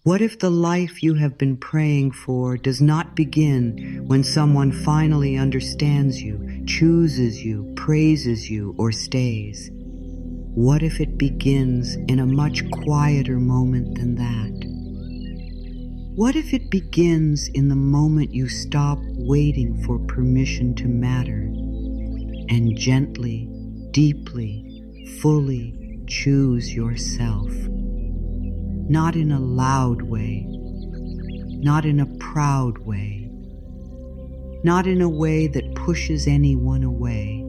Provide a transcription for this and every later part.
What if the life you have been praying for does not begin when someone finally understands you, chooses you, praises you, or stays? What if it begins in a much quieter moment than that? What if it begins in the moment you stop waiting for permission to matter and gently, deeply, fully choose yourself? Not in a loud way, not in a proud way, not in a way that pushes anyone away,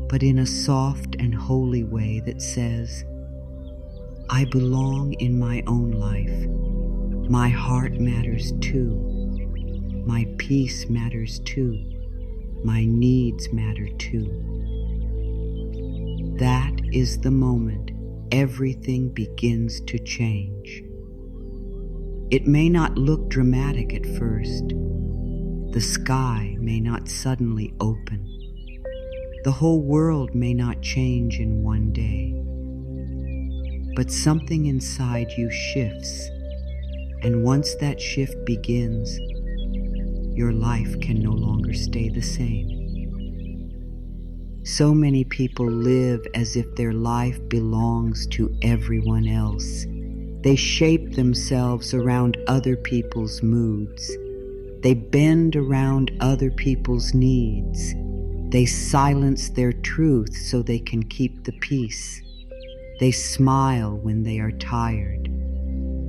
but in a soft and holy way that says, I belong in my own life. My heart matters too. My peace matters too. My needs matter too. That is the moment everything begins to change. It may not look dramatic at first. The sky may not suddenly open. The whole world may not change in one day. But something inside you shifts, and once that shift begins, your life can no longer stay the same. So many people live as if their life belongs to everyone else. They shape themselves around other people's moods. They bend around other people's needs. They silence their truth so they can keep the peace. They smile when they are tired.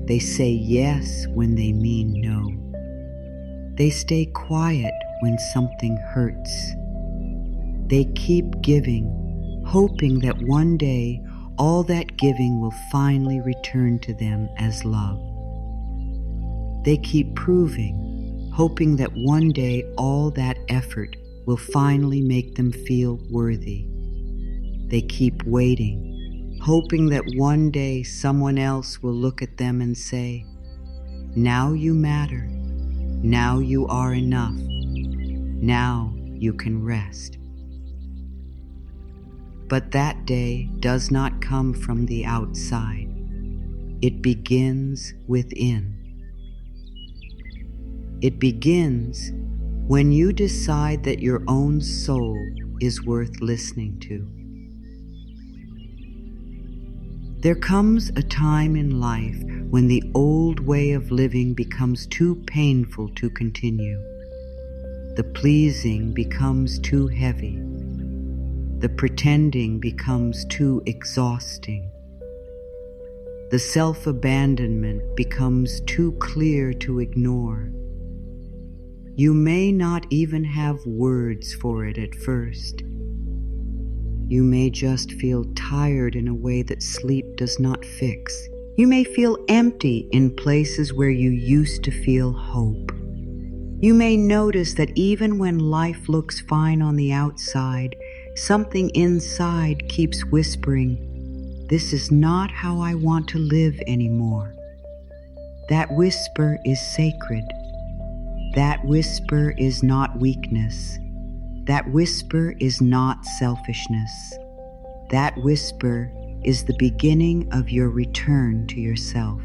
They say yes when they mean no. They stay quiet when something hurts. They keep giving, hoping that one day all that giving will finally return to them as love. They keep proving, hoping that one day all that effort will finally make them feel worthy. They keep waiting, hoping that one day someone else will look at them and say, now you matter, now you are enough, now you can rest. But that day does not come from the outside. It begins within. It begins when you decide that your own soul is worth listening to. There comes a time in life when the old way of living becomes too painful to continue. The pleasing becomes too heavy. The pretending becomes too exhausting. The self-abandonment becomes too clear to ignore. You may not even have words for it at first. You may just feel tired in a way that sleep does not fix. You may feel empty in places where you used to feel hope. You may notice that even when life looks fine on the outside, something inside keeps whispering, this is not how I want to live anymore. That whisper is sacred. That whisper is not weakness. That whisper is not selfishness. That whisper is the beginning of your return to yourself.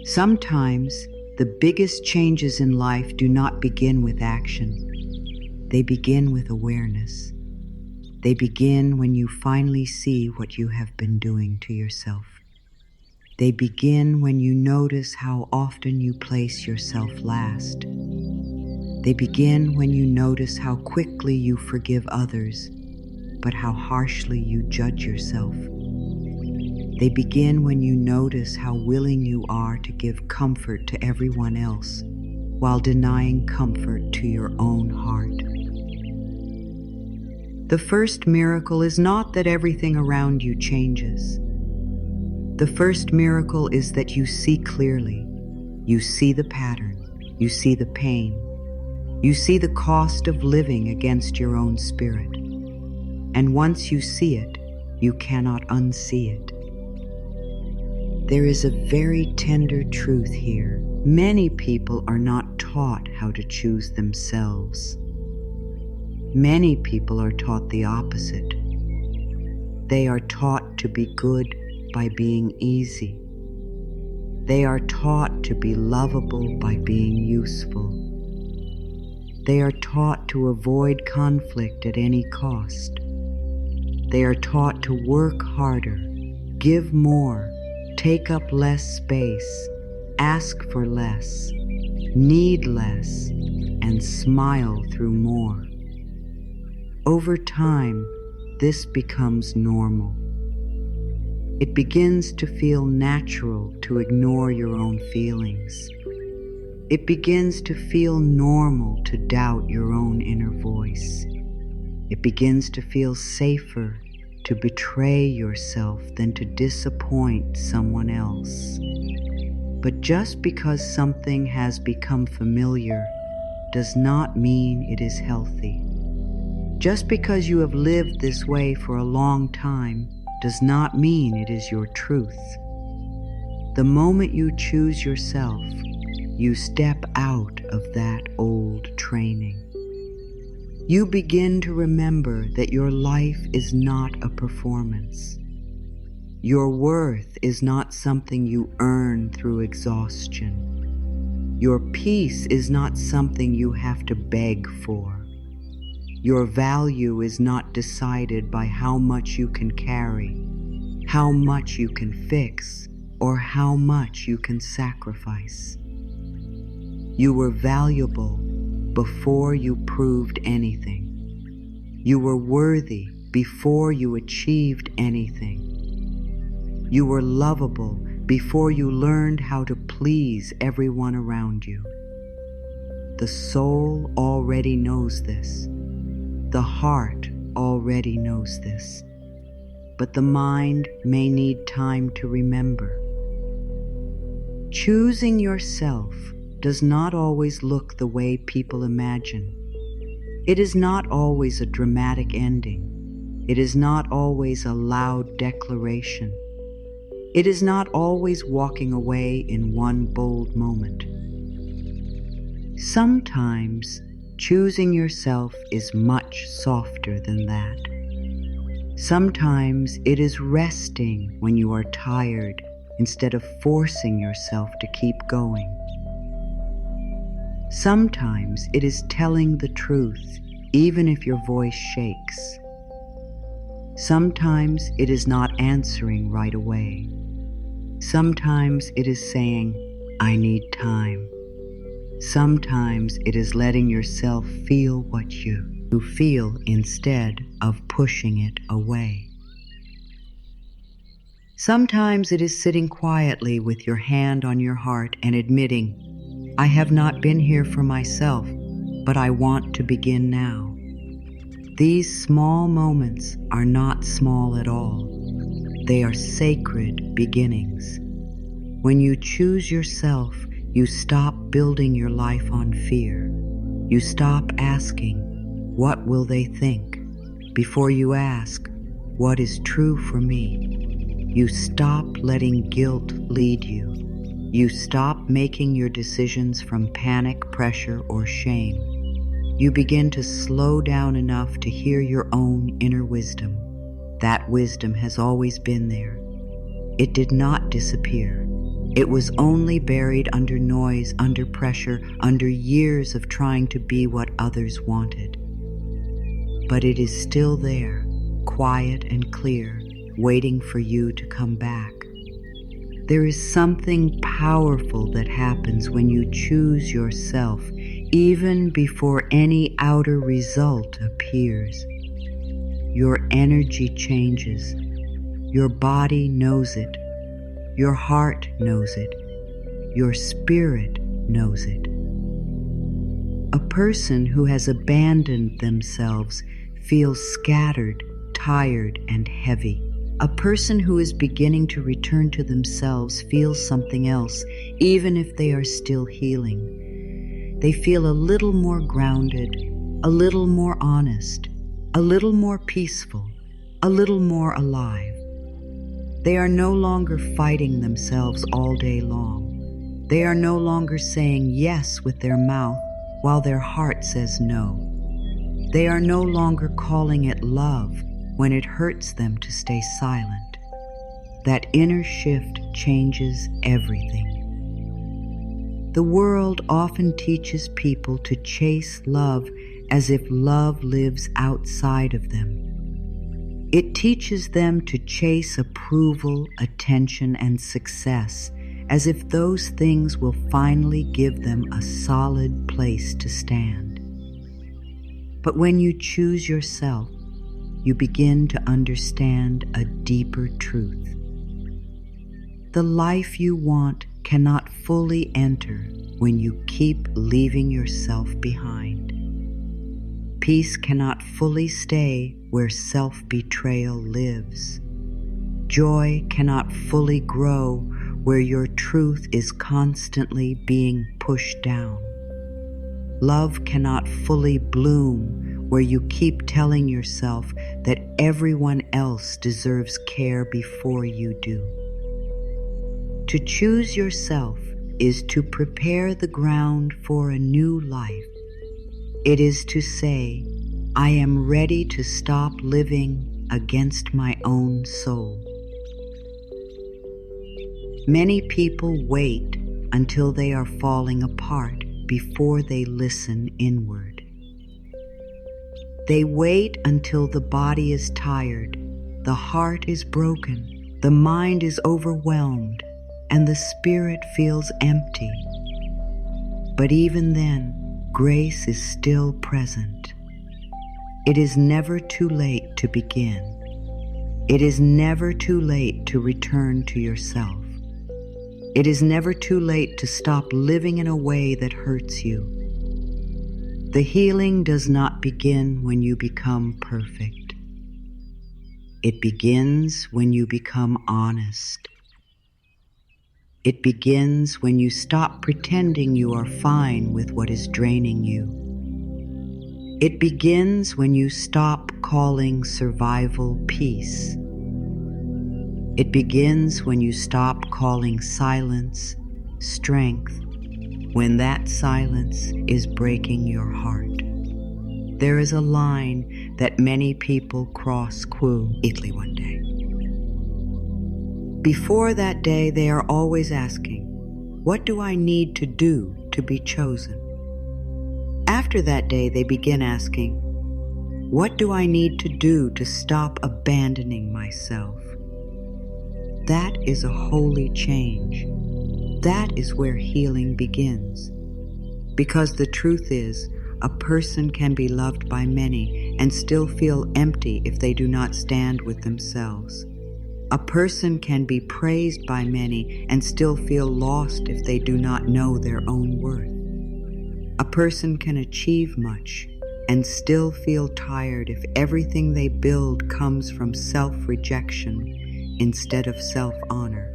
Sometimes the biggest changes in life do not begin with action. They begin with awareness. They begin when you finally see what you have been doing to yourself. They begin when you notice how often you place yourself last. They begin when you notice how quickly you forgive others, but how harshly you judge yourself. They begin when you notice how willing you are to give comfort to everyone else, while denying comfort to your own heart. The first miracle is not that everything around you changes. The first miracle is that you see clearly. You see the pattern. You see the pain. You see the cost of living against your own spirit. And once you see it, you cannot unsee it. There is a very tender truth here. Many people are not taught how to choose themselves. Many people are taught the opposite. They are taught to be good by being easy. They are taught to be lovable by being useful. They are taught to avoid conflict at any cost. They are taught to work harder, give more, take up less space, ask for less, need less, and smile through more. Over time, this becomes normal. It begins to feel natural to ignore your own feelings. It begins to feel normal to doubt your own inner voice. It begins to feel safer to betray yourself than to disappoint someone else. But just because something has become familiar does not mean it is healthy. Just because you have lived this way for a long time does not mean it is your truth. The moment you choose yourself, you step out of that old training. You begin to remember that your life is not a performance. Your worth is not something you earn through exhaustion. Your peace is not something you have to beg for. Your value is not decided by how much you can carry, how much you can fix, or how much you can sacrifice. You were valuable before you proved anything. You were worthy before you achieved anything. You were lovable before you learned how to please everyone around you. The soul already knows this. The heart already knows this. But the mind may need time to remember. Choosing yourself does not always look the way people imagine. It is not always a dramatic ending. It is not always a loud declaration. It is not always walking away in one bold moment. Sometimes choosing yourself is much softer than that. Sometimes it is resting when you are tired instead of forcing yourself to keep going. Sometimes it is telling the truth, even if your voice shakes. Sometimes it is not answering right away. Sometimes it is saying, I need time. Sometimes it is letting yourself feel what you feel instead of pushing it away. Sometimes it is sitting quietly with your hand on your heart and admitting, I have not been here for myself, but I want to begin now. These small moments are not small at all. They are sacred beginnings. When you choose yourself, you stop building your life on fear. You stop asking, what will they think? Before you ask, what is true for me? You stop letting guilt lead you. You stop making your decisions from panic, pressure, or shame. You begin to slow down enough to hear your own inner wisdom. That wisdom has always been there. It did not disappear. It was only buried under noise, under pressure, under years of trying to be what others wanted. But it is still there, quiet and clear, waiting for you to come back. There is something powerful that happens when you choose yourself, even before any outer result appears. Your energy changes. Your body knows it. Your heart knows it. Your spirit knows it. A person who has abandoned themselves feels scattered, tired, and heavy. A person who is beginning to return to themselves feels something else, even if they are still healing. They feel a little more grounded, a little more honest, a little more peaceful, a little more alive. They are no longer fighting themselves all day long. They are no longer saying yes with their mouth while their heart says no. They are no longer calling it love when it hurts them to stay silent. That inner shift changes everything. The world often teaches people to chase love as if love lives outside of them. It teaches them to chase approval, attention, and success as if those things will finally give them a solid place to stand. But when you choose yourself, you begin to understand a deeper truth. The life you want cannot fully enter when you keep leaving yourself behind. Peace cannot fully stay where self-betrayal lives. Joy cannot fully grow where your truth is constantly being pushed down. Love cannot fully bloom where you keep telling yourself that everyone else deserves care before you do. To choose yourself is to prepare the ground for a new life. It is to say, I am ready to stop living against my own soul. Many people wait until they are falling apart before they listen inward. They wait until the body is tired, the heart is broken, the mind is overwhelmed, and the spirit feels empty. But even then, grace is still present. It is never too late to begin. It is never too late to return to yourself. It is never too late to stop living in a way that hurts you. The healing does not begin when you become perfect. It begins when you become honest. It begins when you stop pretending you are fine with what is draining you. It begins when you stop calling survival peace. It begins when you stop calling silence strength, when that silence is breaking your heart. There is a line that many people cross Italy one day. Before that day, they are always asking, what do I need to do to be chosen? After that day, they begin asking, what do I need to do to stop abandoning myself? That is a holy change. That is where healing begins. Because the truth is, a person can be loved by many and still feel empty if they do not stand with themselves. A person can be praised by many and still feel lost if they do not know their own worth. A person can achieve much and still feel tired if everything they build comes from self-rejection instead of self-honor.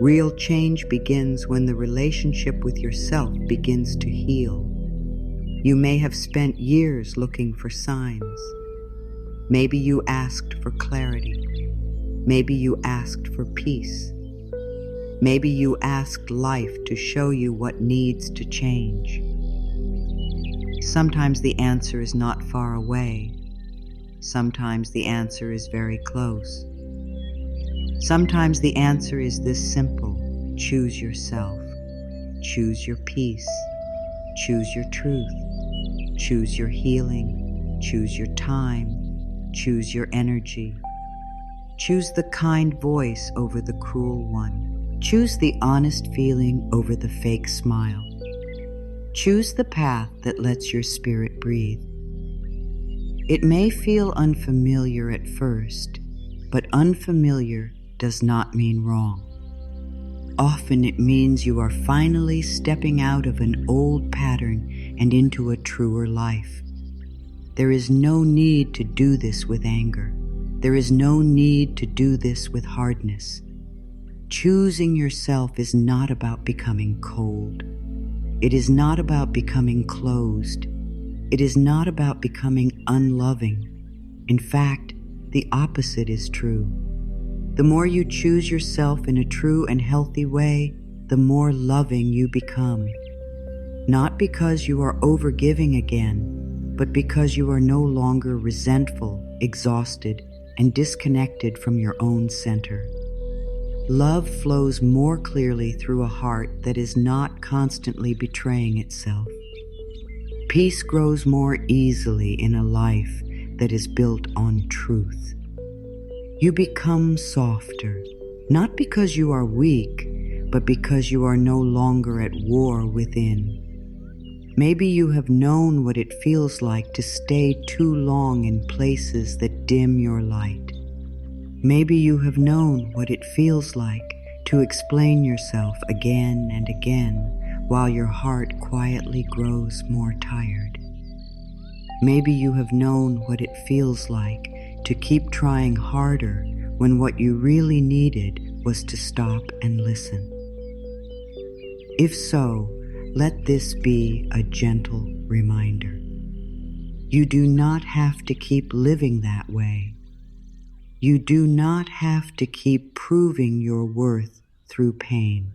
Real change begins when the relationship with yourself begins to heal. You may have spent years looking for signs. Maybe you asked for clarity. Maybe you asked for peace. Maybe you asked life to show you what needs to change. Sometimes the answer is not far away. Sometimes the answer is very close. Sometimes the answer is this simple: choose yourself. Choose your peace. Choose your truth. Choose your healing. Choose your time. Choose your energy. Choose the kind voice over the cruel one. Choose the honest feeling over the fake smile. Choose the path that lets your spirit breathe. It may feel unfamiliar at first, but unfamiliar does not mean wrong. Often it means you are finally stepping out of an old pattern and into a truer life. There is no need to do this with anger. There is no need to do this with hardness. Choosing yourself is not about becoming cold. It is not about becoming closed. It is not about becoming unloving. In fact, the opposite is true. The more you choose yourself in a true and healthy way, the more loving you become. Not because you are overgiving again, but because you are no longer resentful, exhausted, and disconnected from your own center. Love flows more clearly through a heart that is not constantly betraying itself. Peace grows more easily in a life that is built on truth. You become softer, not because you are weak, but because you are no longer at war within. Maybe you have known what it feels like to stay too long in places that dim your light. Maybe you have known what it feels like to explain yourself again and again while your heart quietly grows more tired. Maybe you have known what it feels like to keep trying harder when what you really needed was to stop and listen. If so, let this be a gentle reminder. You do not have to keep living that way. You do not have to keep proving your worth through pain.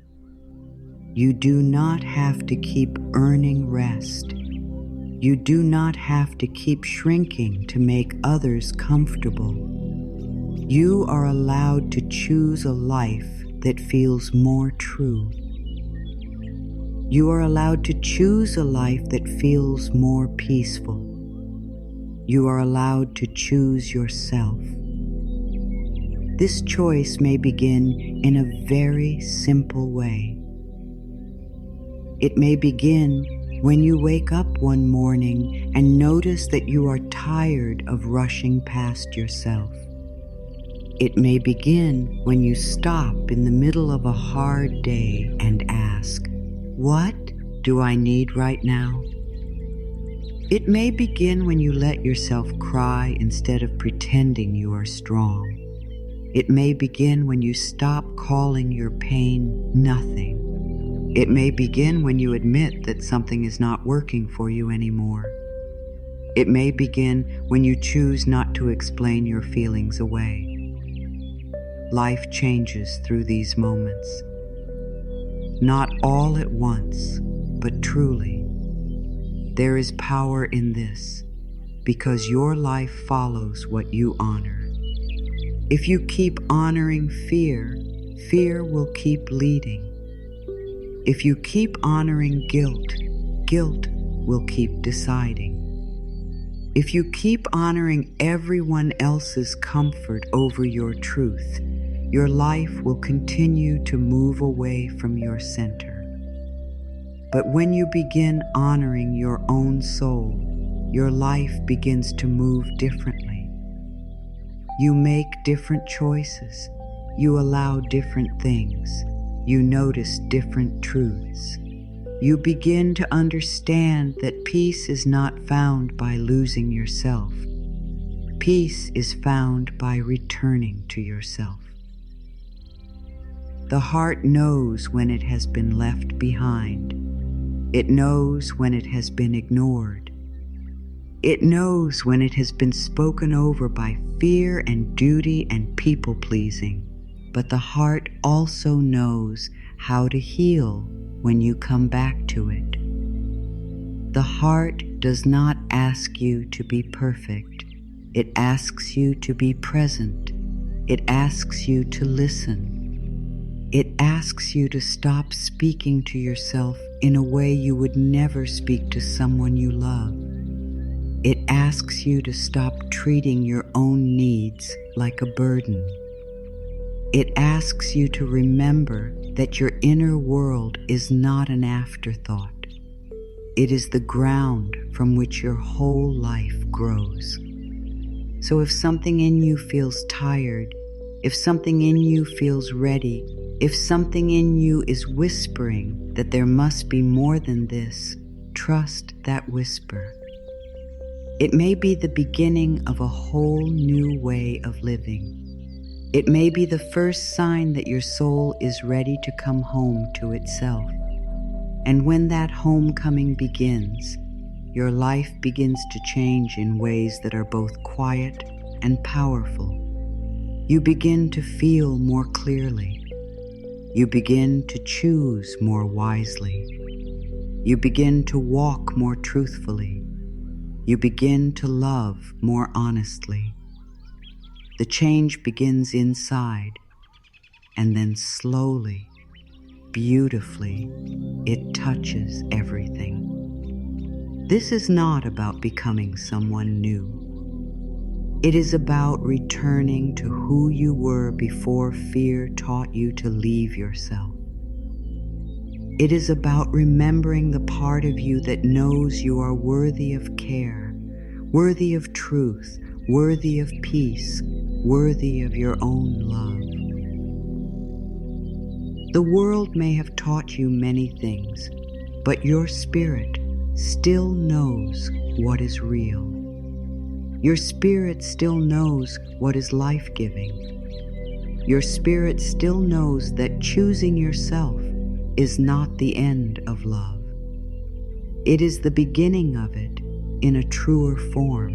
You do not have to keep earning rest. You do not have to keep shrinking to make others comfortable. You are allowed to choose a life that feels more true. You are allowed to choose a life that feels more peaceful. You are allowed to choose yourself. This choice may begin in a very simple way. It may begin when you wake up one morning and notice that you are tired of rushing past yourself. It may begin when you stop in the middle of a hard day and ask, "What do I need right now?" It may begin when you let yourself cry instead of pretending you are strong. It may begin when you stop calling your pain nothing. It may begin when you admit that something is not working for you anymore. It may begin when you choose not to explain your feelings away. Life changes through these moments. Not all at once, but truly. There is power in this, because your life follows what you honor. If you keep honoring fear, fear will keep leading. If you keep honoring guilt, guilt will keep deciding. If you keep honoring everyone else's comfort over your truth, your life will continue to move away from your center. But when you begin honoring your own soul, your life begins to move differently. You make different choices. You allow different things. You notice different truths. You begin to understand that peace is not found by losing yourself. Peace is found by returning to yourself. The heart knows when it has been left behind. It knows when it has been ignored. It knows when it has been spoken over by fear and duty and people-pleasing. But the heart also knows how to heal when you come back to it. The heart does not ask you to be perfect. It asks you to be present. It asks you to listen. It asks you to stop speaking to yourself in a way you would never speak to someone you love. It asks you to stop treating your own needs like a burden. It asks you to remember that your inner world is not an afterthought. It is the ground from which your whole life grows. So if something in you feels tired, if something in you feels ready, if something in you is whispering that there must be more than this, trust that whisper. It may be the beginning of a whole new way of living. It may be the first sign that your soul is ready to come home to itself. And when that homecoming begins, your life begins to change in ways that are both quiet and powerful. You begin to feel more clearly. You begin to choose more wisely. You begin to walk more truthfully. You begin to love more honestly. The change begins inside. and then slowly, beautifully, it touches everything. This is not about becoming someone new. It is about returning to who you were before fear taught you to leave yourself. It is about remembering the part of you that knows you are worthy of care, worthy of truth, worthy of peace, worthy of your own love. The world may have taught you many things, but your spirit still knows what is real. Your spirit still knows what is life-giving. Your spirit still knows that choosing yourself is not the end of love. It is the beginning of it in a truer form.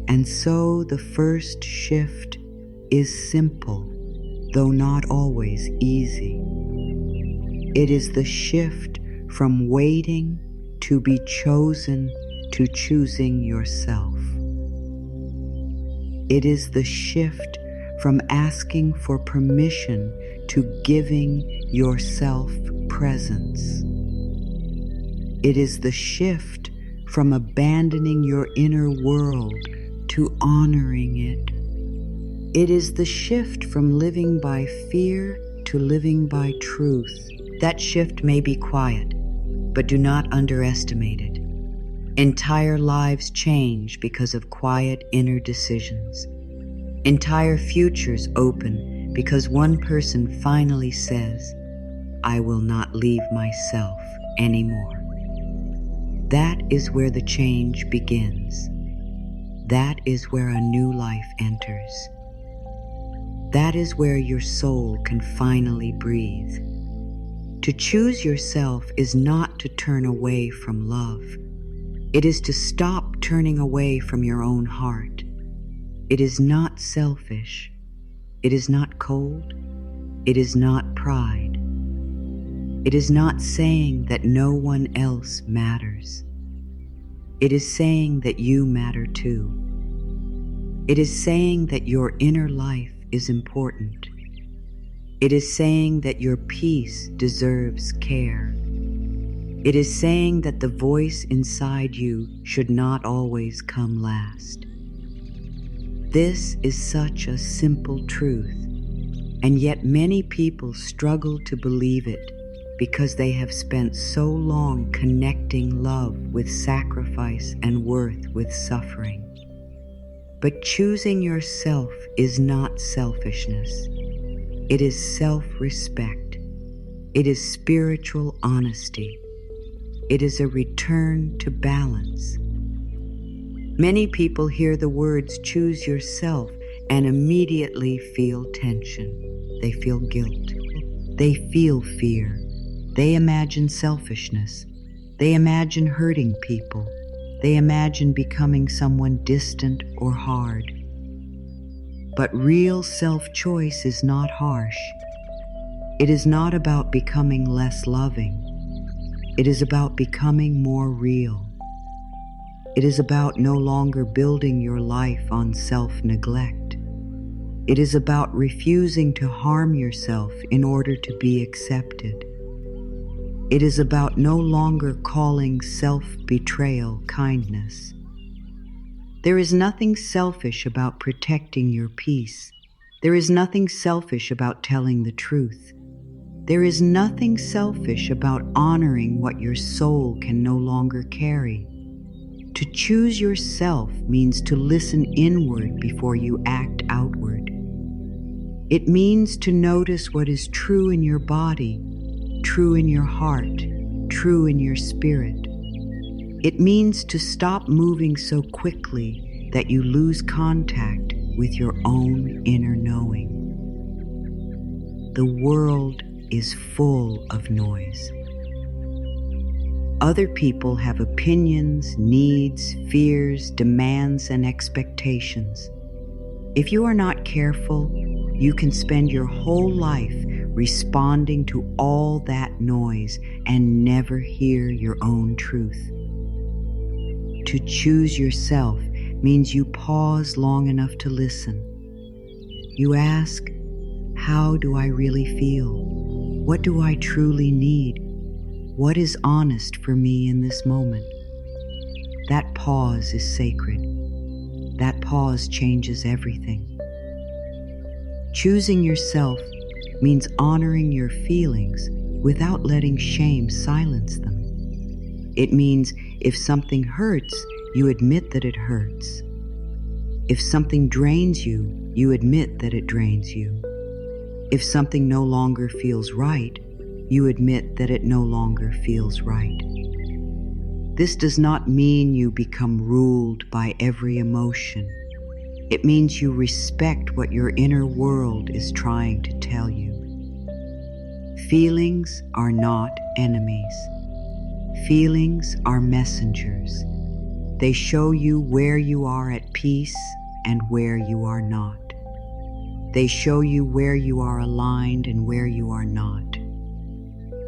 And so the first shift is simple, though not always easy. It is the shift from waiting to be chosen to choosing yourself. It is the shift from asking for permission to giving yourself presence. It is the shift from abandoning your inner world to honoring it. It is the shift from living by fear to living by truth. That shift may be quiet, but do not underestimate it. Entire lives change because of quiet inner decisions. Entire futures open because one person finally says, I will not leave myself anymore. That is where the change begins. That is where a new life enters. That is where your soul can finally breathe. To choose yourself is not to turn away from love. It is to stop turning away from your own heart. It is not selfish. It is not cold. It is not pride. It is not saying that no one else matters. It is saying that you matter too. It is saying that your inner life is important. It is saying that your peace deserves care. It is saying that the voice inside you should not always come last. This is such a simple truth, and yet many people struggle to believe it because they have spent so long connecting love with sacrifice and worth with suffering. But choosing yourself is not selfishness. It is self-respect. It is spiritual honesty. It is a return to balance. Many people hear the words choose yourself and immediately feel tension. They feel guilt. They feel fear. They imagine selfishness. They imagine hurting people. They imagine becoming someone distant or hard. But real self-choice is not harsh. It is not about becoming less loving. It is about becoming more real. It is about no longer building your life on self-neglect. It is about refusing to harm yourself in order to be accepted. It is about no longer calling self-betrayal kindness. There is nothing selfish about protecting your peace. There is nothing selfish about telling the truth. There is nothing selfish about honoring what your soul can no longer carry. To choose yourself means to listen inward before you act outward. It means to notice what is true in your body, true in your heart, true in your spirit. It means to stop moving so quickly that you lose contact with your own inner knowing. The world is full of noise. Other people have opinions, needs, fears, demands, and expectations. If you are not careful, you can spend your whole life responding to all that noise and never hear your own truth. To choose yourself means you pause long enough to listen. You ask, How do I really feel? What do I truly need? What is honest for me in this moment? That pause is sacred. That pause changes everything. Choosing yourself means honoring your feelings without letting shame silence them. It means if something hurts, you admit that it hurts. If something drains you, you admit that it drains you. If something no longer feels right, you admit that it no longer feels right. This does not mean you become ruled by every emotion. It means you respect what your inner world is trying to tell you. Feelings are not enemies. Feelings are messengers. They show you where you are at peace and where you are not. They show you where you are aligned and where you are not.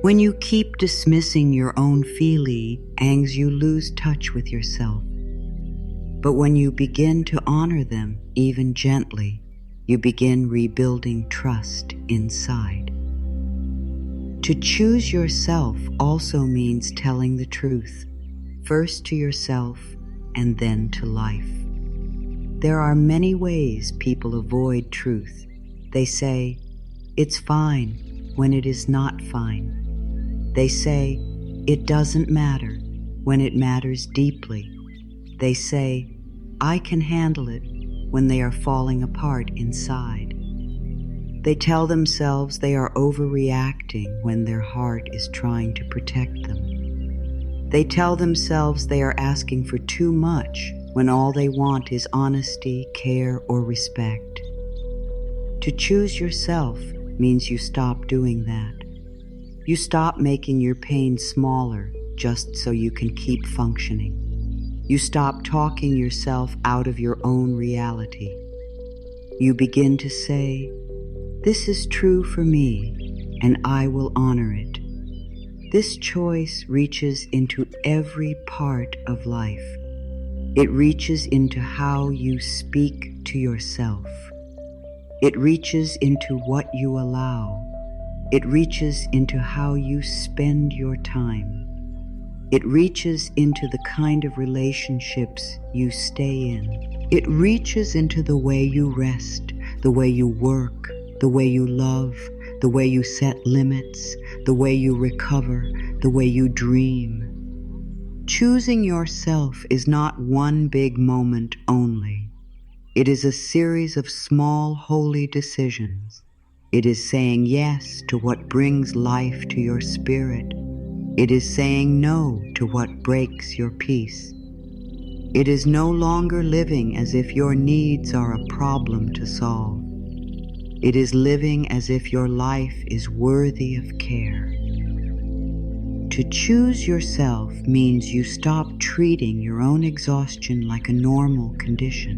When you keep dismissing your own feelings, you lose touch with yourself. But when you begin to honor them, even gently, you begin rebuilding trust inside. To choose yourself also means telling the truth, first to yourself and then to life. There are many ways people avoid truth. They say, "It's fine," when it is not fine. They say, "It doesn't matter," when it matters deeply. They say, "I can handle it," when they are falling apart inside. They tell themselves they are overreacting when their heart is trying to protect them. They tell themselves they are asking for too much when all they want is honesty, care, or respect. To choose yourself means you stop doing that. You stop making your pain smaller just so you can keep functioning. You stop talking yourself out of your own reality. You begin to say, "This is true for me, and I will honor it." This choice reaches into every part of life. It reaches into how you speak to yourself. It reaches into what you allow. It reaches into how you spend your time. It reaches into the kind of relationships you stay in. It reaches into the way you rest, the way you work, the way you love, the way you set limits, the way you recover, the way you dream. Choosing yourself is not one big moment only. It is a series of small, holy decisions. It is saying yes to what brings life to your spirit. It is saying no to what breaks your peace. It is no longer living as if your needs are a problem to solve. It is living as if your life is worthy of care. To choose yourself means you stop treating your own exhaustion like a normal condition.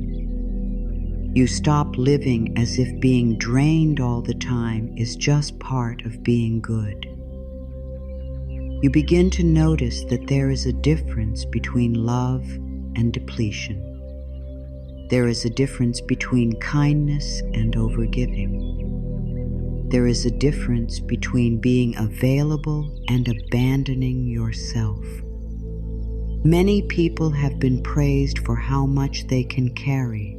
You stop living as if being drained all the time is just part of being good. You begin to notice that there is a difference between love and depletion. There is a difference between kindness and overgiving. There is a difference between being available and abandoning yourself. Many people have been praised for how much they can carry.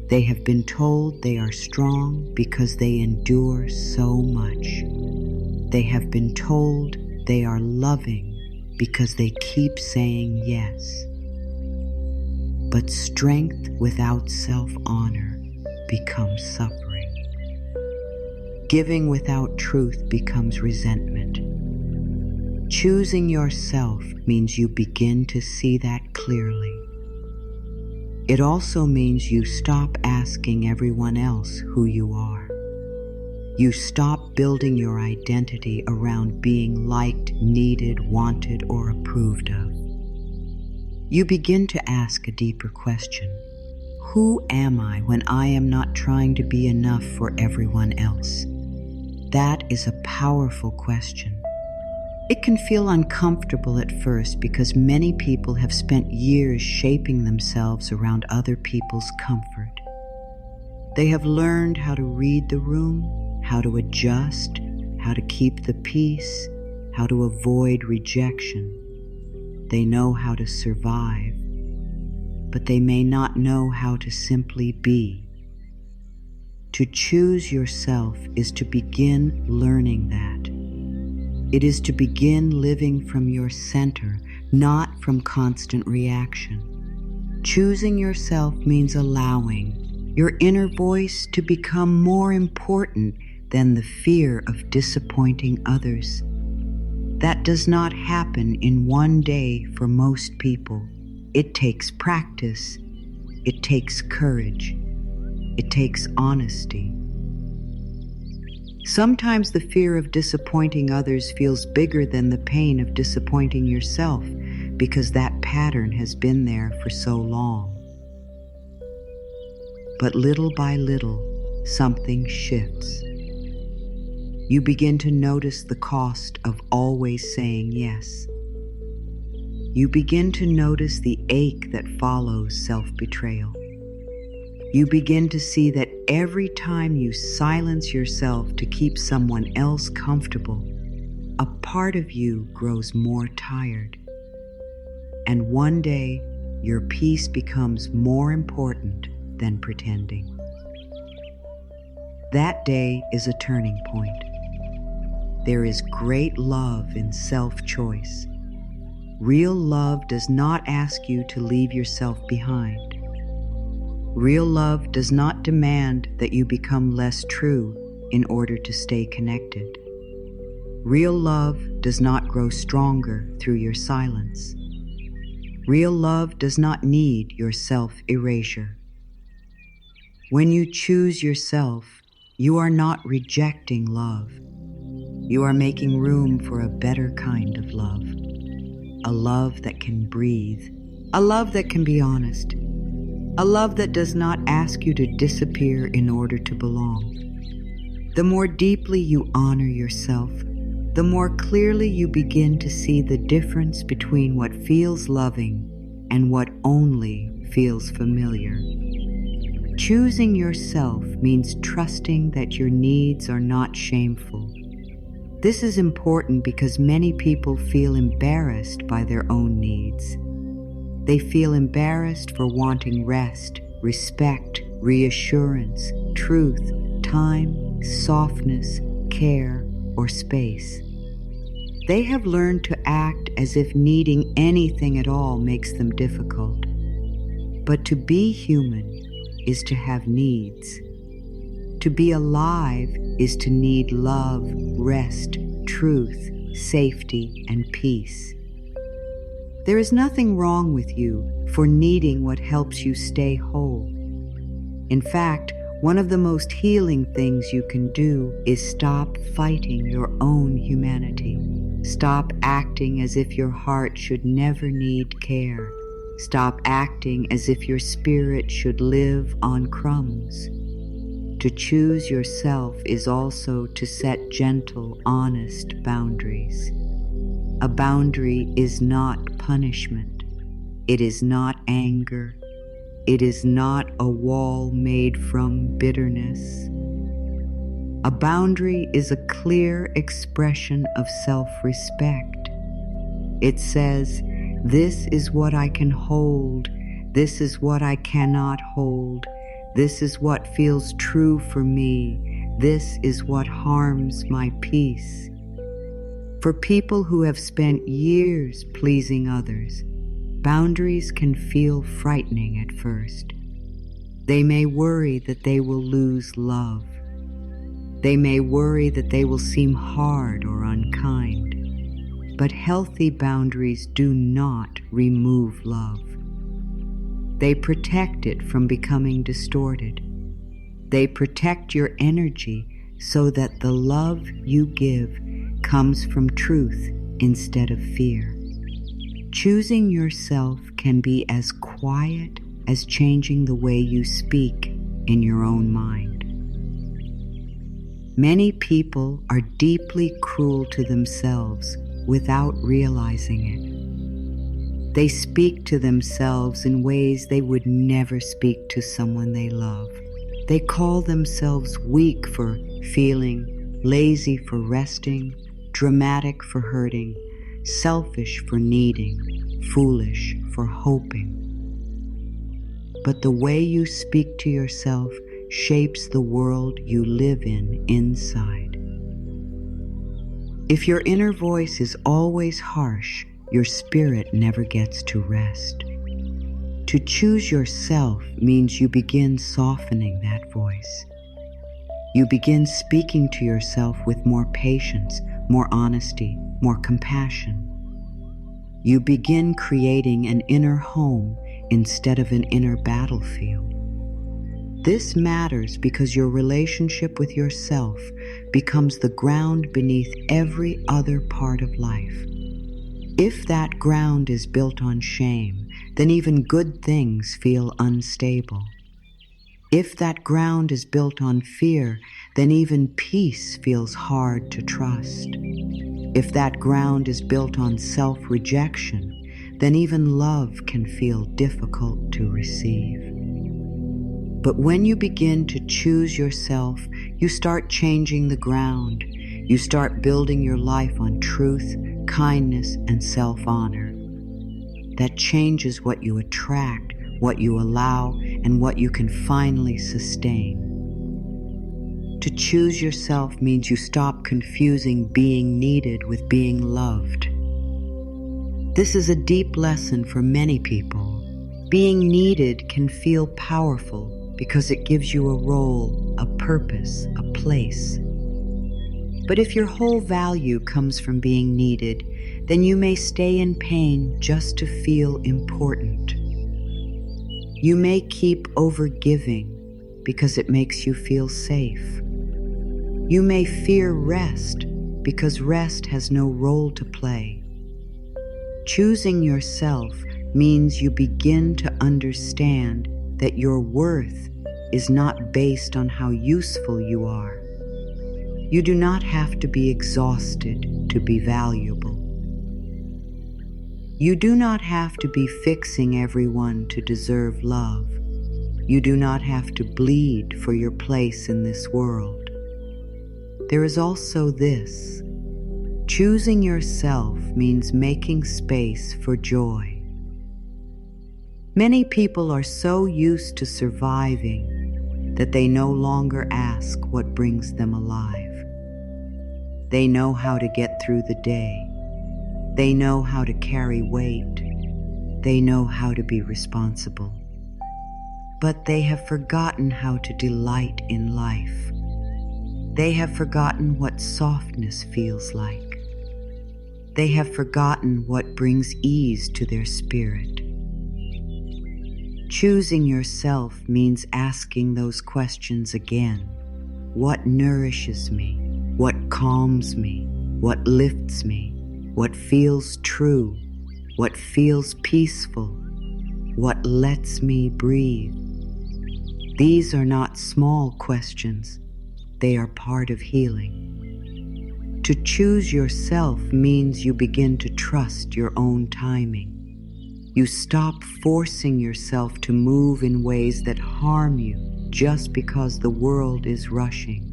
They have been told they are strong because they endure so much. They have been told they are loving because they keep saying yes. But strength without self-honor becomes suffering. Giving without truth becomes resentment. Choosing yourself means you begin to see that clearly. It also means you stop asking everyone else who you are. You stop building your identity around being liked, needed, wanted, or approved of. You begin to ask a deeper question. Who am I when I am not trying to be enough for everyone else? That is a powerful question. It can feel uncomfortable at first because many people have spent years shaping themselves around other people's comfort. They have learned how to read the room, how to adjust, how to keep the peace, how to avoid rejection. They know how to survive, but they may not know how to simply be. To choose yourself is to begin learning that. It is to begin living from your center, not from constant reaction. Choosing yourself means allowing your inner voice to become more important than the fear of disappointing others. That does not happen in one day for most people. It takes practice. It takes courage. It takes honesty. Sometimes the fear of disappointing others feels bigger than the pain of disappointing yourself because that pattern has been there for so long. But little by little, something shifts. You begin to notice the cost of always saying yes. You begin to notice the ache that follows self-betrayal. You begin to see that every time you silence yourself to keep someone else comfortable, a part of you grows more tired. And one day, your peace becomes more important than pretending. That day is a turning point. There is great love in self-choice. Real love does not ask you to leave yourself behind. Real love does not demand that you become less true in order to stay connected. Real love does not grow stronger through your silence. Real love does not need your self-erasure. When you choose yourself, you are not rejecting love. You are making room for a better kind of love. A love that can breathe. A love that can be honest. A love that does not ask you to disappear in order to belong. The more deeply you honor yourself, the more clearly you begin to see the difference between what feels loving and what only feels familiar. Choosing yourself means trusting that your needs are not shameful. This is important because many people feel embarrassed by their own needs. They feel embarrassed for wanting rest, respect, reassurance, truth, time, softness, care, or space. They have learned to act as if needing anything at all makes them difficult. But to be human is to have needs. To be alive is to need love, rest, truth, safety, and peace. There is nothing wrong with you for needing what helps you stay whole. In fact, one of the most healing things you can do is stop fighting your own humanity. Stop acting as if your heart should never need care. Stop acting as if your spirit should live on crumbs. To choose yourself is also to set gentle, honest boundaries. A boundary is not punishment. It is not anger. It is not a wall made from bitterness. A boundary is a clear expression of self-respect. It says, this is what I can hold. This is what I cannot hold. This is what feels true for me. This is what harms my peace. For people who have spent years pleasing others, boundaries can feel frightening at first. They may worry that they will lose love. They may worry that they will seem hard or unkind. But healthy boundaries do not remove love. They protect it from becoming distorted. They protect your energy so that the love you give comes from truth instead of fear. Choosing yourself can be as quiet as changing the way you speak in your own mind. Many people are deeply cruel to themselves without realizing it. They speak to themselves in ways they would never speak to someone they love. They call themselves weak for feeling, lazy for resting, dramatic for hurting, selfish for needing, foolish for hoping. But the way you speak to yourself shapes the world you live in inside. If your inner voice is always harsh, your spirit never gets to rest. To choose yourself means you begin softening that voice. You begin speaking to yourself with more patience, more honesty, more compassion. You begin creating an inner home instead of an inner battlefield. This matters because your relationship with yourself becomes the ground beneath every other part of life. If that ground is built on shame, then even good things feel unstable. If that ground is built on fear, then even peace feels hard to trust. If that ground is built on self-rejection, then even love can feel difficult to receive. But when you begin to choose yourself, you start changing the ground. You start building your life on truth, kindness, and self-honor. That changes what you attract, what you allow, and what you can finally sustain. To choose yourself means you stop confusing being needed with being loved. This is a deep lesson for many people. Being needed can feel powerful because it gives you a role, a purpose, a place. But if your whole value comes from being needed, then you may stay in pain just to feel important. You may keep overgiving because it makes you feel safe. You may fear rest because rest has no role to play. Choosing yourself means you begin to understand that your worth is not based on how useful you are. You do not have to be exhausted to be valuable. You do not have to be fixing everyone to deserve love. You do not have to bleed for your place in this world. There is also this. Choosing yourself means making space for joy. Many people are so used to surviving that they no longer ask what brings them alive. They know how to get through the day. They know how to carry weight. They know how to be responsible. But they have forgotten how to delight in life. They have forgotten what softness feels like. They have forgotten what brings ease to their spirit. Choosing yourself means asking those questions again. What nourishes me? What calms me? What lifts me? What feels true? What feels peaceful? What lets me breathe? These are not small questions. They are part of healing. To choose yourself means you begin to trust your own timing. You stop forcing yourself to move in ways that harm you just because the world is rushing.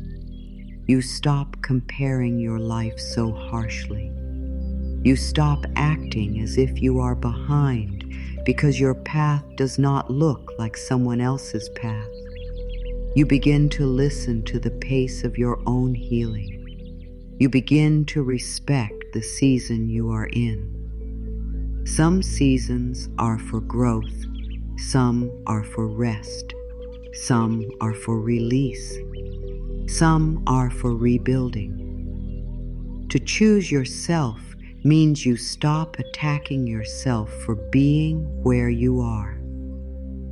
You stop comparing your life so harshly. You stop acting as if you are behind because your path does not look like someone else's path. You begin to listen to the pace of your own healing. You begin to respect the season you are in. Some seasons are for growth. Some are for rest. Some are for release. Some are for rebuilding. To choose yourself means you stop attacking yourself for being where you are.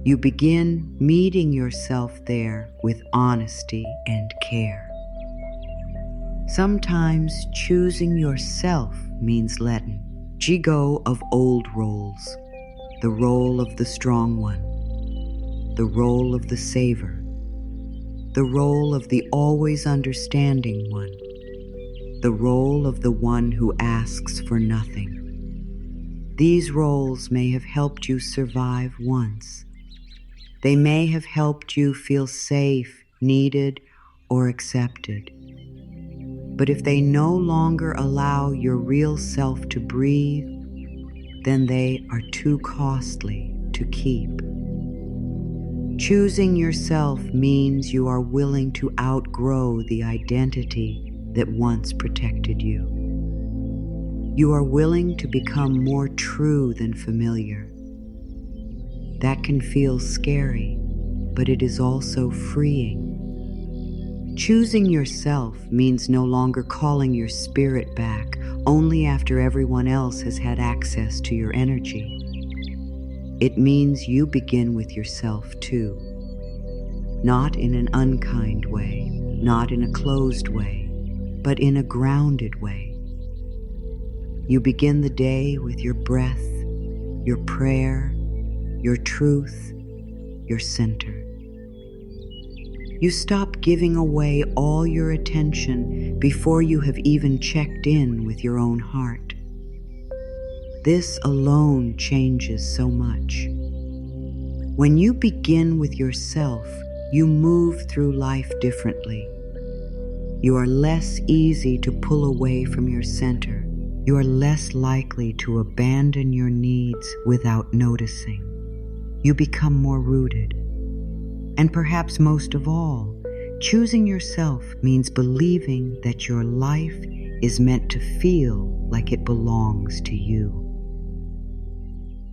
You begin meeting yourself there with honesty and care. Sometimes choosing yourself means letting go of old roles, the role of the strong one, the role of the saver, the role of the always understanding one, the role of the one who asks for nothing. These roles may have helped you survive once, They may have helped you feel safe, needed, or accepted. But if they no longer allow your real self to breathe, then they are too costly to keep. Choosing yourself means you are willing to outgrow the identity that once protected you. You are willing to become more true than familiar. That can feel scary, but it is also freeing. Choosing yourself means no longer calling your spirit back only after everyone else has had access to your energy. It means you begin with yourself too. Not in an unkind way, not in a closed way, but in a grounded way. You begin the day with your breath, your prayer, your truth, your center. You stop giving away all your attention before you have even checked in with your own heart. This alone changes so much. When you begin with yourself, you move through life differently. You are less easy to pull away from your center. You are less likely to abandon your needs without noticing. You become more rooted. And perhaps most of all, choosing yourself means believing that your life is meant to feel like it belongs to you.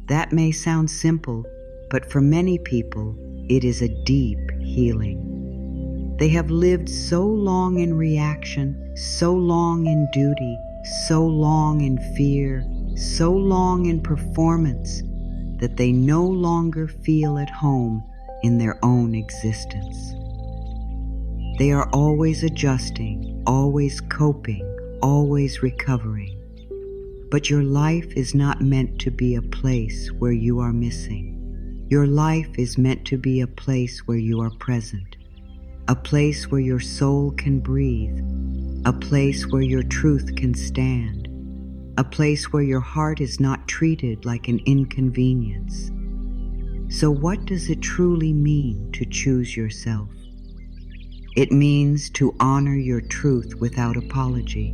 That may sound simple, but for many people, it is a deep healing. They have lived so long in reaction, so long in duty, so long in fear, so long in performance, that they no longer feel at home in their own existence. They are always adjusting, always coping, always recovering. But your life is not meant to be a place where you are missing. Your life is meant to be a place where you are present, a place where your soul can breathe, a place where your truth can stand, a place where your heart is not treated like an inconvenience. So what does it truly mean to choose yourself? It means to honor your truth without apology.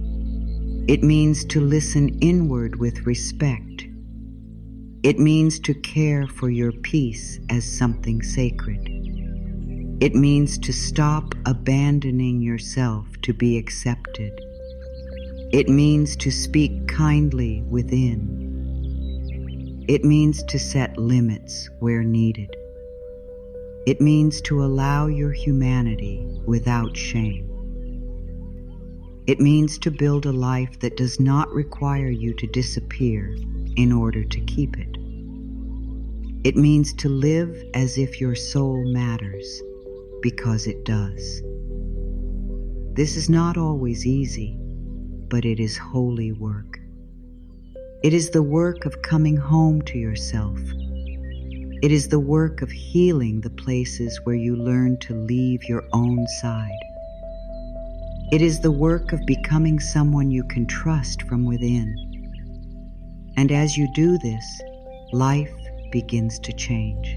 It means to listen inward with respect. It means to care for your peace as something sacred. It means to stop abandoning yourself to be accepted. It means to speak kindly within. It means to set limits where needed. It means to allow your humanity without shame. It means to build a life that does not require you to disappear in order to keep it. It means to live as if your soul matters, because it does. This is not always easy, but it is holy work. It is the work of coming home to yourself. It is the work of healing the places where you learn to leave your own side. It is the work of becoming someone you can trust from within. And as you do this, life begins to change.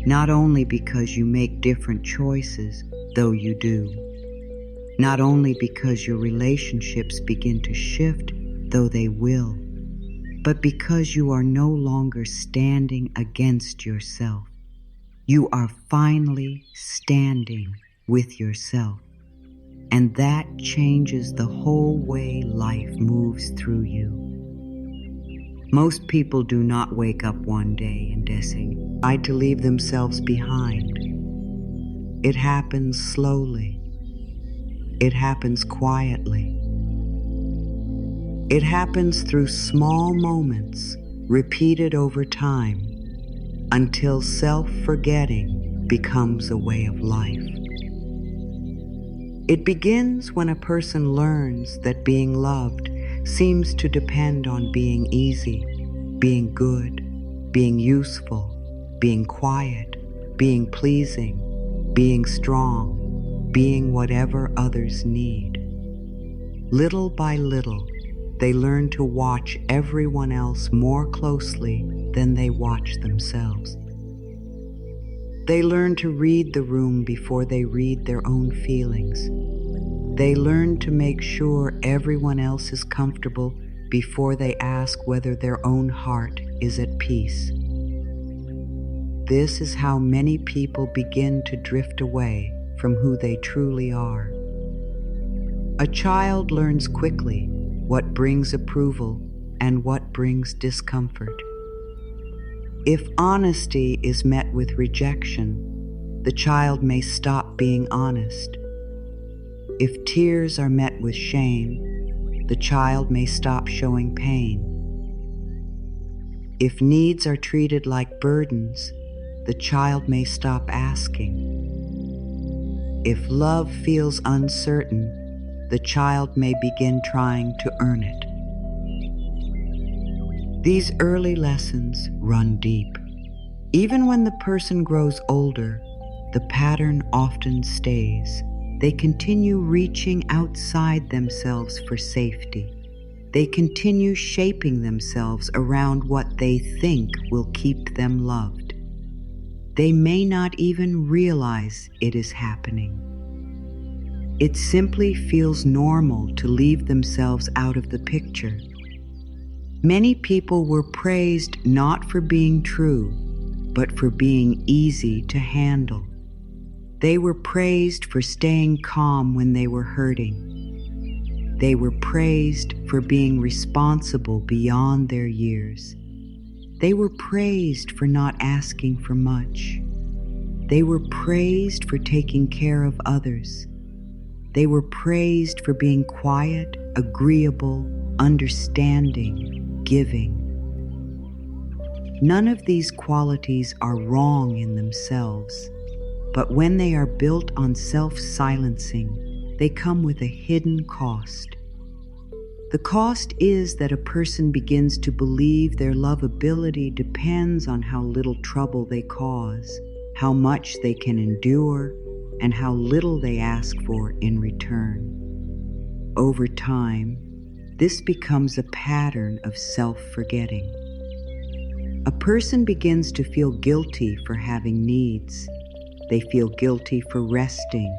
Not only because you make different choices, though you do. Not only because your relationships begin to shift, though they will. But because you are no longer standing against yourself. You are finally standing with yourself. And that changes the whole way life moves through you. Most people do not wake up one day and decide to leave themselves behind. It happens slowly. It happens quietly. It happens through small moments, repeated over time, until self-forgetting becomes a way of life. It begins when a person learns that being loved seems to depend on being easy, being good, being useful, being quiet, being pleasing, being strong, being whatever others need. Little by little, they learn to watch everyone else more closely than they watch themselves. They learn to read the room before they read their own feelings. They learn to make sure everyone else is comfortable before they ask whether their own heart is at peace. This is how many people begin to drift away from who they truly are. A child learns quickly what brings approval and what brings discomfort. If honesty is met with rejection, the child may stop being honest. If tears are met with shame, the child may stop showing pain. If needs are treated like burdens, the child may stop asking. If love feels uncertain, the child may begin trying to earn it. These early lessons run deep. Even when the person grows older, the pattern often stays. They continue reaching outside themselves for safety. They continue shaping themselves around what they think will keep them loved. They may not even realize it is happening. It simply feels normal to leave themselves out of the picture. Many people were praised not for being true, but for being easy to handle. They were praised for staying calm when they were hurting. They were praised for being responsible beyond their years. They were praised for not asking for much. They were praised for taking care of others. They were praised for being quiet, agreeable, understanding, giving. None of these qualities are wrong in themselves, but when they are built on self-silencing, they come with a hidden cost. The cost is that a person begins to believe their lovability depends on how little trouble they cause, how much they can endure, and how little they ask for in return. Over time, this becomes a pattern of self-forgetting. A person begins to feel guilty for having needs. They feel guilty for resting.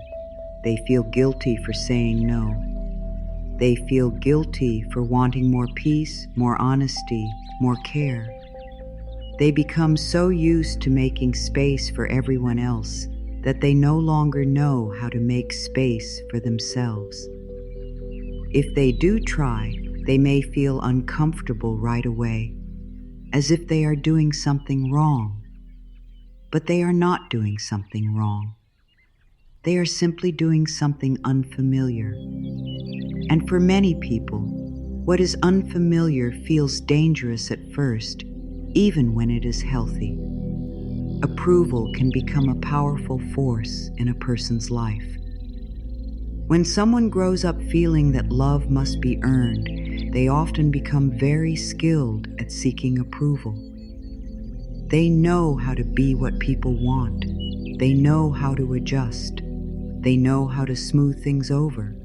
They feel guilty for saying no. They feel guilty for wanting more peace, more honesty, more care. They become so used to making space for everyone else that they no longer know how to make space for themselves. If they do try, they may feel uncomfortable right away, as if they are doing something wrong. But they are not doing something wrong. They are simply doing something unfamiliar. And for many people, what is unfamiliar feels dangerous at first, even when it is healthy. Approval can become a powerful force in a person's life. When someone grows up feeling that love must be earned, they often become very skilled at seeking approval. They know how to be what people want. They know how to adjust. They know how to smooth things over.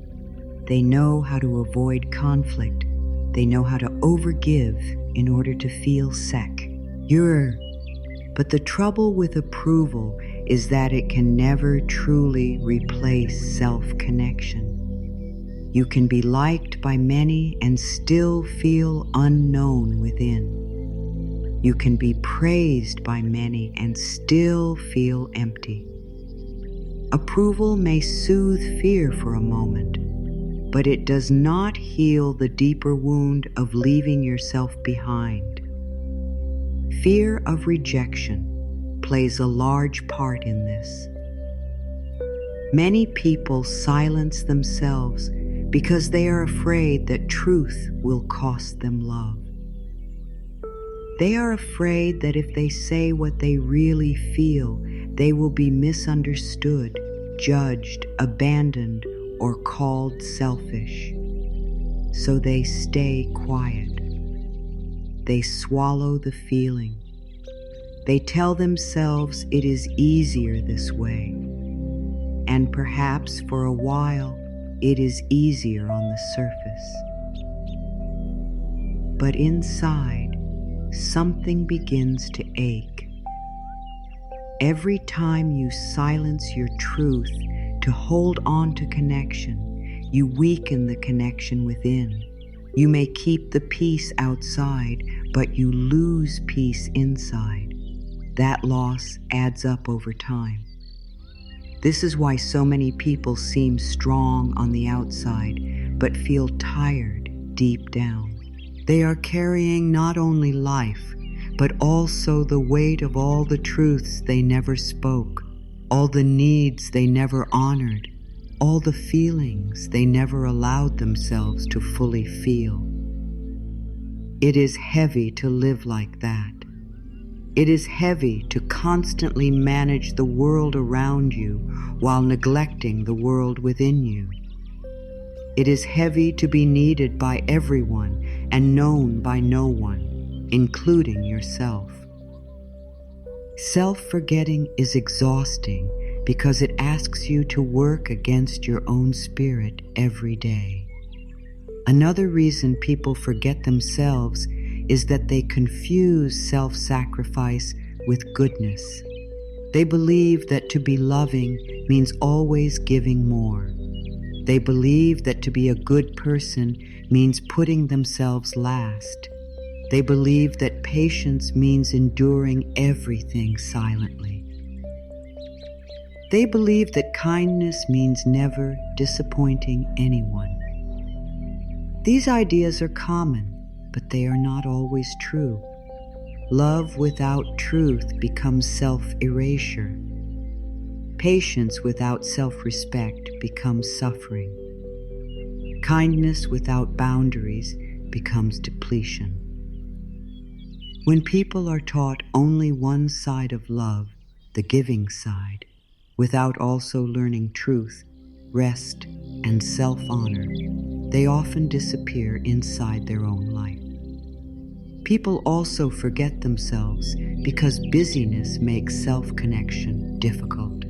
They know how to avoid conflict. They know how to overgive in order to feel secure. But the trouble with approval is that it can never truly replace self-connection. You can be liked by many and still feel unknown within. You can be praised by many and still feel empty. Approval may soothe fear for a moment, but it does not heal the deeper wound of leaving yourself behind. Fear of rejection plays a large part in this. Many people silence themselves because they are afraid that truth will cost them love. They are afraid that if they say what they really feel, they will be misunderstood, judged, abandoned, or called selfish. So they stay quiet. They swallow the feeling. They tell themselves it is easier this way. And perhaps for a while, it is easier on the surface. But inside, something begins to ache. Every time you silence your truth to hold on to connection, you weaken the connection within. You may keep the peace outside, but you lose peace inside. That loss adds up over time. This is why so many people seem strong on the outside, but feel tired deep down. They are carrying not only life, but also the weight of all the truths they never spoke, all the needs they never honored, all the feelings they never allowed themselves to fully feel. It is heavy to live like that. It is heavy to constantly manage the world around you while neglecting the world within you. It is heavy to be needed by everyone and known by no one, including yourself. Self-forgetting is exhausting because it asks you to work against your own spirit every day. Another reason people forget themselves is that they confuse self-sacrifice with goodness. They believe that to be loving means always giving more. They believe that to be a good person means putting themselves last. They believe that patience means enduring everything silently. They believe that kindness means never disappointing anyone. These ideas are common, but they are not always true. Love without truth becomes self-erasure. Patience without self-respect becomes suffering. Kindness without boundaries becomes depletion. When people are taught only one side of love, the giving side, without also learning truth, rest, and self-honor, they often disappear inside their own life. People also forget themselves because busyness makes self-connection difficult.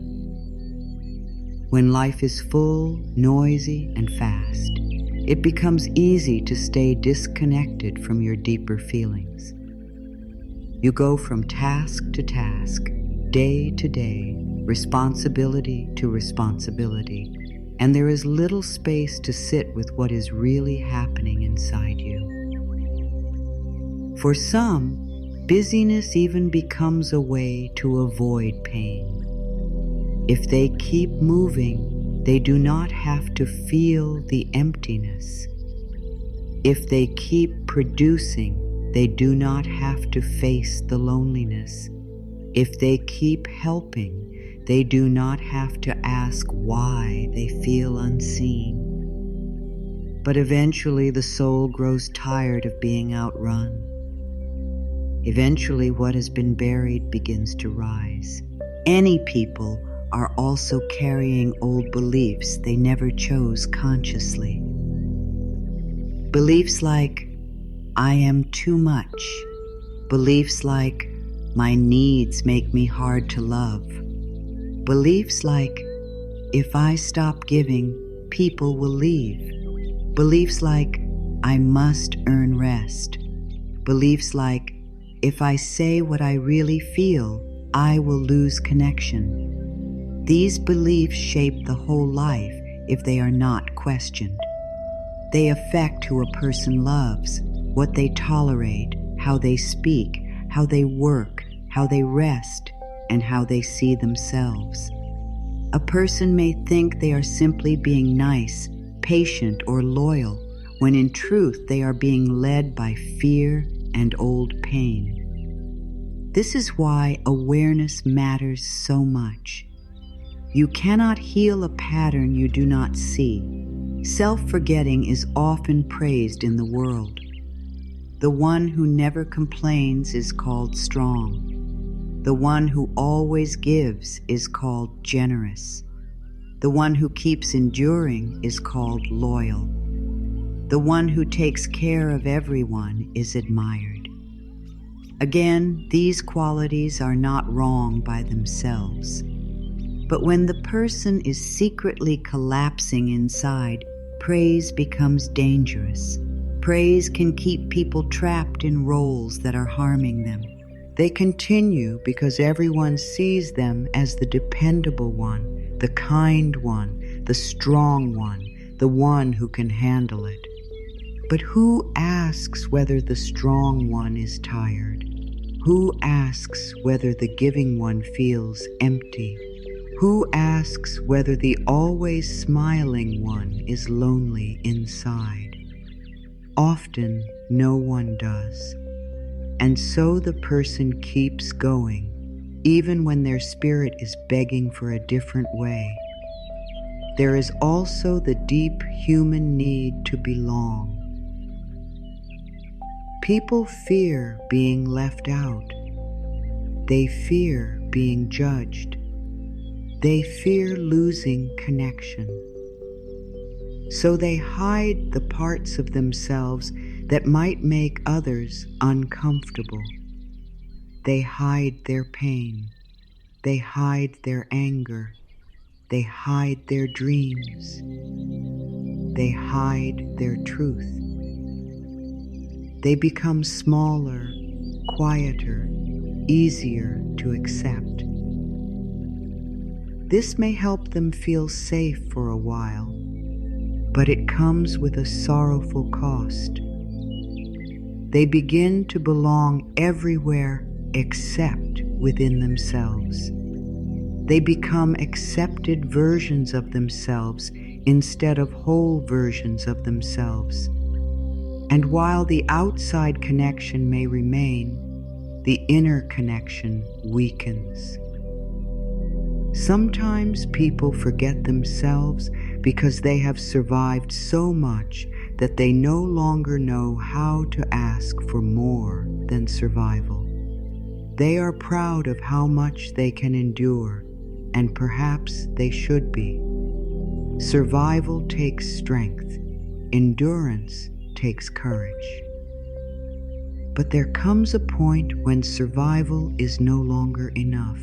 When life is full, noisy, and fast, it becomes easy to stay disconnected from your deeper feelings. You go from task to task, day to day, responsibility to responsibility, and there is little space to sit with what is really happening inside you. For some, busyness even becomes a way to avoid pain. If they keep moving, they do not have to feel the emptiness. If they keep producing, they do not have to face the loneliness. If they keep helping, they do not have to ask why they feel unseen. But eventually the soul grows tired of being outrun. Eventually what has been buried begins to rise. Any people are also carrying old beliefs they never chose consciously. Beliefs like, I am too much. Beliefs like, my needs make me hard to love. Beliefs like, if I stop giving, people will leave. Beliefs like, I must earn rest. Beliefs like, if I say what I really feel, I will lose connection. These beliefs shape the whole life if they are not questioned. They affect who a person loves, what they tolerate, how they speak, how they work, how they rest, and how they see themselves. A person may think they are simply being nice, patient, or loyal, when in truth they are being led by fear and old pain. This is why awareness matters so much. You cannot heal a pattern you do not see. Self-forgetting is often praised in the world. The one who never complains is called strong. The one who always gives is called generous. The one who keeps enduring is called loyal. The one who takes care of everyone is admired. Again, these qualities are not wrong by themselves. But when the person is secretly collapsing inside, praise becomes dangerous. Praise can keep people trapped in roles that are harming them. They continue because everyone sees them as the dependable one, the kind one, the strong one, the one who can handle it. But who asks whether the strong one is tired? Who asks whether the giving one feels empty? Who asks whether the always smiling one is lonely inside? Often no one does. And so the person keeps going, even when their spirit is begging for a different way. There is also the deep human need to belong. People fear being left out. They fear being judged. They fear losing connection. So they hide the parts of themselves that might make others uncomfortable. They hide their pain. They hide their anger. They hide their dreams. They hide their truth. They become smaller, quieter, easier to accept. This may help them feel safe for a while, but it comes with a sorrowful cost. They begin to belong everywhere except within themselves. They become accepted versions of themselves instead of whole versions of themselves. And while the outside connection may remain, the inner connection weakens. Sometimes people forget themselves because they have survived so much that they no longer know how to ask for more than survival. They are proud of how much they can endure, and perhaps they should be. Survival takes strength. Endurance takes courage. But there comes a point when survival is no longer enough.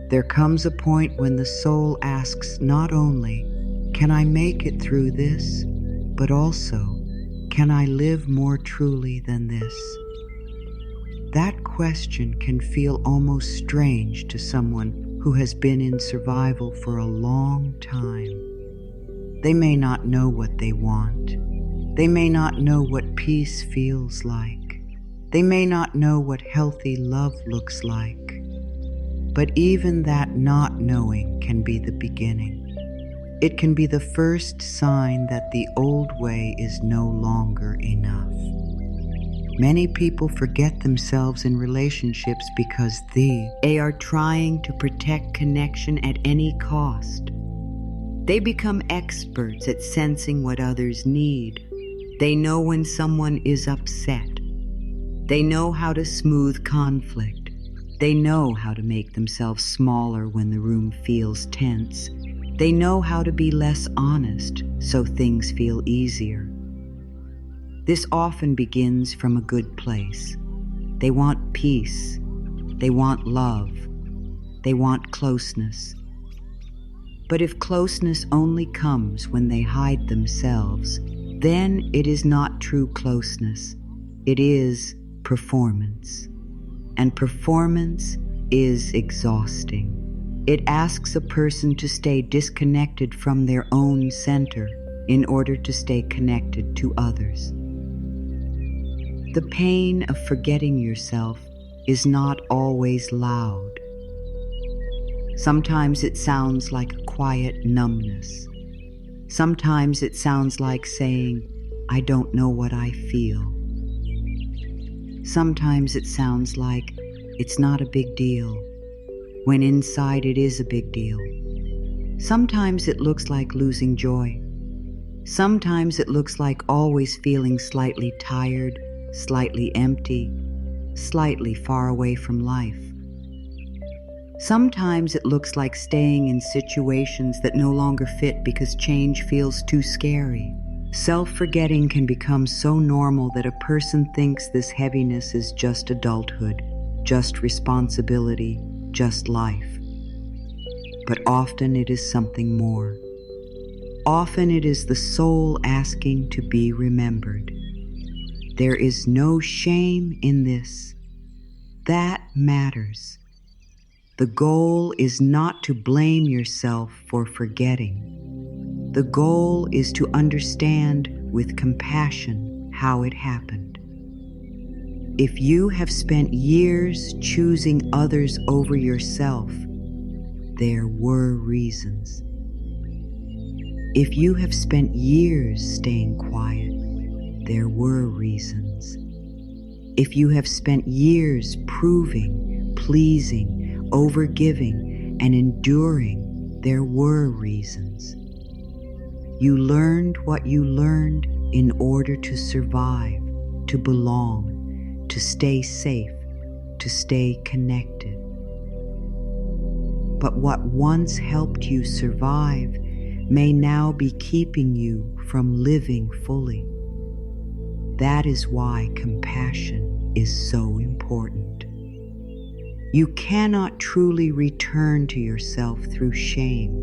There comes a point when the soul asks not only, "Can I make it through this?" but also, "Can I live more truly than this?" That question can feel almost strange to someone who has been in survival for a long time. They may not know what they want. They may not know what peace feels like. They may not know what healthy love looks like. But even that not knowing can be the beginning. It can be the first sign that the old way is no longer enough. Many people forget themselves in relationships because they are trying to protect connection at any cost. They become experts at sensing what others need. They know when someone is upset. They know how to smooth conflict. They know how to make themselves smaller when the room feels tense. They know how to be less honest so things feel easier. This often begins from a good place. They want peace. They want love. They want closeness. But if closeness only comes when they hide themselves, then it is not true closeness. It is performance. And performance is exhausting. It asks a person to stay disconnected from their own center in order to stay connected to others. The pain of forgetting yourself is not always loud. Sometimes it sounds like a quiet numbness. Sometimes it sounds like saying, "I don't know what I feel." Sometimes it sounds like it's not a big deal, when inside it is a big deal. Sometimes it looks like losing joy. Sometimes it looks like always feeling slightly tired, slightly empty, slightly far away from life. Sometimes it looks like staying in situations that no longer fit because change feels too scary. Self-forgetting can become so normal that a person thinks this heaviness is just adulthood, just responsibility, just life. But often it is something more. Often it is the soul asking to be remembered. There is no shame in this. that matters. The goal is not to blame yourself for forgetting. The goal is to understand with compassion how it happened. If you have spent years choosing others over yourself, there were reasons. If you have spent years staying quiet, there were reasons. If you have spent years proving, pleasing, overgiving, and enduring, there were reasons. You learned what you learned in order to survive, to belong, to stay safe, to stay connected. But what once helped you survive may now be keeping you from living fully. That is why compassion is so important. You cannot truly return to yourself through shame.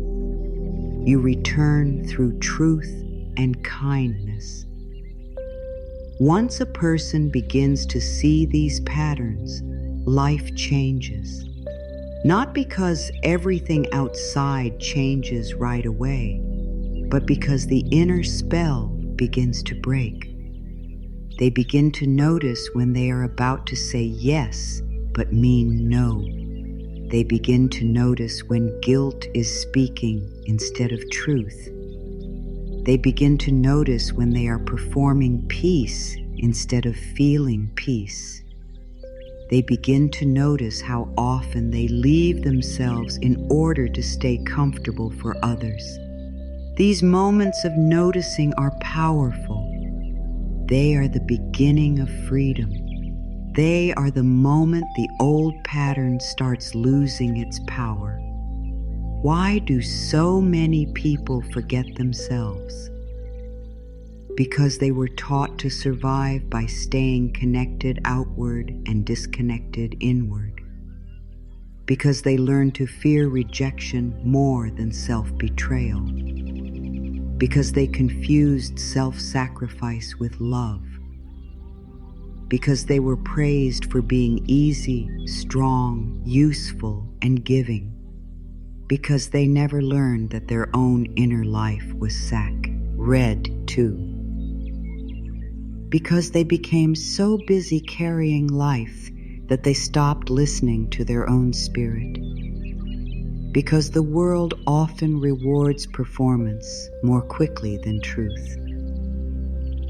You return through truth and kindness. Once a person begins to see these patterns, life changes. Not because everything outside changes right away, but because the inner spell begins to break. They begin to notice when they are about to say yes, but mean no. They begin to notice when guilt is speaking instead of truth. They begin to notice when they are performing peace instead of feeling peace. They begin to notice how often they leave themselves in order to stay comfortable for others. These moments of noticing are powerful. They are the beginning of freedom. They are the moment the old pattern starts losing its power. Why do so many people forget themselves? Because they were taught to survive by staying connected outward and disconnected inward. Because they learned to fear rejection more than self-betrayal. Because they confused self-sacrifice with love. Because they were praised for being easy, strong, useful, and giving. Because they never learned that their own inner life was red too. Because they became so busy carrying life that they stopped listening to their own spirit. Because the world often rewards performance more quickly than truth.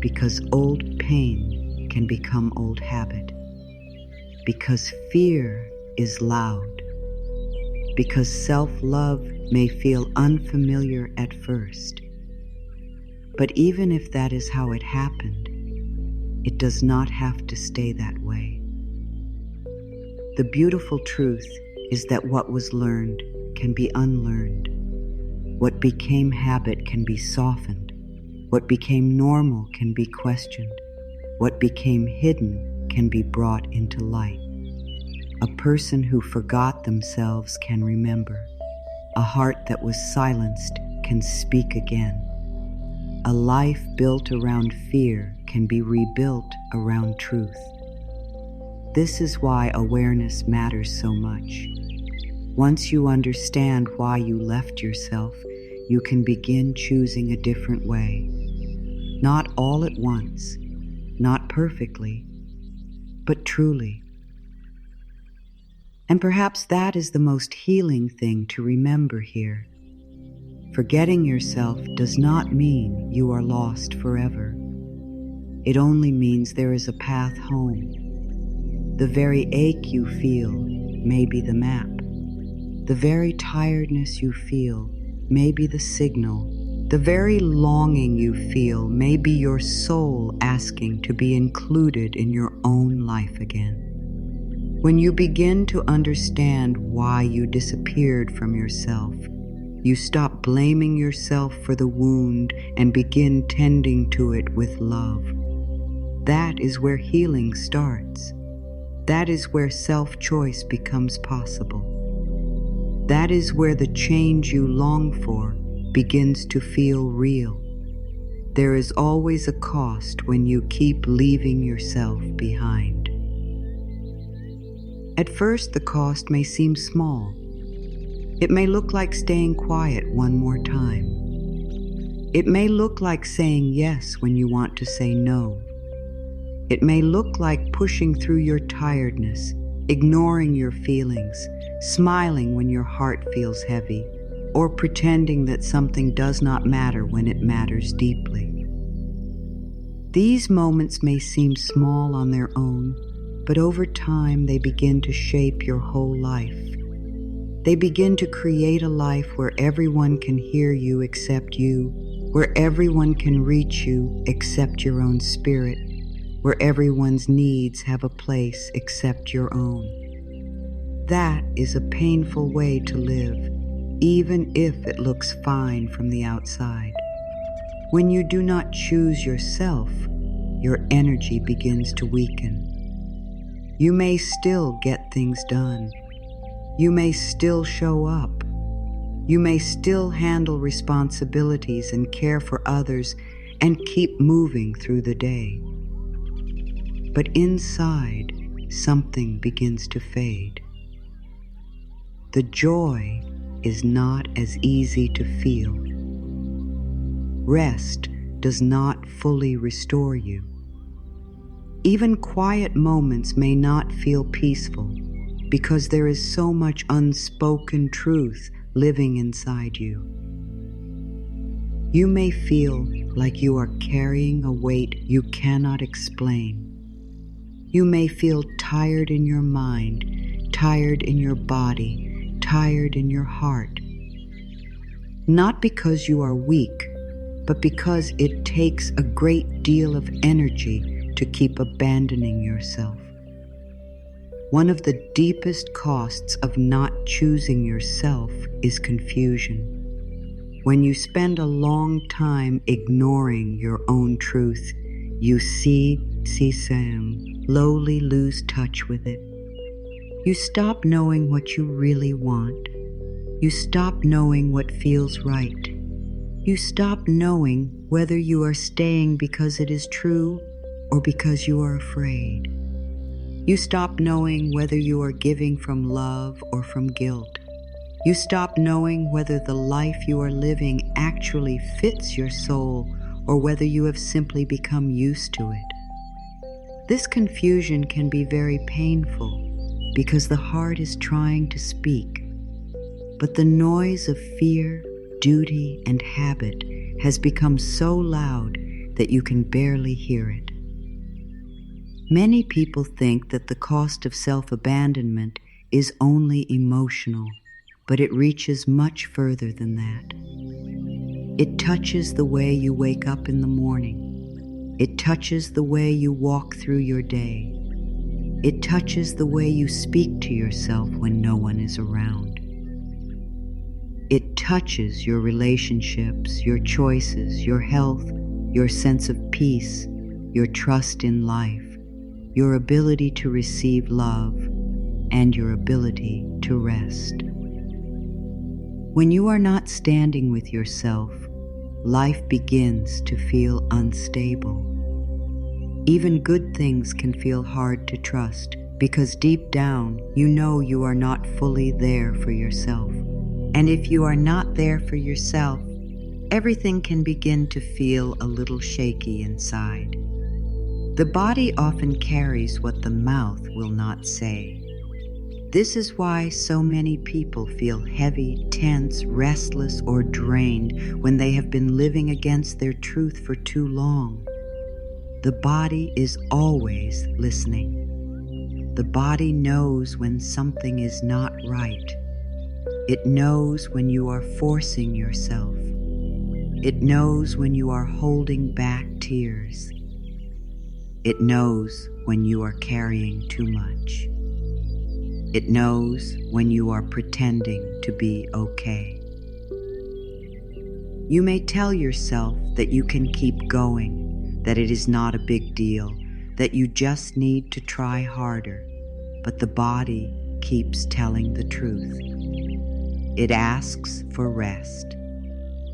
Because old pain can become old habit. Because fear is loud. Because self-love may feel unfamiliar at first. But even if that is how it happened, it does not have to stay that way. The beautiful truth is that what was learned can be unlearned. What became habit can be softened. What became normal can be questioned. What became hidden can be brought into light. A person who forgot themselves can remember. A heart that was silenced can speak again. A life built around fear can be rebuilt around truth. This is why awareness matters so much. Once you understand why you left yourself, you can begin choosing a different way. Not all at once, not perfectly, but truly. And perhaps that is the most healing thing to remember here. Forgetting yourself does not mean you are lost forever. It only means there is a path home. The very ache you feel may be the map. The very tiredness you feel may be the signal. The very longing you feel may be your soul asking to be included in your own life again. When you begin to understand why you disappeared from yourself, you stop blaming yourself for the wound and begin tending to it with love. That is where healing starts. That is where self-choice becomes possible. That is where the change you long for begins to feel real. There is always a cost when you keep leaving yourself behind. At first, the cost may seem small. It may look like staying quiet one more time. It may look like saying yes when you want to say no. It may look like pushing through your tiredness, ignoring your feelings, smiling when your heart feels heavy, or pretending that something does not matter when it matters deeply. These moments may seem small on their own, but over time they begin to shape your whole life. They begin to create a life where everyone can hear you except you, where everyone can reach you except your own spirit, where everyone's needs have a place except your own. That is a painful way to live, even if it looks fine from the outside. When you do not choose yourself, your energy begins to weaken. You may still get things done. You may still show up. You may still handle responsibilities and care for others and keep moving through the day. But inside, something begins to fade. The joy is not as easy to feel. Rest does not fully restore you. Even quiet moments may not feel peaceful because there is so much unspoken truth living inside you. You may feel like you are carrying a weight you cannot explain. You may feel tired in your mind, tired in your body, tired in your heart. Not because you are weak, but because it takes a great deal of energy to keep abandoning yourself. One of the deepest costs of not choosing yourself is confusion. When you spend a long time ignoring your own truth, you slowly lose touch with it. You stop knowing what you really want. You stop knowing what feels right. You stop knowing whether you are staying because it is true or because you are afraid. You stop knowing whether you are giving from love or from guilt. You stop knowing whether the life you are living actually fits your soul or whether you have simply become used to it. This confusion can be very painful because the heart is trying to speak, but the noise of fear, duty, and habit has become so loud that you can barely hear it. Many people think that the cost of self-abandonment is only emotional, but it reaches much further than that. It touches the way you wake up in the morning. It touches the way you walk through your day. It touches the way you speak to yourself when no one is around. It touches your relationships, your choices, your health, your sense of peace, your trust in life, your ability to receive love, and your ability to rest. When you are not standing with yourself, life begins to feel unstable. Even good things can feel hard to trust because deep down you know you are not fully there for yourself. And if you are not there for yourself, everything can begin to feel a little shaky inside. The body often carries what the mouth will not say. This is why so many people feel heavy, tense, restless, or drained when they have been living against their truth for too long. The body is always listening. The body knows when something is not right. It knows when you are forcing yourself. It knows when you are holding back tears. It knows when you are carrying too much. It knows when you are pretending to be okay. You may tell yourself that you can keep going, that it is not a big deal, that you just need to try harder, but the body keeps telling the truth. It asks for rest.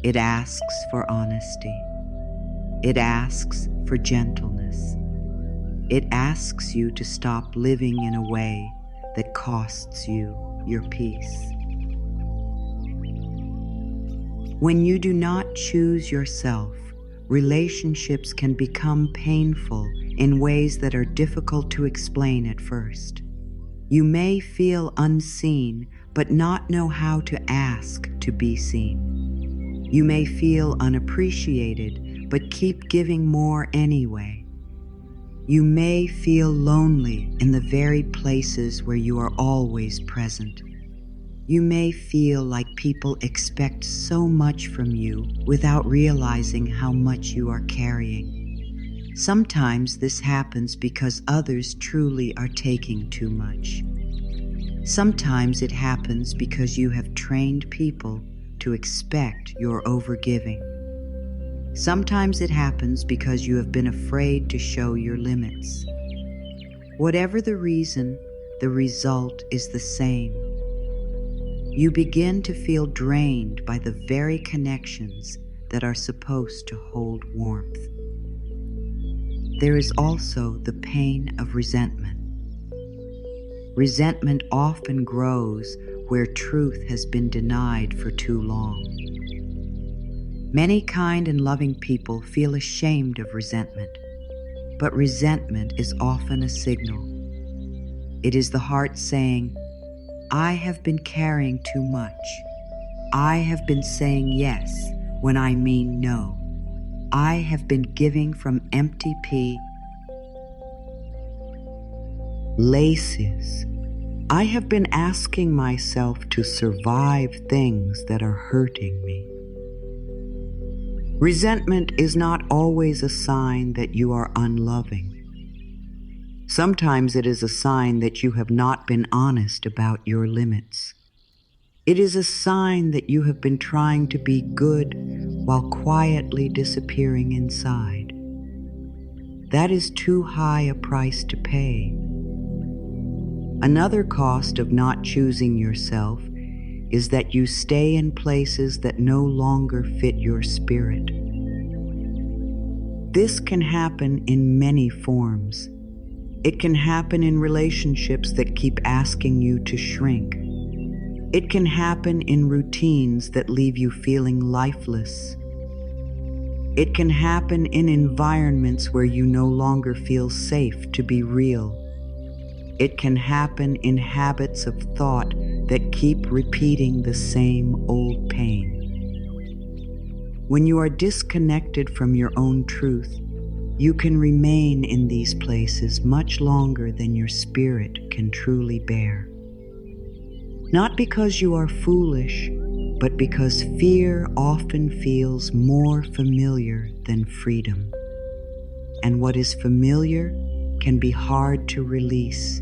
It asks for honesty. It asks for gentleness. It asks you to stop living in a way that costs you your peace. When you do not choose yourself, relationships can become painful in ways that are difficult to explain at first. You may feel unseen, but not know how to ask to be seen. You may feel unappreciated, but keep giving more anyway. You may feel lonely in the very places where you are always present. You may feel like people expect so much from you without realizing how much you are carrying. Sometimes this happens because others truly are taking too much. Sometimes it happens because you have trained people to expect your overgiving. Sometimes it happens because you have been afraid to show your limits. Whatever the reason, the result is the same. You begin to feel drained by the very connections that are supposed to hold warmth. There is also the pain of resentment. Resentment often grows where truth has been denied for too long. Many kind and loving people feel ashamed of resentment, but resentment is often a signal. It is the heart saying, I have been carrying too much. I have been saying yes when I mean no. I have been giving from empty places. I have been asking myself to survive things that are hurting me. Resentment is not always a sign that you are unloving. Sometimes it is a sign that you have not been honest about your limits. It is a sign that you have been trying to be good while quietly disappearing inside. That is too high a price to pay. Another cost of not choosing yourself is that you stay in places that no longer fit your spirit. This can happen in many forms. It can happen in relationships that keep asking you to shrink. It can happen in routines that leave you feeling lifeless. It can happen in environments where you no longer feel safe to be real. It can happen in habits of thought that keep repeating the same old pain. When you are disconnected from your own truth, you can remain in these places much longer than your spirit can truly bear. Not because you are foolish, but because fear often feels more familiar than freedom. And what is familiar can be hard to release,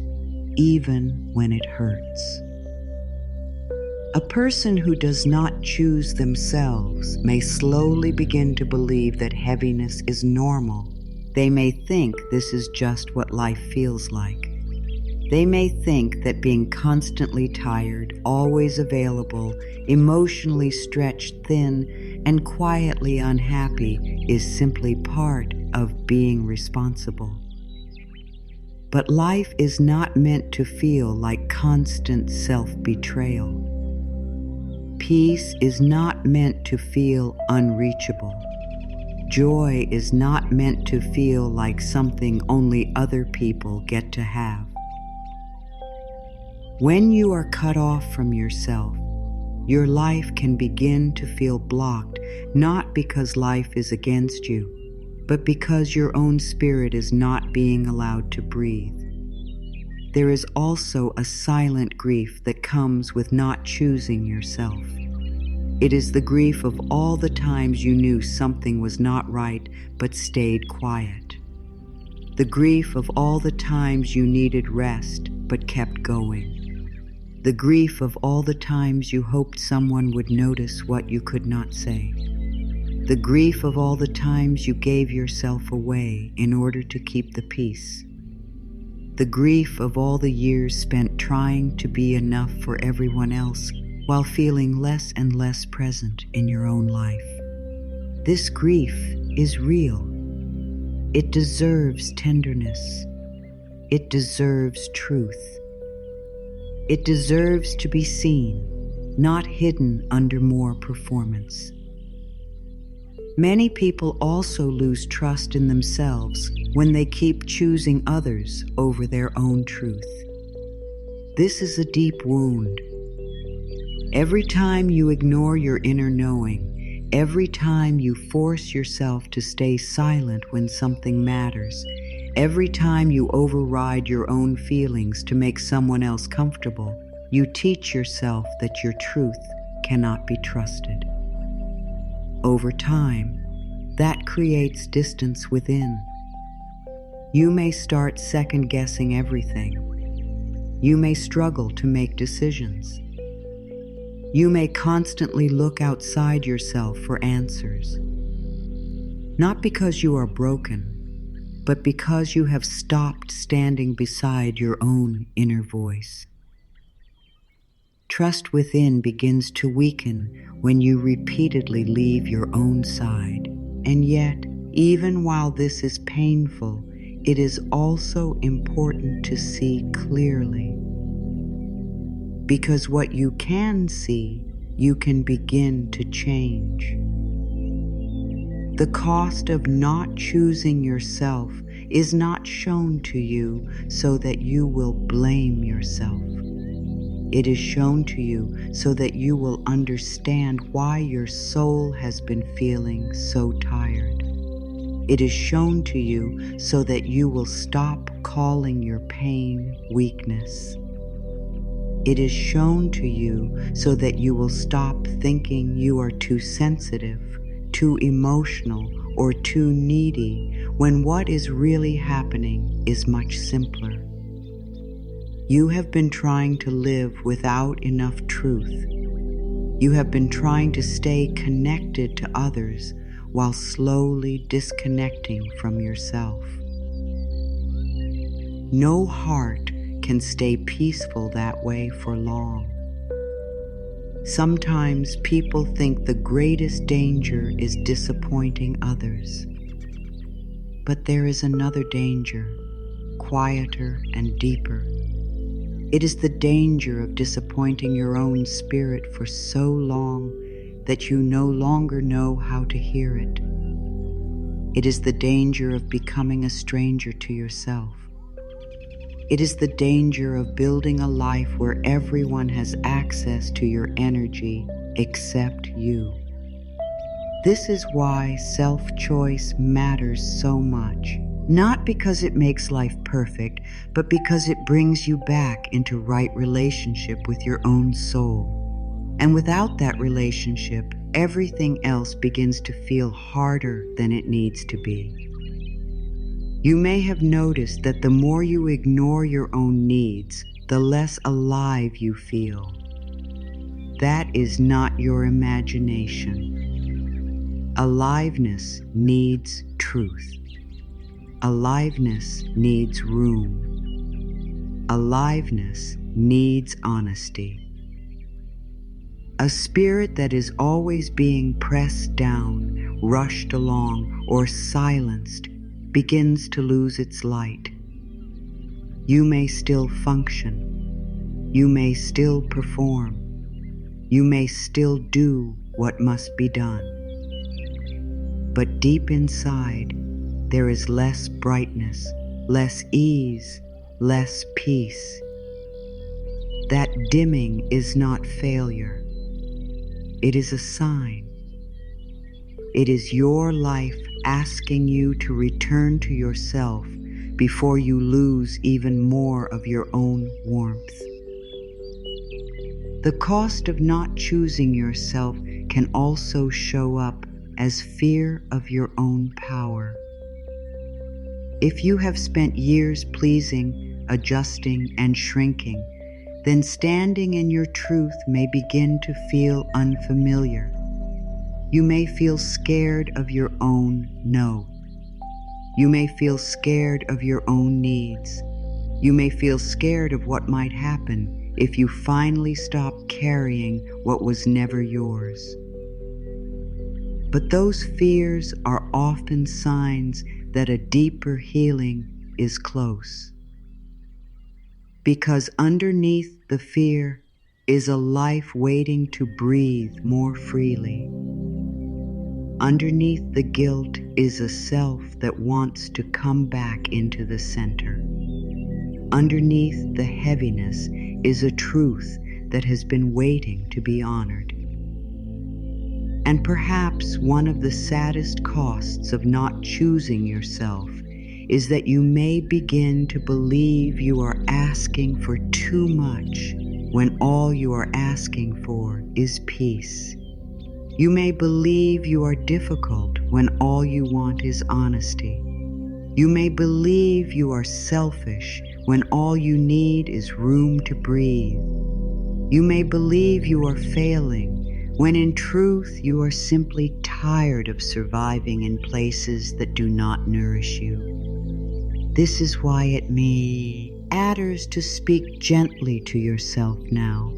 even when it hurts. A person who does not choose themselves may slowly begin to believe that heaviness is normal. They may think this is just what life feels like. They may think that being constantly tired, always available, emotionally stretched thin, and quietly unhappy is simply part of being responsible. But life is not meant to feel like constant self-betrayal. Peace is not meant to feel unreachable. Joy is not meant to feel like something only other people get to have. When you are cut off from yourself, your life can begin to feel blocked, not because life is against you, but because your own spirit is not being allowed to breathe. There is also a silent grief that comes with not choosing yourself. It is the grief of all the times you knew something was not right but stayed quiet. The grief of all the times you needed rest but kept going. The grief of all the times you hoped someone would notice what you could not say. The grief of all the times you gave yourself away in order to keep the peace. The grief of all the years spent trying to be enough for everyone else while feeling less and less present in your own life. This grief is real. It deserves tenderness. It deserves truth. It deserves to be seen, not hidden under more performance. Many people also lose trust in themselves when they keep choosing others over their own truth. This is a deep wound. Every time you ignore your inner knowing, every time you force yourself to stay silent when something matters, every time you override your own feelings to make someone else comfortable, you teach yourself that your truth cannot be trusted. Over time, that creates distance within. You may start second-guessing everything. You may struggle to make decisions. You may constantly look outside yourself for answers. Not because you are broken, but because you have stopped standing beside your own inner voice. Trust within begins to weaken when you repeatedly leave your own side. And yet, even while this is painful, it is also important to see clearly. Because what you can see, you can begin to change. The cost of not choosing yourself is not shown to you so that you will blame yourself. It is shown to you so that you will understand why your soul has been feeling so tired. It is shown to you so that you will stop calling your pain weakness. It is shown to you so that you will stop thinking you are too sensitive, too emotional, or too needy, when what is really happening is much simpler. You have been trying to live without enough truth. You have been trying to stay connected to others while slowly disconnecting from yourself. No heart can stay peaceful that way for long. Sometimes people think the greatest danger is disappointing others. But there is another danger, quieter and deeper. It is the danger of disappointing your own spirit for so long that you no longer know how to hear it. It is the danger of becoming a stranger to yourself. It is the danger of building a life where everyone has access to your energy except you. This is why self-choice matters so much. Not because it makes life perfect, but because it brings you back into right relationship with your own soul. And without that relationship, everything else begins to feel harder than it needs to be. You may have noticed that the more you ignore your own needs, the less alive you feel. That is not your imagination. Aliveness needs truth. Aliveness needs room. Aliveness needs honesty. A spirit that is always being pressed down, rushed along, or silenced begins to lose its light. You may still function. You may still perform. You may still do what must be done. But deep inside, there is less brightness, less ease, less peace. That dimming is not failure. It is a sign. It is your life asking you to return to yourself before you lose even more of your own warmth. The cost of not choosing yourself can also show up as fear of your own power. If you have spent years pleasing, adjusting, and shrinking, then standing in your truth may begin to feel unfamiliar. You may feel scared of your own no. You may feel scared of your own needs. You may feel scared of what might happen if you finally stop carrying what was never yours. But those fears are often signs that a deeper healing is close. Because underneath the fear is a life waiting to breathe more freely. Underneath the guilt is a self that wants to come back into the center. Underneath the heaviness is a truth that has been waiting to be honored. And perhaps one of the saddest costs of not choosing yourself is that you may begin to believe you are asking for too much when all you are asking for is peace. You may believe you are difficult when all you want is honesty. You may believe you are selfish when all you need is room to breathe. You may believe you are failing when in truth you are simply tired of surviving in places that do not nourish you. This is why it matters to speak gently to yourself now.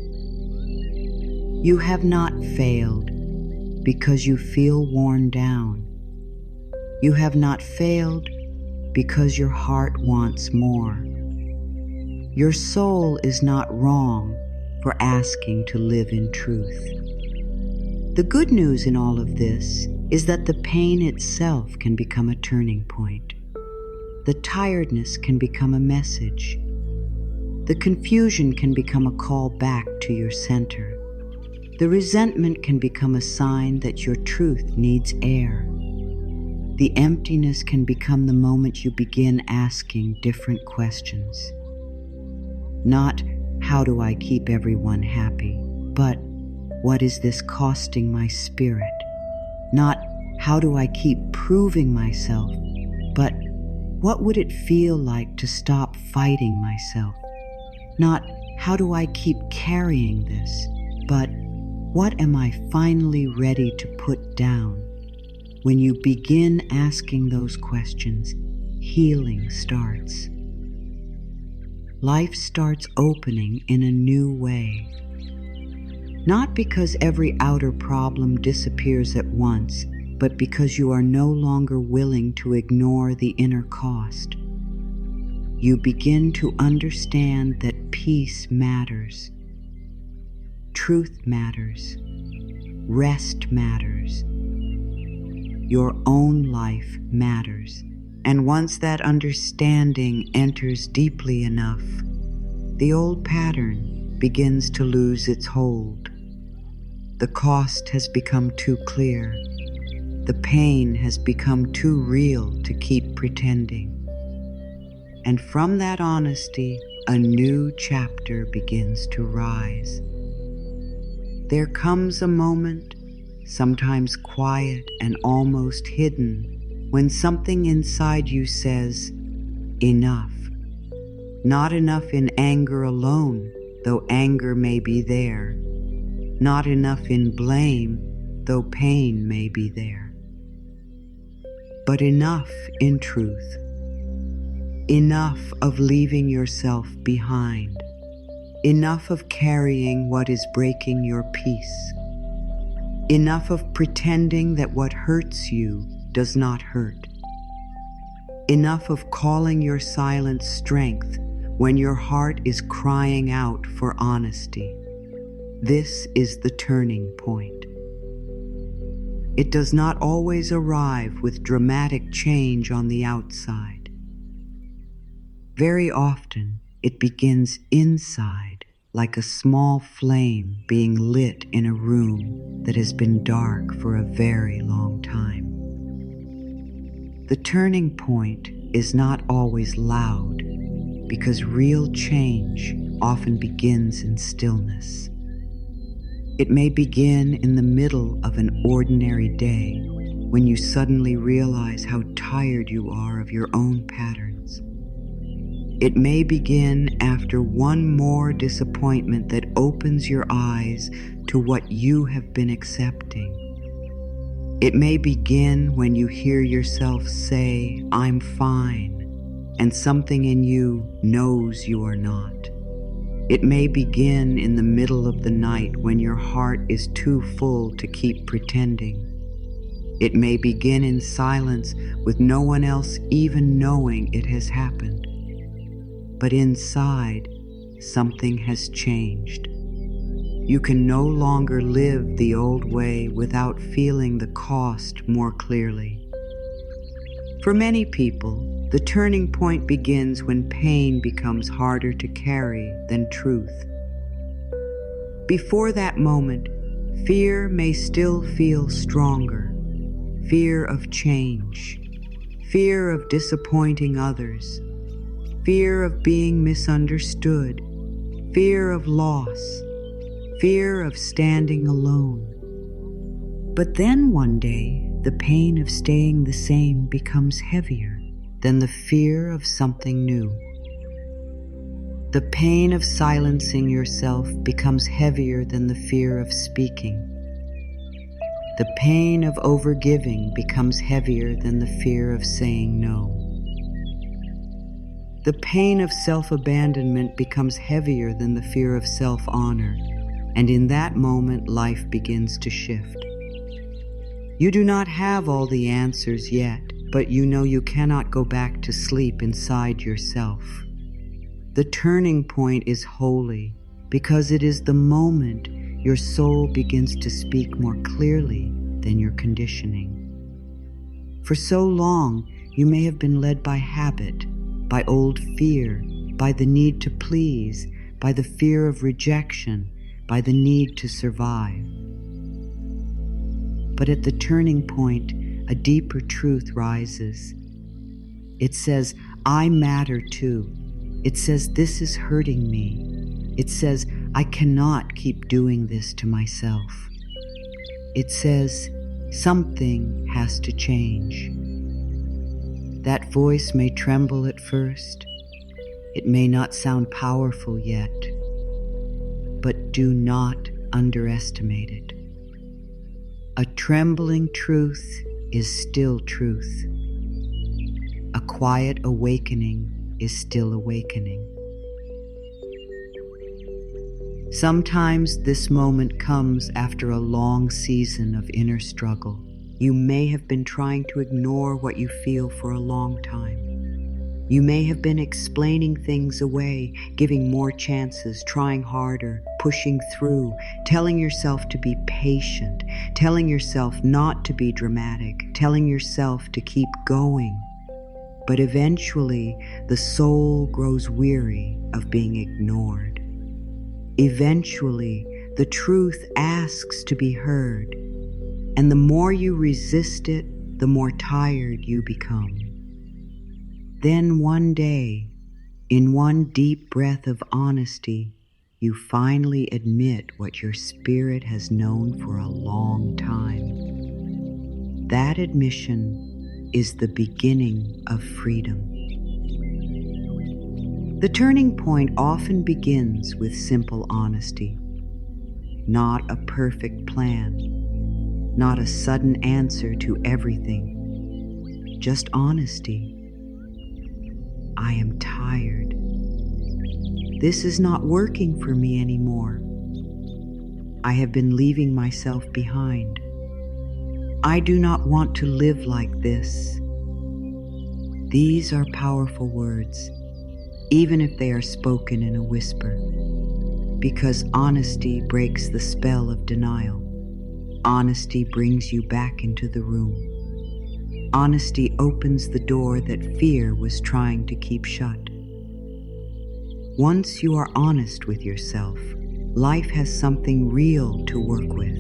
You have not failed because you feel worn down. You have not failed because your heart wants more. Your soul is not wrong for asking to live in truth. The good news in all of this is that the pain itself can become a turning point. The tiredness can become a message. The confusion can become a call back to your center. The resentment can become a sign that your truth needs air. The emptiness can become the moment you begin asking different questions. Not, how do I keep everyone happy? But, what is this costing my spirit? Not, how do I keep proving myself? But, what would it feel like to stop fighting myself? Not, how do I keep carrying this? But, what am I finally ready to put down? When you begin asking those questions, healing starts. Life starts opening in a new way. Not because every outer problem disappears at once, but because you are no longer willing to ignore the inner cost. You begin to understand that peace matters, truth matters, rest matters, your own life matters. And once that understanding enters deeply enough, the old pattern begins to lose its hold. The cost has become too clear. The pain has become too real to keep pretending. And from that honesty, a new chapter begins to rise. There comes a moment, sometimes quiet and almost hidden, when something inside you says, enough. Not enough in anger alone, though anger may be there. Not enough in blame, though pain may be there. But enough in truth. Enough of leaving yourself behind. Enough of carrying what is breaking your peace. Enough of pretending that what hurts you does not hurt. Enough of calling your silence strength when your heart is crying out for honesty. This is the turning point. It does not always arrive with dramatic change on the outside. Very often, it begins inside, like a small flame being lit in a room that has been dark for a very long time. The turning point is not always loud, because real change often begins in stillness. It may begin in the middle of an ordinary day, when you suddenly realize how tired you are of your own patterns. It may begin after one more disappointment that opens your eyes to what you have been accepting. It may begin when you hear yourself say, I'm fine, and something in you knows you are not. It may begin in the middle of the night when your heart is too full to keep pretending. It may begin in silence with no one else even knowing it has happened. But inside, something has changed. You can no longer live the old way without feeling the cost more clearly. For many people, the turning point begins when pain becomes harder to carry than truth. Before that moment, fear may still feel stronger. Fear of change, fear of disappointing others, fear of being misunderstood, fear of loss, fear of standing alone. But then one day, the pain of staying the same becomes heavier than the fear of something new. The pain of silencing yourself becomes heavier than the fear of speaking. The pain of overgiving becomes heavier than the fear of saying no. The pain of self-abandonment becomes heavier than the fear of self-honor, and in that moment life begins to shift. You do not have all the answers yet, but you know you cannot go back to sleep inside yourself. The turning point is holy because it is the moment your soul begins to speak more clearly than your conditioning. For so long, you may have been led by habit, by old fear, by the need to please, by the fear of rejection, by the need to survive. But at the turning point, a deeper truth rises. It says, I matter too. It says, this is hurting me. It says, I cannot keep doing this to myself. It says, something has to change. That voice may tremble at first. It may not sound powerful yet. But do not underestimate it. A trembling truth is still truth. A quiet awakening is still awakening. Sometimes this moment comes after a long season of inner struggle. You may have been trying to ignore what you feel for a long time. You may have been explaining things away, giving more chances, trying harder, pushing through, telling yourself to be patient, telling yourself not to be dramatic, telling yourself to keep going. But eventually, the soul grows weary of being ignored. Eventually, the truth asks to be heard, and the more you resist it, the more tired you become. Then one day, in one deep breath of honesty, you finally admit what your spirit has known for a long time. That admission is the beginning of freedom. The turning point often begins with simple honesty. Not a perfect plan, not a sudden answer to everything, just honesty. I am tired. This is not working for me anymore. I have been leaving myself behind. I do not want to live like this. These are powerful words, even if they are spoken in a whisper, because honesty breaks the spell of denial. Honesty brings you back into the room. Honesty opens the door that fear was trying to keep shut. Once you are honest with yourself, life has something real to work with.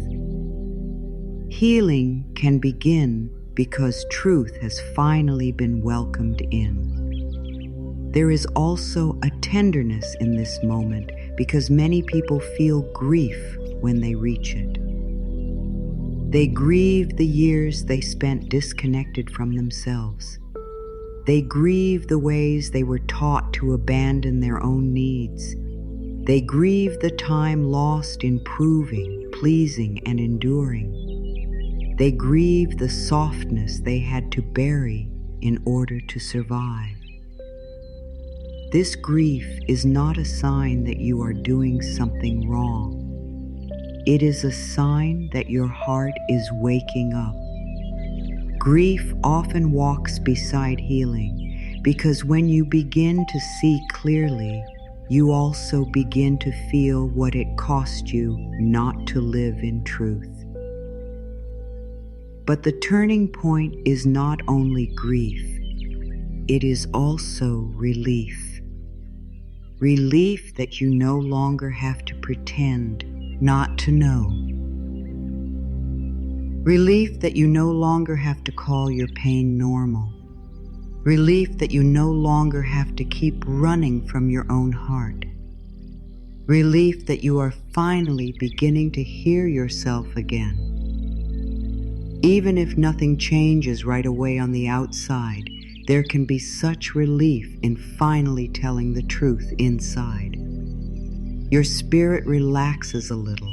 Healing can begin because truth has finally been welcomed in. There is also a tenderness in this moment because many people feel grief when they reach it. They grieve the years they spent disconnected from themselves. They grieve the ways they were taught to abandon their own needs. They grieve the time lost in proving, pleasing, and enduring. They grieve the softness they had to bury in order to survive. This grief is not a sign that you are doing something wrong. It is a sign that your heart is waking up. Grief often walks beside healing because when you begin to see clearly, you also begin to feel what it cost you not to live in truth. But the turning point is not only grief, it is also relief. Relief that you no longer have to pretend not to know. Relief that you no longer have to call your pain normal. Relief that you no longer have to keep running from your own heart. Relief that you are finally beginning to hear yourself again. Even if nothing changes right away on the outside, there can be such relief in finally telling the truth inside. Your spirit relaxes a little.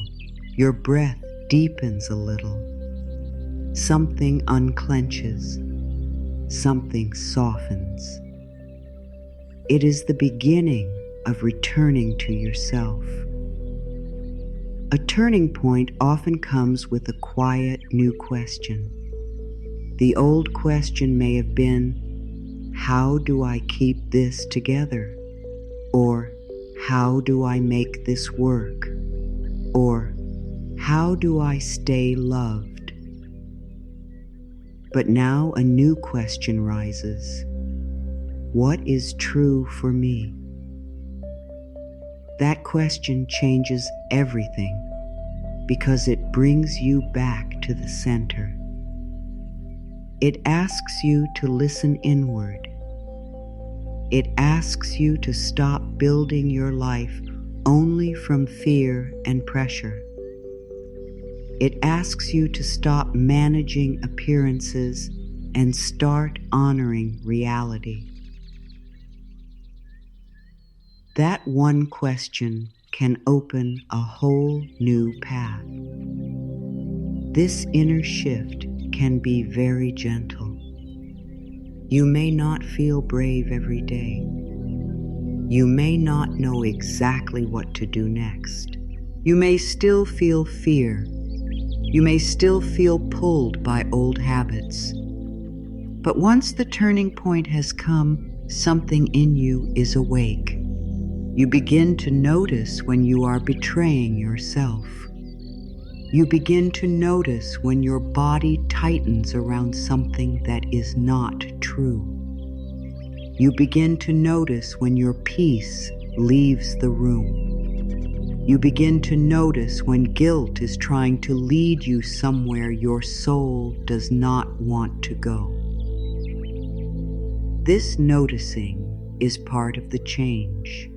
Your breath deepens a little. Something unclenches. Something softens. It is the beginning of returning to yourself. A turning point often comes with a quiet new question. The old question may have been, how do I keep this together? Or, how do I make this work? Or, how do I stay loved? But now a new question rises. What is true for me? That question changes everything because it brings you back to the center. It asks you to listen inward. It asks you to stop building your life only from fear and pressure. It asks you to stop managing appearances and start honoring reality. That one question can open a whole new path. This inner shift can be very gentle. You may not feel brave every day. You may not know exactly what to do next. You may still feel fear. You may still feel pulled by old habits. But once the turning point has come, something in you is awake. You begin to notice when you are betraying yourself. You begin to notice when your body tightens around something that is not true. You begin to notice when your peace leaves the room. You begin to notice when guilt is trying to lead you somewhere your soul does not want to go. This noticing is part of the change.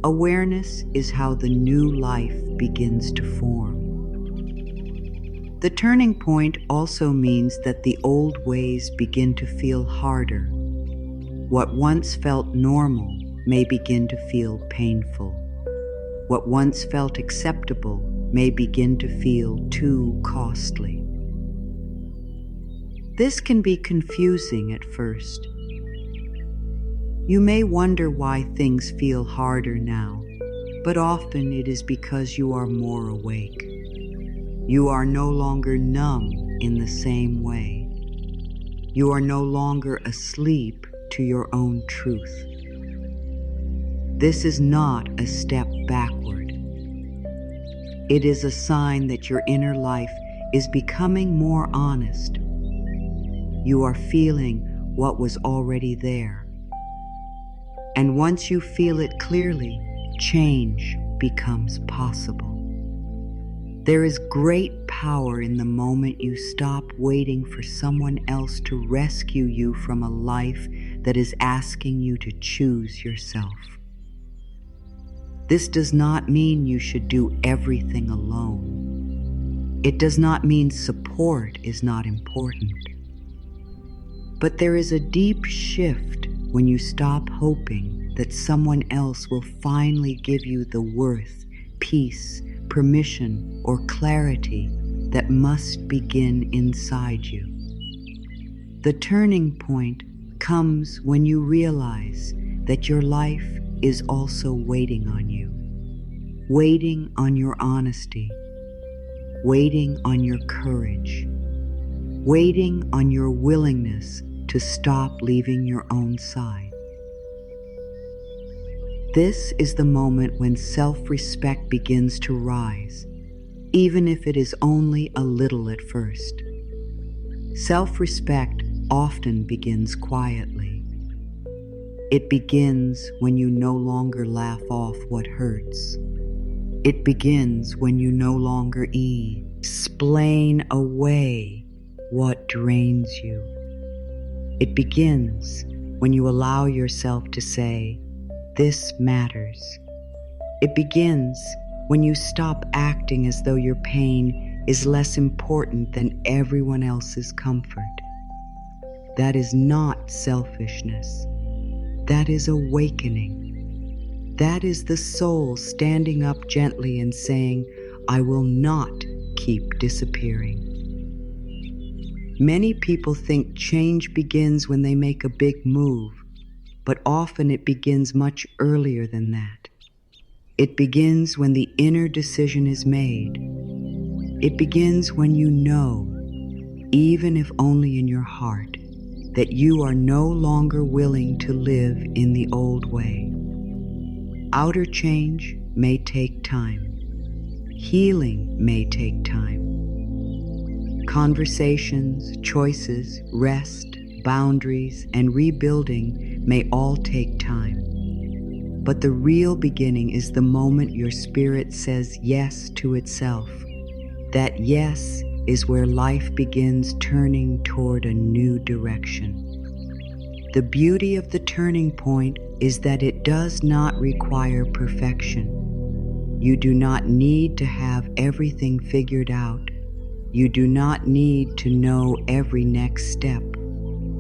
Awareness is how the new life begins to form. The turning point also means that the old ways begin to feel harder. What once felt normal may begin to feel painful. What once felt acceptable may begin to feel too costly. This can be confusing at first. You may wonder why things feel harder now, but often it is because you are more awake. You are no longer numb in the same way. You are no longer asleep to your own truth. This is not a step backward. It is a sign that your inner life is becoming more honest. You are feeling what was already there. And once you feel it clearly, change becomes possible. There is great power in the moment you stop waiting for someone else to rescue you from a life that is asking you to choose yourself. This does not mean you should do everything alone. It does not mean support is not important. But there is a deep shift when you stop hoping that someone else will finally give you the worth, peace, permission, or clarity that must begin inside you. The turning point comes when you realize that your life is also waiting on you, waiting on your honesty, waiting on your courage, waiting on your willingness to stop leaving your own side. This is the moment when self-respect begins to rise, even if it is only a little at first. Self-respect often begins quietly. It begins when you no longer laugh off what hurts. It begins when you no longer explain away what drains you. It begins when you allow yourself to say, "This matters." It begins when you stop acting as though your pain is less important than everyone else's comfort. That is not selfishness. That is awakening. That is the soul standing up gently and saying, "I will not keep disappearing." Many people think change begins when they make a big move, but often it begins much earlier than that. It begins when the inner decision is made. It begins when you know, even if only in your heart, that you are no longer willing to live in the old way. Outer change may take time. Healing may take time. Conversations, choices, rest, boundaries, and rebuilding may all take time. But the real beginning is the moment your spirit says yes to itself. That yes is where life begins turning toward a new direction. The beauty of the turning point is that it does not require perfection. You do not need to have everything figured out. You do not need to know every next step.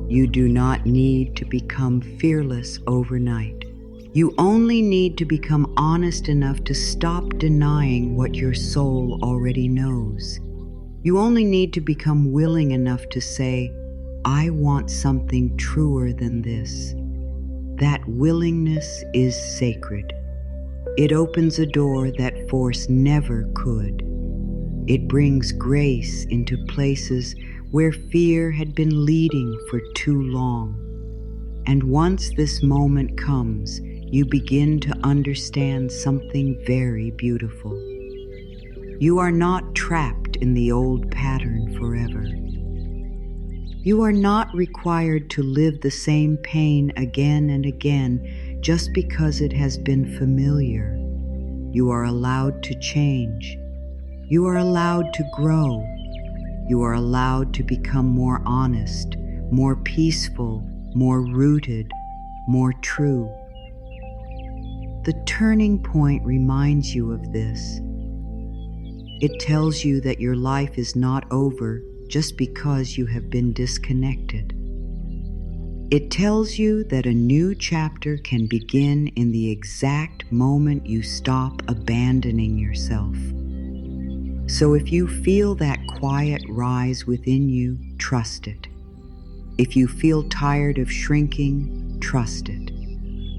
You do not need to become fearless overnight. You only need to become honest enough to stop denying what your soul already knows. You only need to become willing enough to say, "I want something truer than this." That willingness is sacred. It opens a door that force never could. It brings grace into places where fear had been leading for too long. And once this moment comes, you begin to understand something very beautiful. You are not trapped in the old pattern forever. You are not required to live the same pain again and again just because it has been familiar. You are allowed to change. You are allowed to grow. You are allowed to become more honest, more peaceful, more rooted, more true. The turning point reminds you of this. It tells you that your life is not over just because you have been disconnected. It tells you that a new chapter can begin in the exact moment you stop abandoning yourself. So if you feel that quiet rise within you, trust it. If you feel tired of shrinking, trust it.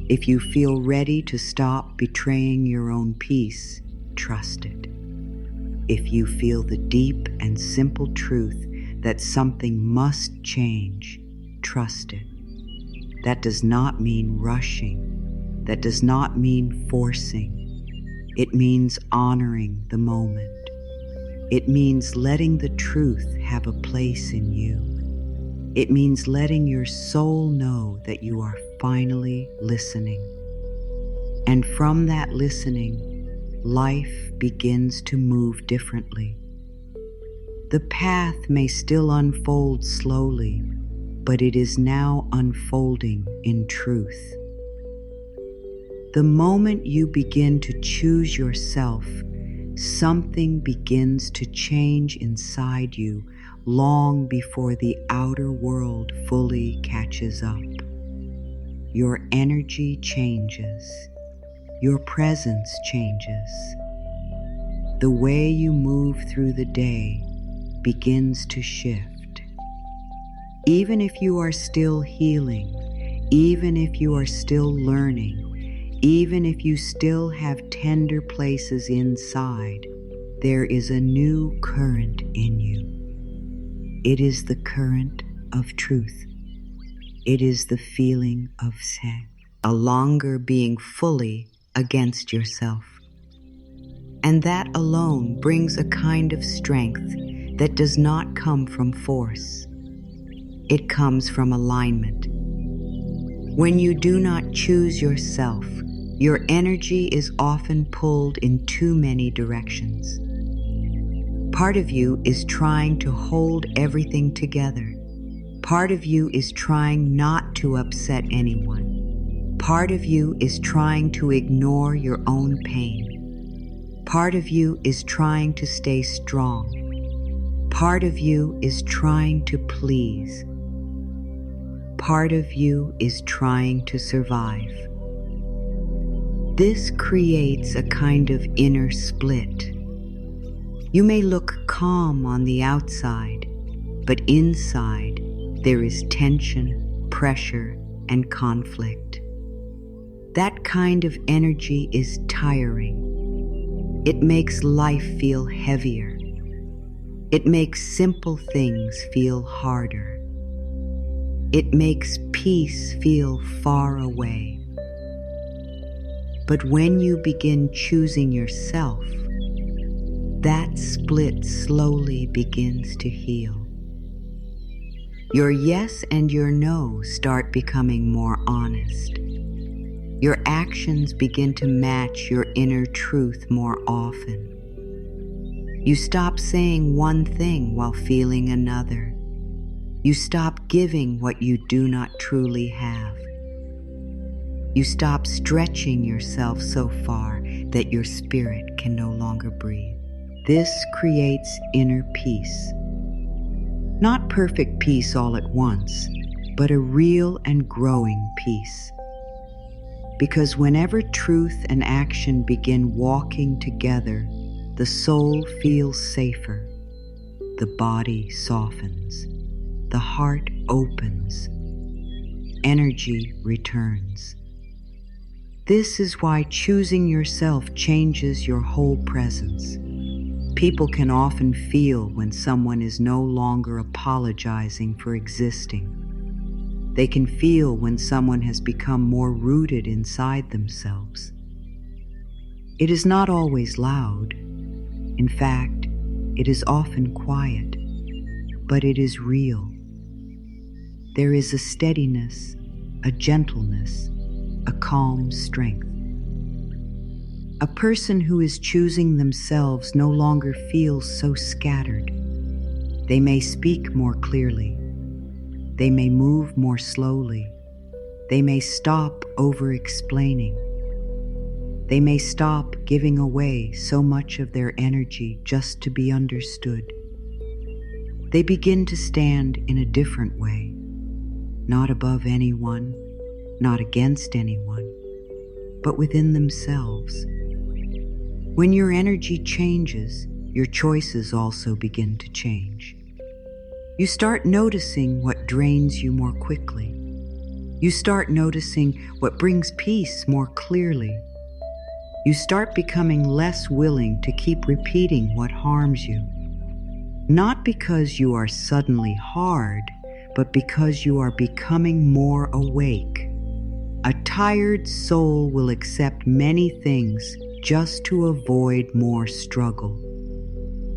If you feel ready to stop betraying your own peace, trust it. If you feel the deep and simple truth that something must change, trust it. That does not mean rushing. That does not mean forcing. It means honoring the moment. It means letting the truth have a place in you. It means letting your soul know that you are finally listening. And from that listening, life begins to move differently. The path may still unfold slowly, but it is now unfolding in truth. The moment you begin to choose yourself, something begins to change inside you long before the outer world fully catches up. Your energy changes. Your presence changes. The way you move through the day begins to shift. Even if you are still healing, even if you are still learning, even if you still have tender places inside, there is a new current in you. It is the current of truth. It is the feeling of longer being fully against yourself. And that alone brings a kind of strength that does not come from force. It comes from alignment. When you do not choose yourself, your energy is often pulled in too many directions. Part of you is trying to hold everything together. Part of you is trying not to upset anyone. Part of you is trying to ignore your own pain. Part of you is trying to stay strong. Part of you is trying to please. Part of you is trying to survive. This creates a kind of inner split. You may look calm on the outside, but inside there is tension, pressure, and conflict. That kind of energy is tiring. It makes life feel heavier. It makes simple things feel harder. It makes peace feel far away. But when you begin choosing yourself, that split slowly begins to heal. Your yes and your no start becoming more honest. Your actions begin to match your inner truth more often. You stop saying one thing while feeling another. You stop giving what you do not truly have. You stop stretching yourself so far that your spirit can no longer breathe. This creates inner peace. Not perfect peace all at once, but a real and growing peace. Because whenever truth and action begin walking together, the soul feels safer, the body softens, the heart opens, energy returns. This is why choosing yourself changes your whole presence. People can often feel when someone is no longer apologizing for existing. They can feel when someone has become more rooted inside themselves. It is not always loud. In fact, it is often quiet, but it is real. There is a steadiness, a gentleness, a calm strength. A person who is choosing themselves no longer feels so scattered. They may speak more clearly. They may move more slowly. They may stop over-explaining. They may stop giving away so much of their energy just to be understood. They begin to stand in a different way, not above anyone, not against anyone, but within themselves. When your energy changes, your choices also begin to change. You start noticing what drains you more quickly. You start noticing what brings peace more clearly. You start becoming less willing to keep repeating what harms you. Not because you are suddenly hard, but because you are becoming more awake. A tired soul will accept many things just to avoid more struggle.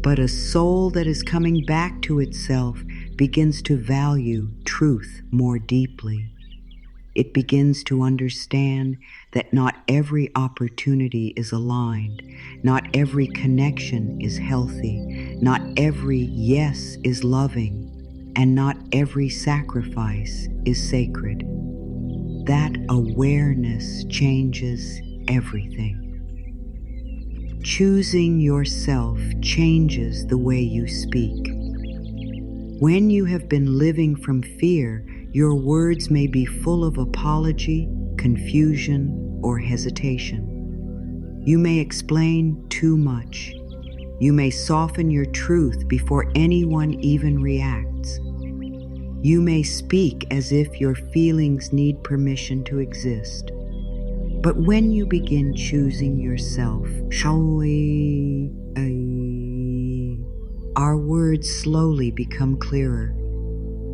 But a soul that is coming back to itself begins to value truth more deeply. It begins to understand that not every opportunity is aligned, not every connection is healthy, not every yes is loving, and not every sacrifice is sacred. That awareness changes everything. Choosing yourself changes the way you speak. When you have been living from fear, your words may be full of apology, confusion, or hesitation. You may explain too much. You may soften your truth before anyone even reacts. You may speak as if your feelings need permission to exist. But when you begin choosing yourself, our words slowly become clearer.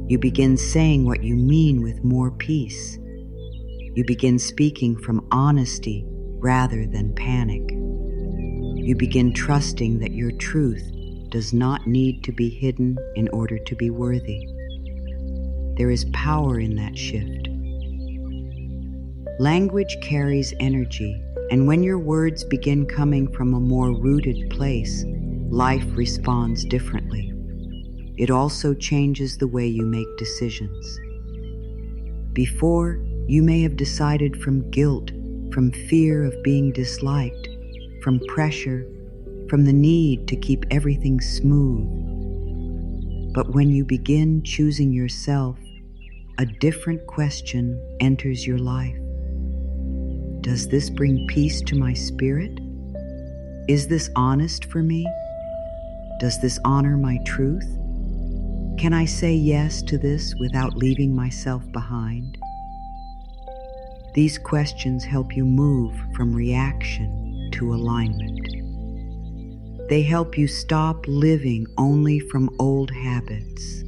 You begin saying what you mean with more peace. You begin speaking from honesty rather than panic. You begin trusting that your truth does not need to be hidden in order to be worthy. There is power in that shift. Language carries energy, and when your words begin coming from a more rooted place, life responds differently. It also changes the way you make decisions. Before, you may have decided from guilt, from fear of being disliked, from pressure, from the need to keep everything smooth. But when you begin choosing yourself, a different question enters your life. Does this bring peace to my spirit? Is this honest for me? Does this honor my truth? Can I say yes to this without leaving myself behind? These questions help you move from reaction to alignment. They help you stop living only from old habits.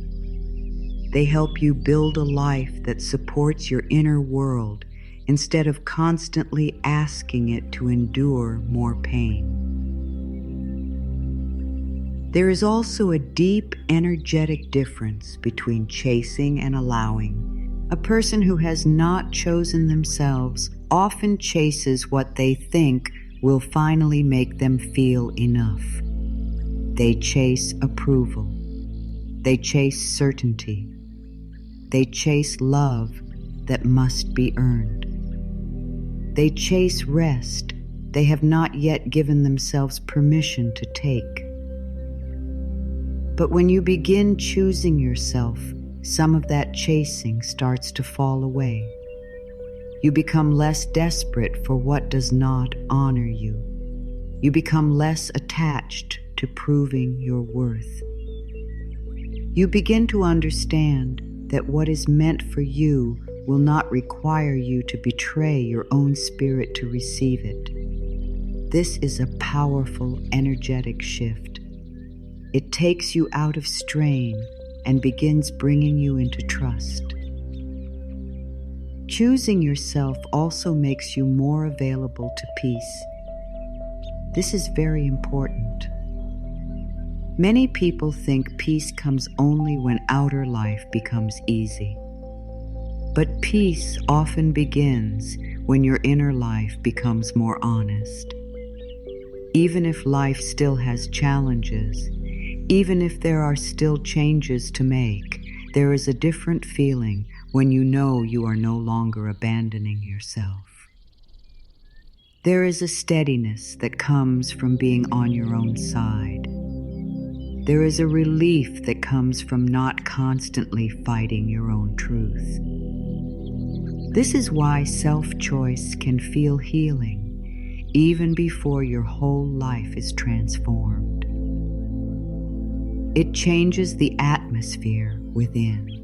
They help you build a life that supports your inner world instead of constantly asking it to endure more pain. There is also a deep energetic difference between chasing and allowing. A person who has not chosen themselves often chases what they think will finally make them feel enough. They chase approval. They chase certainty. They chase love that must be earned. They chase rest they have not yet given themselves permission to take. But when you begin choosing yourself, some of that chasing starts to fall away. You become less desperate for what does not honor you. You become less attached to proving your worth. You begin to understand that what is meant for you will not require you to betray your own spirit to receive it. This is a powerful, energetic shift. It takes you out of strain and begins bringing you into trust. Choosing yourself also makes you more available to peace. This is very important. Many people think peace comes only when outer life becomes easy. But peace often begins when your inner life becomes more honest. Even if life still has challenges, even if there are still changes to make, there is a different feeling when you know you are no longer abandoning yourself. There is a steadiness that comes from being on your own side. There is a relief that comes from not constantly fighting your own truth. This is why self-choice can feel healing, even before your whole life is transformed. It changes the atmosphere within.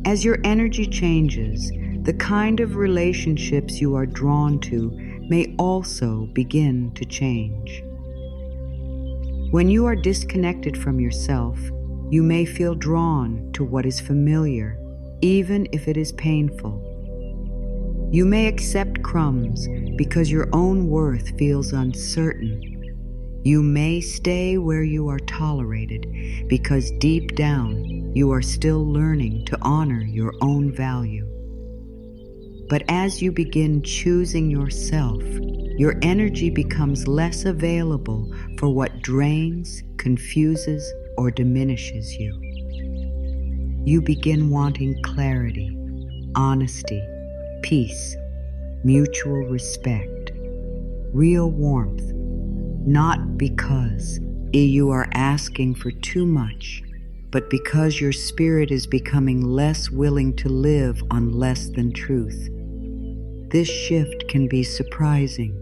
As your energy changes, the kind of relationships you are drawn to may also begin to change. When you are disconnected from yourself, you may feel drawn to what is familiar, even if it is painful. You may accept crumbs because your own worth feels uncertain. You may stay where you are tolerated because deep down you are still learning to honor your own value. But as you begin choosing yourself, your energy becomes less available for what drains, confuses, or diminishes you. You begin wanting clarity, honesty, peace, mutual respect, real warmth, not because you are asking for too much, but because your spirit is becoming less willing to live on less than truth. This shift can be surprising.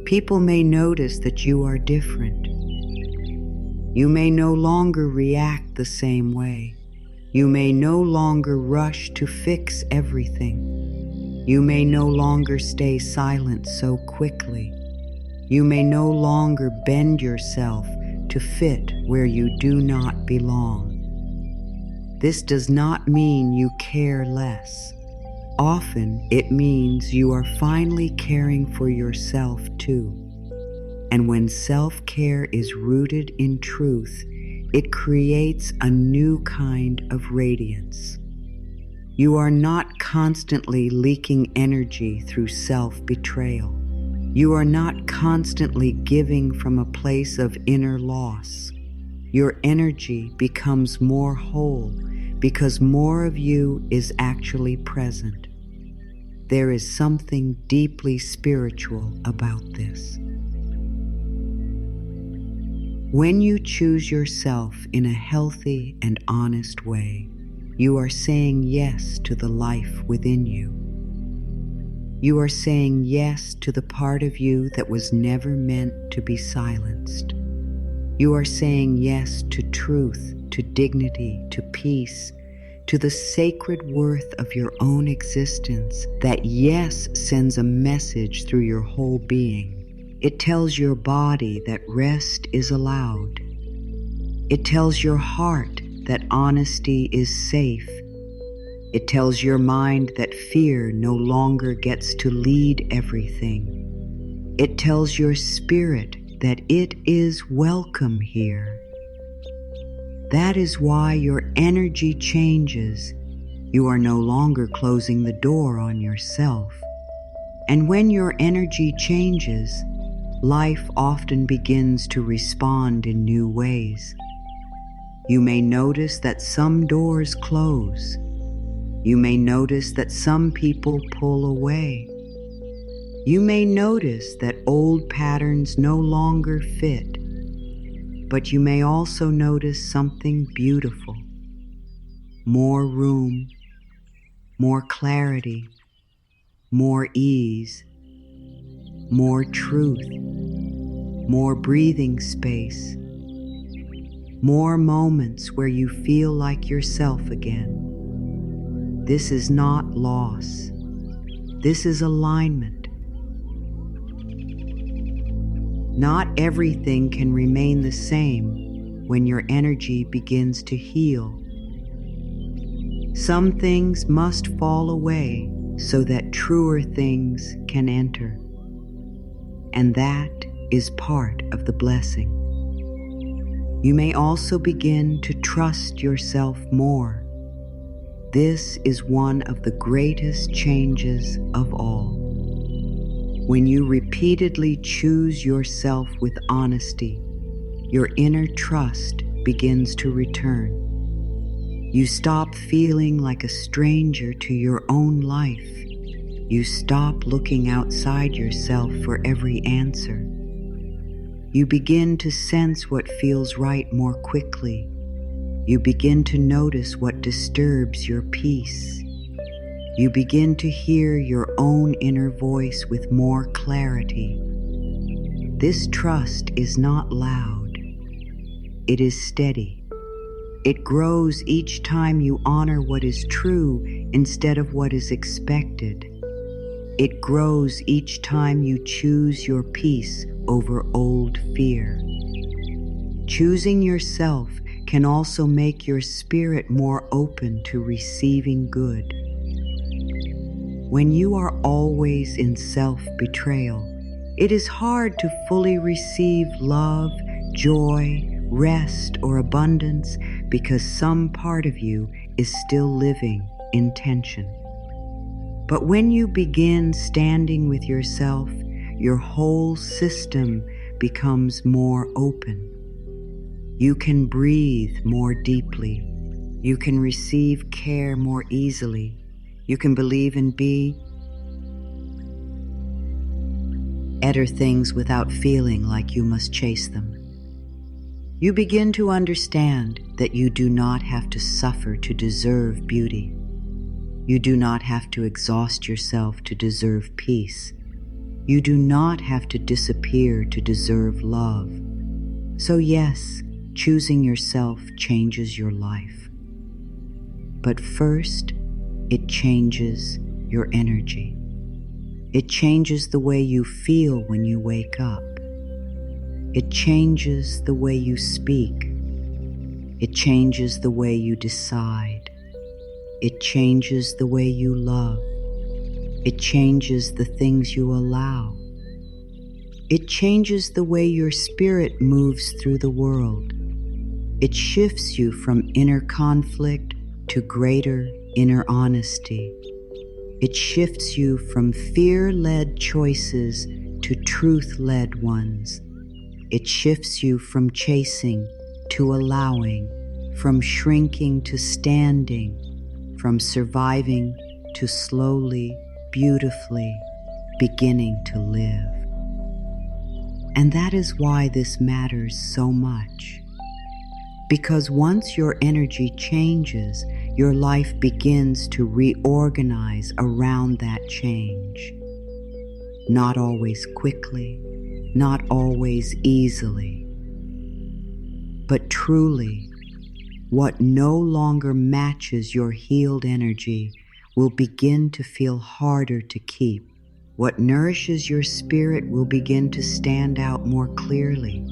People may notice that you are different. You may no longer react the same way. You may no longer rush to fix everything. You may no longer stay silent so quickly. You may no longer bend yourself to fit where you do not belong. This does not mean you care less. Often it means you are finally caring for yourself too. And when self-care is rooted in truth, it creates a new kind of radiance. You are not constantly leaking energy through self-betrayal. You are not constantly giving from a place of inner loss. Your energy becomes more whole because more of you is actually present. There is something deeply spiritual about this. When you choose yourself in a healthy and honest way, you are saying yes to the life within you. You are saying yes to the part of you that was never meant to be silenced. You are saying yes to truth, to dignity, to peace, to the sacred worth of your own existence. That yes sends a message through your whole being. It tells your body that rest is allowed. It tells your heart that honesty is safe. It tells your mind that fear no longer gets to lead everything. It tells your spirit that it is welcome here. That is why your energy changes. You are no longer closing the door on yourself. And when your energy changes, life often begins to respond in new ways. You may notice that some doors close. You may notice that some people pull away. You may notice that old patterns no longer fit. But you may also notice something beautiful. More room, more clarity, more ease, more truth, more breathing space, more moments where you feel like yourself again. This is not loss. This is alignment. Not everything can remain the same when your energy begins to heal. Some things must fall away so that truer things can enter. And that is part of the blessing. You may also begin to trust yourself more. This is one of the greatest changes of all. When you repeatedly choose yourself with honesty, your inner trust begins to return. You stop feeling like a stranger to your own life. You stop looking outside yourself for every answer. You begin to sense what feels right more quickly. You begin to notice what disturbs your peace. You begin to hear your own inner voice with more clarity. This trust is not loud. It is steady. It grows each time you honor what is true instead of what is expected. It grows each time you choose your peace over old fear. Choosing yourself can also make your spirit more open to receiving good. When you are always in self-betrayal, it is hard to fully receive love, joy, rest, or abundance because some part of you is still living in tension. But when you begin standing with yourself, your whole system becomes more open. You can breathe more deeply. You can receive care more easily. You can believe and be better things without feeling like you must chase them. You begin to understand that you do not have to suffer to deserve beauty. You do not have to exhaust yourself to deserve peace. You do not have to disappear to deserve love. So yes, choosing yourself changes your life. But first, it changes your energy. It changes the way you feel when you wake up. It changes the way you speak. It changes the way you decide. It changes the way you love. It changes the things you allow. It changes the way your spirit moves through the world. It shifts you from inner conflict to greater inner honesty. It shifts you from fear-led choices to truth-led ones. It shifts you from chasing to allowing, from shrinking to standing, from surviving to slowly, beautifully beginning to live. And that is why this matters so much. Because once your energy changes, your life begins to reorganize around that change. Not always quickly, not always easily, but truly, what no longer matches your healed energy will begin to feel harder to keep. What nourishes your spirit will begin to stand out more clearly.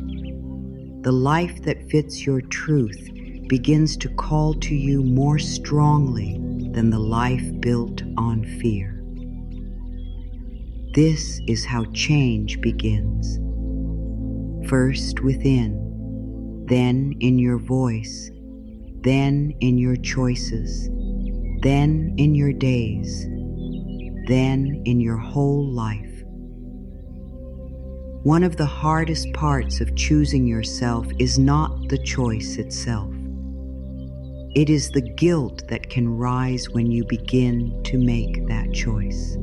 The life that fits your truth begins to call to you more strongly than the life built on fear. This is how change begins. First within, then in your voice, then in your choices, then in your days, then in your whole life. One of the hardest parts of choosing yourself is not the choice itself. It is the guilt that can rise when you begin to make that choice.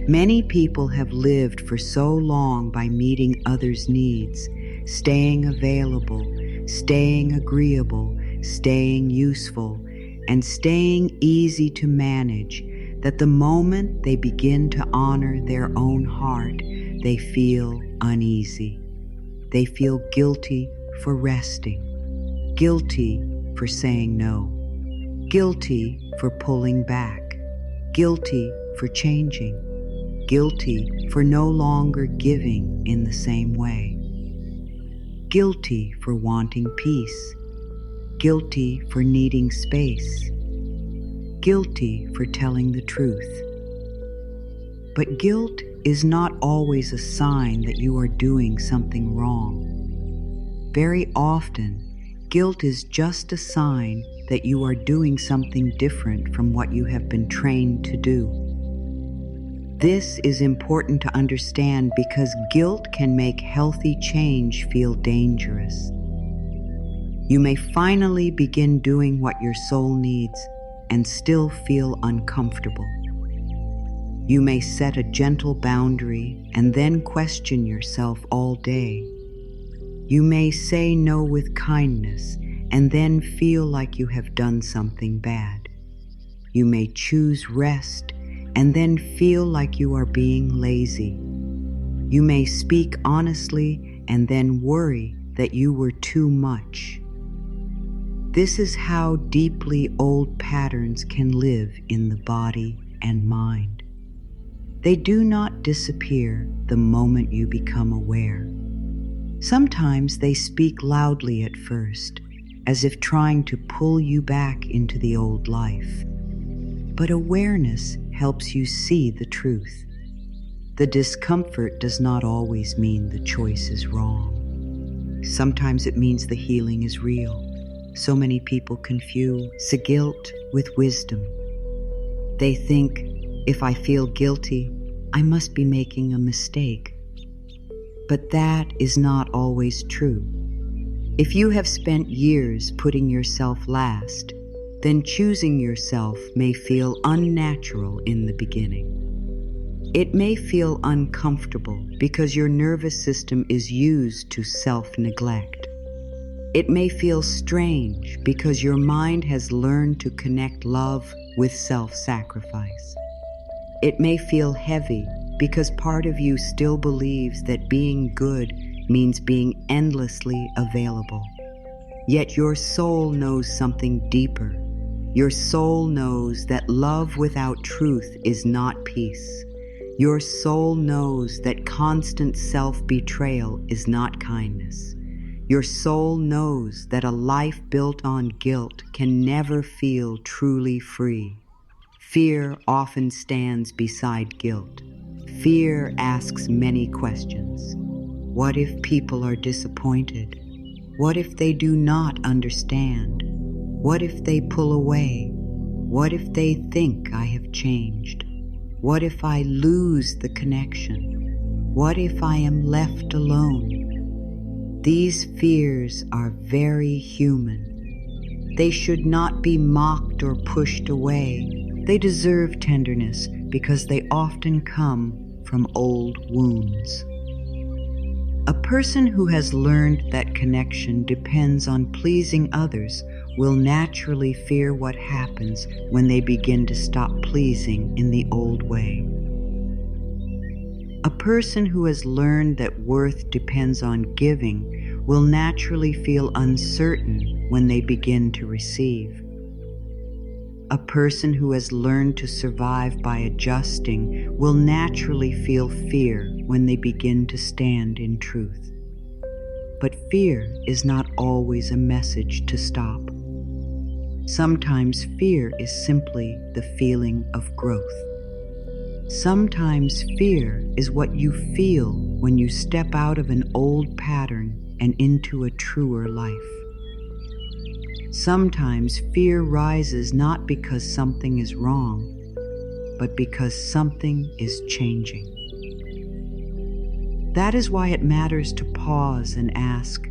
Many people have lived for so long by meeting others' needs, staying available, staying agreeable, staying useful, and staying easy to manage, that the moment they begin to honor their own heart, they feel uneasy. They feel guilty for resting, guilty for saying no, guilty for pulling back, guilty for changing, guilty for no longer giving in the same way, guilty for wanting peace, guilty for needing space, guilty for telling the truth. But guilt is not always a sign that you are doing something wrong. Very often, guilt is just a sign that you are doing something different from what you have been trained to do. This is important to understand because guilt can make healthy change feel dangerous. You may finally begin doing what your soul needs and still feel uncomfortable. You may set a gentle boundary and then question yourself all day. You may say no with kindness and then feel like you have done something bad. You may choose rest and then feel like you are being lazy. You may speak honestly and then worry that you were too much. This is how deeply old patterns can live in the body and mind. They do not disappear the moment you become aware. Sometimes they speak loudly at first, as if trying to pull you back into the old life. But awareness helps you see the truth. The discomfort does not always mean the choice is wrong. Sometimes it means the healing is real. So many people confuse guilt with wisdom. They think, if I feel guilty, I must be making a mistake. But that is not always true. If you have spent years putting yourself last, then choosing yourself may feel unnatural in the beginning. It may feel uncomfortable because your nervous system is used to self-neglect. It may feel strange because your mind has learned to connect love with self-sacrifice. It may feel heavy because part of you still believes that being good means being endlessly available. Yet your soul knows something deeper. Your soul knows that love without truth is not peace. Your soul knows that constant self-betrayal is not kindness. Your soul knows that a life built on guilt can never feel truly free. Fear often stands beside guilt. Fear asks many questions. What if people are disappointed? What if they do not understand? What if they pull away? What if they think I have changed? What if I lose the connection? What if I am left alone? These fears are very human. They should not be mocked or pushed away. They deserve tenderness because they often come from old wounds. A person who has learned that connection depends on pleasing others will naturally fear what happens when they begin to stop pleasing in the old way. A person who has learned that worth depends on giving will naturally feel uncertain when they begin to receive. A person who has learned to survive by adjusting will naturally feel fear when they begin to stand in truth. But fear is not always a message to stop. Sometimes fear is simply the feeling of growth. Sometimes fear is what you feel when you step out of an old pattern and into a truer life. Sometimes fear rises not because something is wrong, but because something is changing. That is why it matters to pause and ask,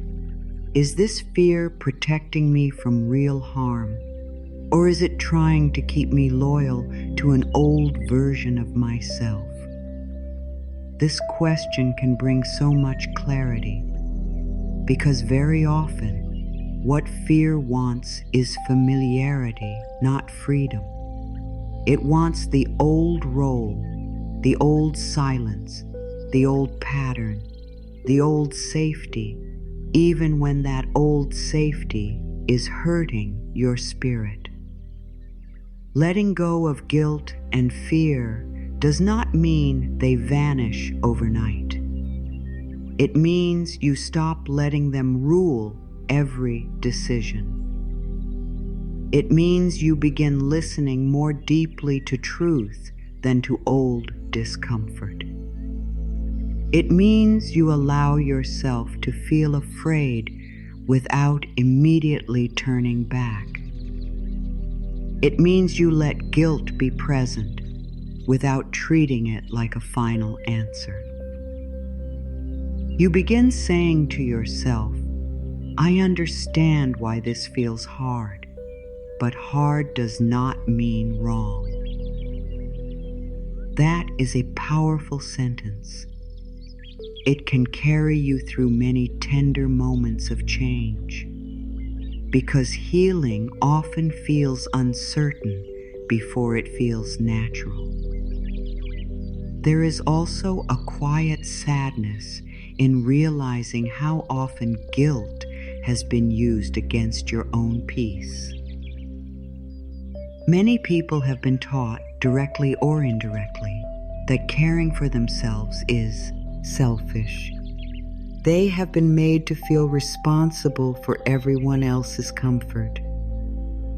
is this fear protecting me from real harm, or is it trying to keep me loyal to an old version of myself? This question can bring so much clarity, because very often, what fear wants is familiarity, not freedom. It wants the old role, the old silence, the old pattern, the old safety, even when that old safety is hurting your spirit. Letting go of guilt and fear does not mean they vanish overnight. It means you stop letting them rule every decision. It means you begin listening more deeply to truth than to old discomfort. It means you allow yourself to feel afraid without immediately turning back. It means you let guilt be present without treating it like a final answer. You begin saying to yourself, I understand why this feels hard, but hard does not mean wrong. That is a powerful sentence. It can carry you through many tender moments of change, because healing often feels uncertain before it feels natural. There is also a quiet sadness in realizing how often guilt has been used against your own peace. Many people have been taught, directly or indirectly, that caring for themselves is selfish. They have been made to feel responsible for everyone else's comfort.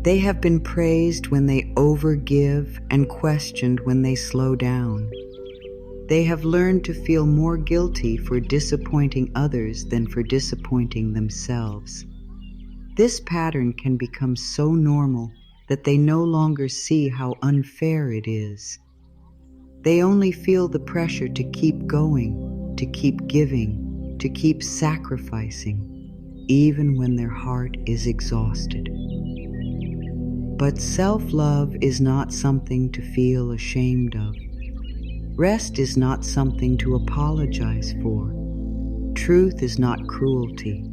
They have been praised when they overgive and questioned when they slow down. They have learned to feel more guilty for disappointing others than for disappointing themselves. This pattern can become so normal that they no longer see how unfair it is. They only feel the pressure to keep going, to keep giving, to keep sacrificing, even when their heart is exhausted. But self-love is not something to feel ashamed of. Rest is not something to apologize for. Truth is not cruelty.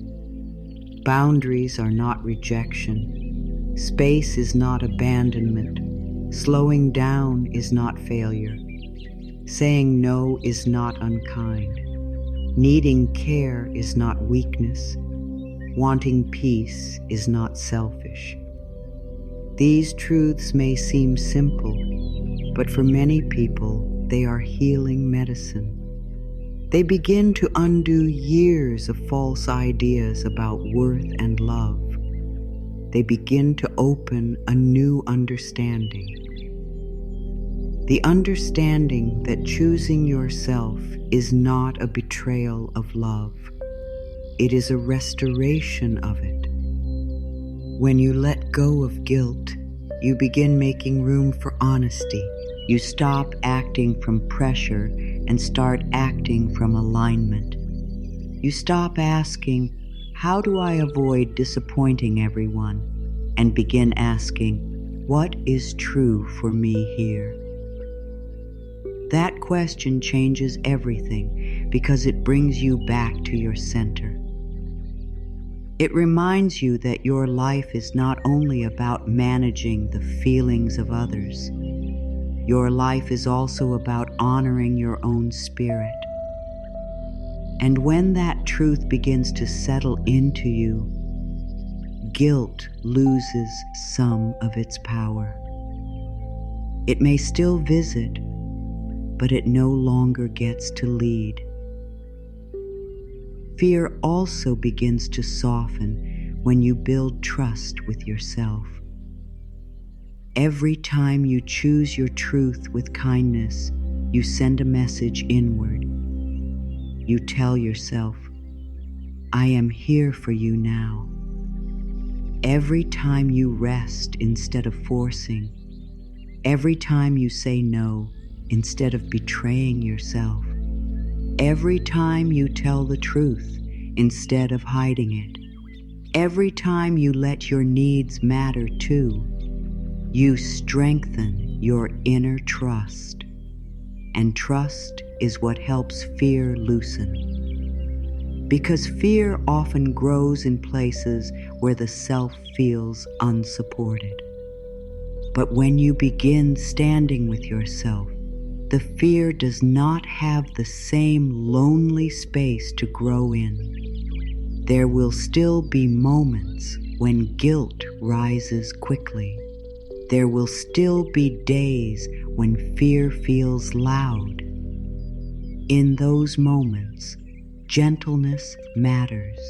Boundaries are not rejection. Space is not abandonment. Slowing down is not failure. Saying no is not unkind. Needing care is not weakness. Wanting peace is not selfish. These truths may seem simple, but for many people, they are healing medicine. They begin to undo years of false ideas about worth and love. They begin to open a new understanding. The understanding that choosing yourself is not a betrayal of love. It is a restoration of it. When you let go of guilt, you begin making room for honesty. You stop acting from pressure and start acting from alignment. You stop asking, how do I avoid disappointing everyone? And begin asking, what is true for me here? That question changes everything because it brings you back to your center. It reminds you that your life is not only about managing the feelings of others. Your life is also about honoring your own spirit. And when that truth begins to settle into you, guilt loses some of its power. It may still visit, but it no longer gets to lead. Fear also begins to soften when you build trust with yourself. Every time you choose your truth with kindness, you send a message inward. You tell yourself, I am here for you now. Every time you rest instead of forcing, every time you say no instead of betraying yourself, every time you tell the truth instead of hiding it, every time you let your needs matter too, you strengthen your inner trust. And trust is what helps fear loosen. Because fear often grows in places where the self feels unsupported. But when you begin standing with yourself, the fear does not have the same lonely space to grow in. There will still be moments when guilt rises quickly. There will still be days when fear feels loud. In those moments, gentleness matters.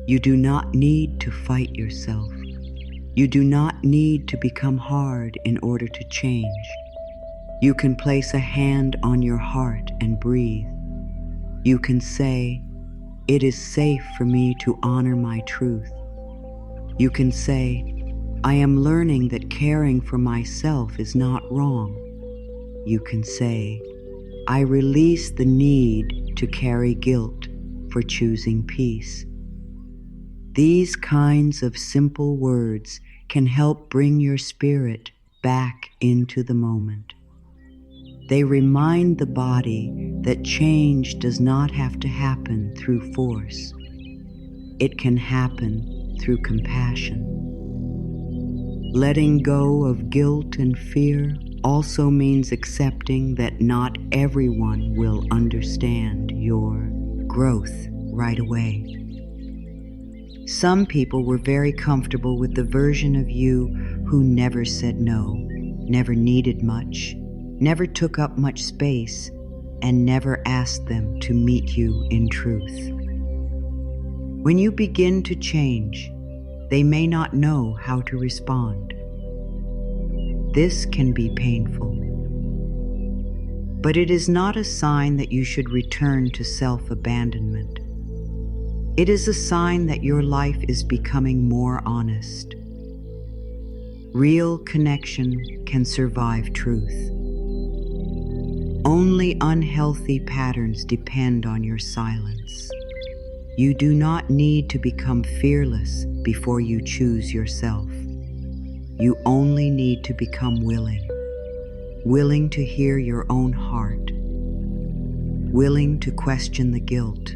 You do not need to fight yourself. You do not need to become hard in order to change. You can place a hand on your heart and breathe. You can say, it is safe for me to honor my truth. You can say, I am learning that caring for myself is not wrong. You can say, I release the need to carry guilt for choosing peace. These kinds of simple words can help bring your spirit back into the moment. They remind the body that change does not have to happen through force. It can happen through compassion. Letting go of guilt and fear also means accepting that not everyone will understand your growth right away. Some people were very comfortable with the version of you who never said no, never needed much, never took up much space, and never asked them to meet you in truth. When you begin to change, they may not know how to respond. This can be painful. But it is not a sign that you should return to self-abandonment. It is a sign that your life is becoming more honest. Real connection can survive truth. Only unhealthy patterns depend on your silence. You do not need to become fearless before you choose yourself. You only need to become willing to hear your own heart, willing to question the guilt,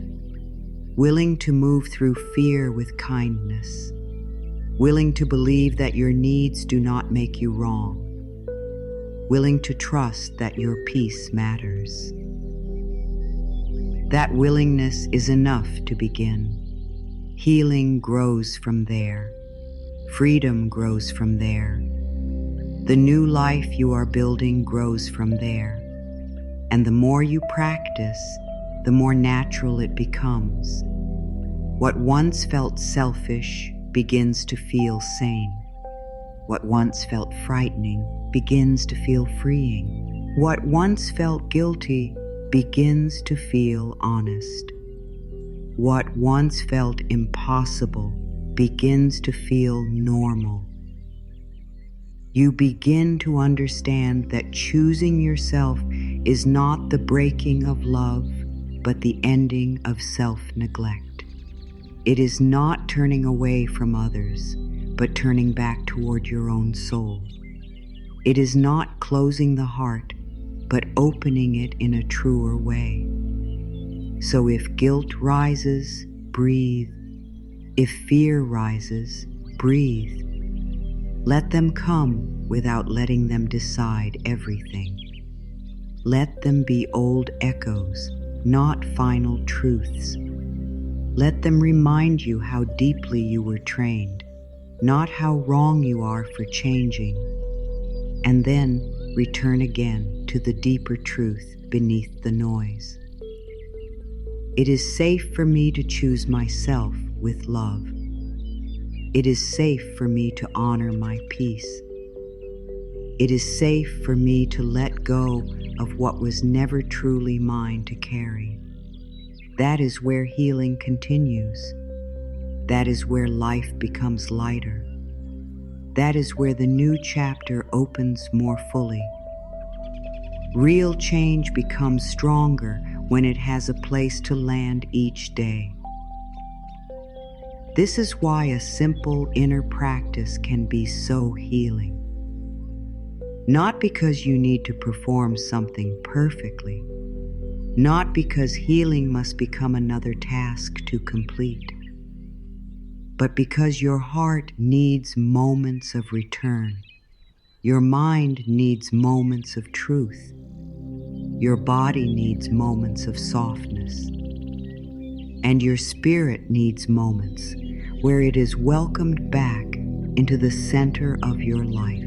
willing to move through fear with kindness, willing to believe that your needs do not make you wrong, willing to trust that your peace matters. That willingness is enough to begin. Healing grows from there. Freedom grows from there. The new life you are building grows from there. And the more you practice, the more natural it becomes. What once felt selfish begins to feel sane. What once felt frightening begins to feel freeing. What once felt guilty begins to feel honest. What once felt impossible begins to feel normal. You begin to understand that choosing yourself is not the breaking of love, but the ending of self-neglect. It is not turning away from others, but turning back toward your own soul. It is not closing the heart, but opening it in a truer way. So if guilt rises, breathe. If fear rises, breathe. Let them come without letting them decide everything. Let them be old echoes, not final truths. Let them remind you how deeply you were trained, not how wrong you are for changing. And then return again to the deeper truth beneath the noise. It is safe for me to choose myself with love. It is safe for me to honor my peace. It is safe for me to let go of what was never truly mine to carry. That is where healing continues. That is where life becomes lighter. That is where the new chapter opens more fully. Real change becomes stronger when it has a place to land each day. This is why a simple inner practice can be so healing. Not because you need to perform something perfectly, not because healing must become another task to complete, but because your heart needs moments of return. Your mind needs moments of truth. Your body needs moments of softness. And your spirit needs moments where it is welcomed back into the center of your life.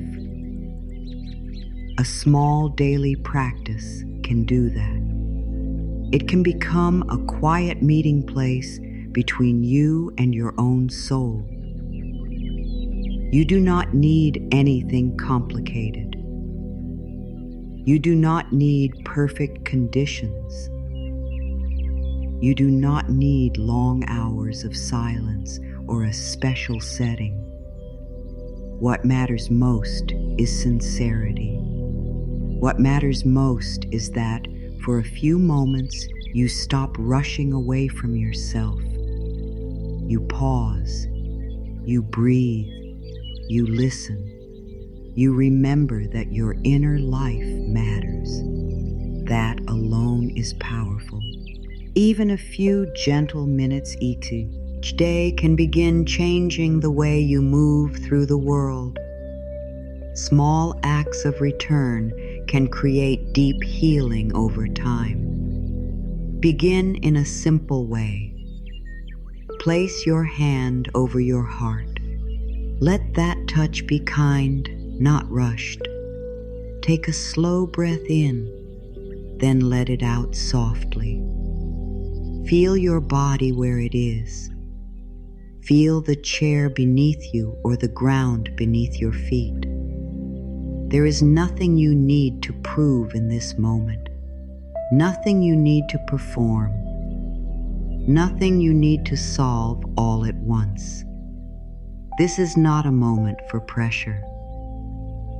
A small daily practice can do that. It can become a quiet meeting place between you and your own soul. You do not need anything complicated. You do not need perfect conditions. You do not need long hours of silence or a special setting. What matters most is sincerity. What matters most is that for a few moments you stop rushing away from yourself. You pause, you breathe, you listen. You remember that your inner life matters. That alone is powerful. Even a few gentle minutes each day can begin changing the way you move through the world. Small acts of return can create deep healing over time. Begin in a simple way. Place your hand over your heart. Let that touch be kind, not rushed. Take a slow breath in, then let it out softly. Feel your body where it is. Feel the chair beneath you or the ground beneath your feet. There is nothing you need to prove in this moment. Nothing you need to perform. Nothing you need to solve all at once. This is not a moment for pressure.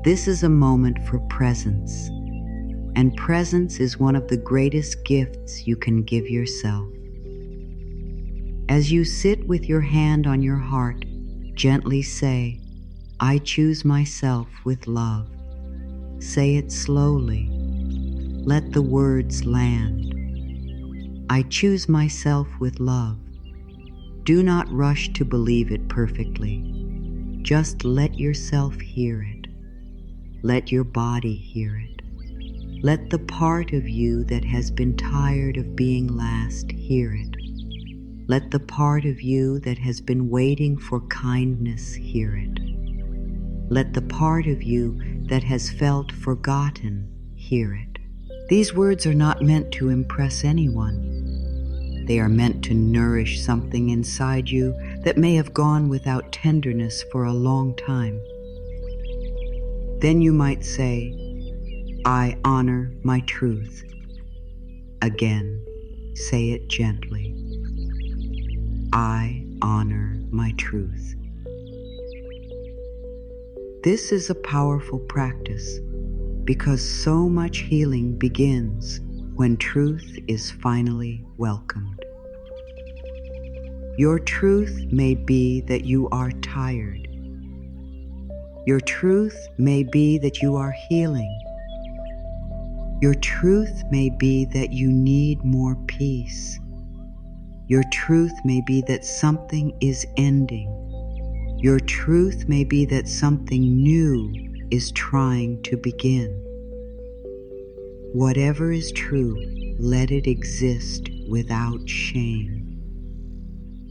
This is a moment for presence. And presence is one of the greatest gifts you can give yourself. As you sit with your hand on your heart, gently say, I choose myself with love. Say it slowly. Let the words land. I choose myself with love. Do not rush to believe it perfectly. Just let yourself hear it. Let your body hear it. Let the part of you that has been tired of being last hear it. Let the part of you that has been waiting for kindness hear it. Let the part of you that has felt forgotten hear it. These words are not meant to impress anyone. They are meant to nourish something inside you that may have gone without tenderness for a long time. Then you might say, I honor my truth. Again, say it gently. I honor my truth. This is a powerful practice because so much healing begins when truth is finally welcomed. Your truth may be that you are tired. Your truth may be that you are healing. Your truth may be that you need more peace. Your truth may be that something is ending. Your truth may be that something new is trying to begin. Whatever is true, let it exist without shame.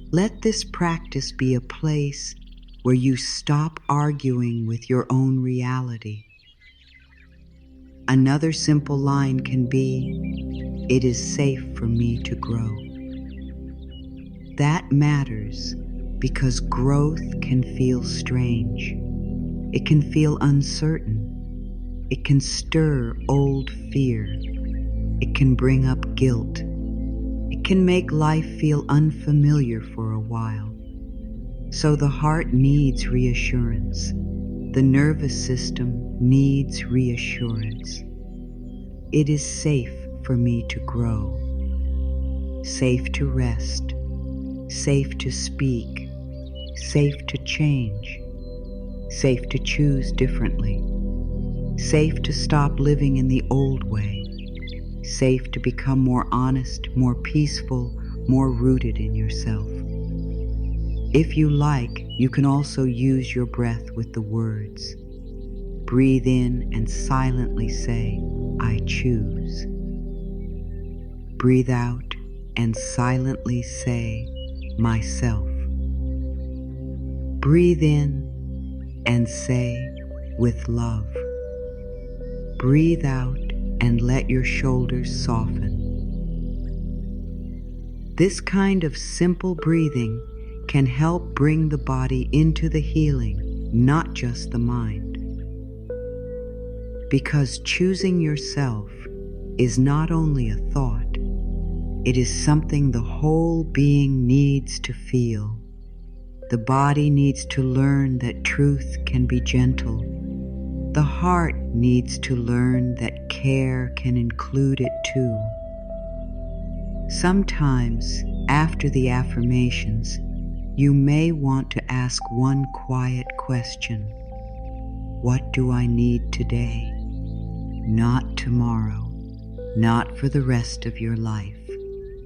Let this practice be a place where you stop arguing with your own reality. Another simple line can be, "It is safe for me to grow." That matters because growth can feel strange. It can feel uncertain. It can stir old fear. It can bring up guilt. It can make life feel unfamiliar for a while. So the heart needs reassurance. The nervous system needs reassurance. It is safe for me to grow, safe to rest, safe to speak, safe to change, safe to choose differently, safe to stop living in the old way, safe to become more honest, more peaceful, more rooted in yourself. If you like, you can also use your breath with the words. Breathe in and silently say, "I choose." Breathe out and silently say, "Myself." Breathe in and say, "With love." Breathe out and let your shoulders soften. This kind of simple breathing can help bring the body into the healing, not just the mind. Because choosing yourself is not only a thought, it is something the whole being needs to feel. The body needs to learn that truth can be gentle. The heart needs to learn that care can include it too. Sometimes, after the affirmations, you may want to ask one quiet question. What do I need today? Not tomorrow, not for the rest of your life.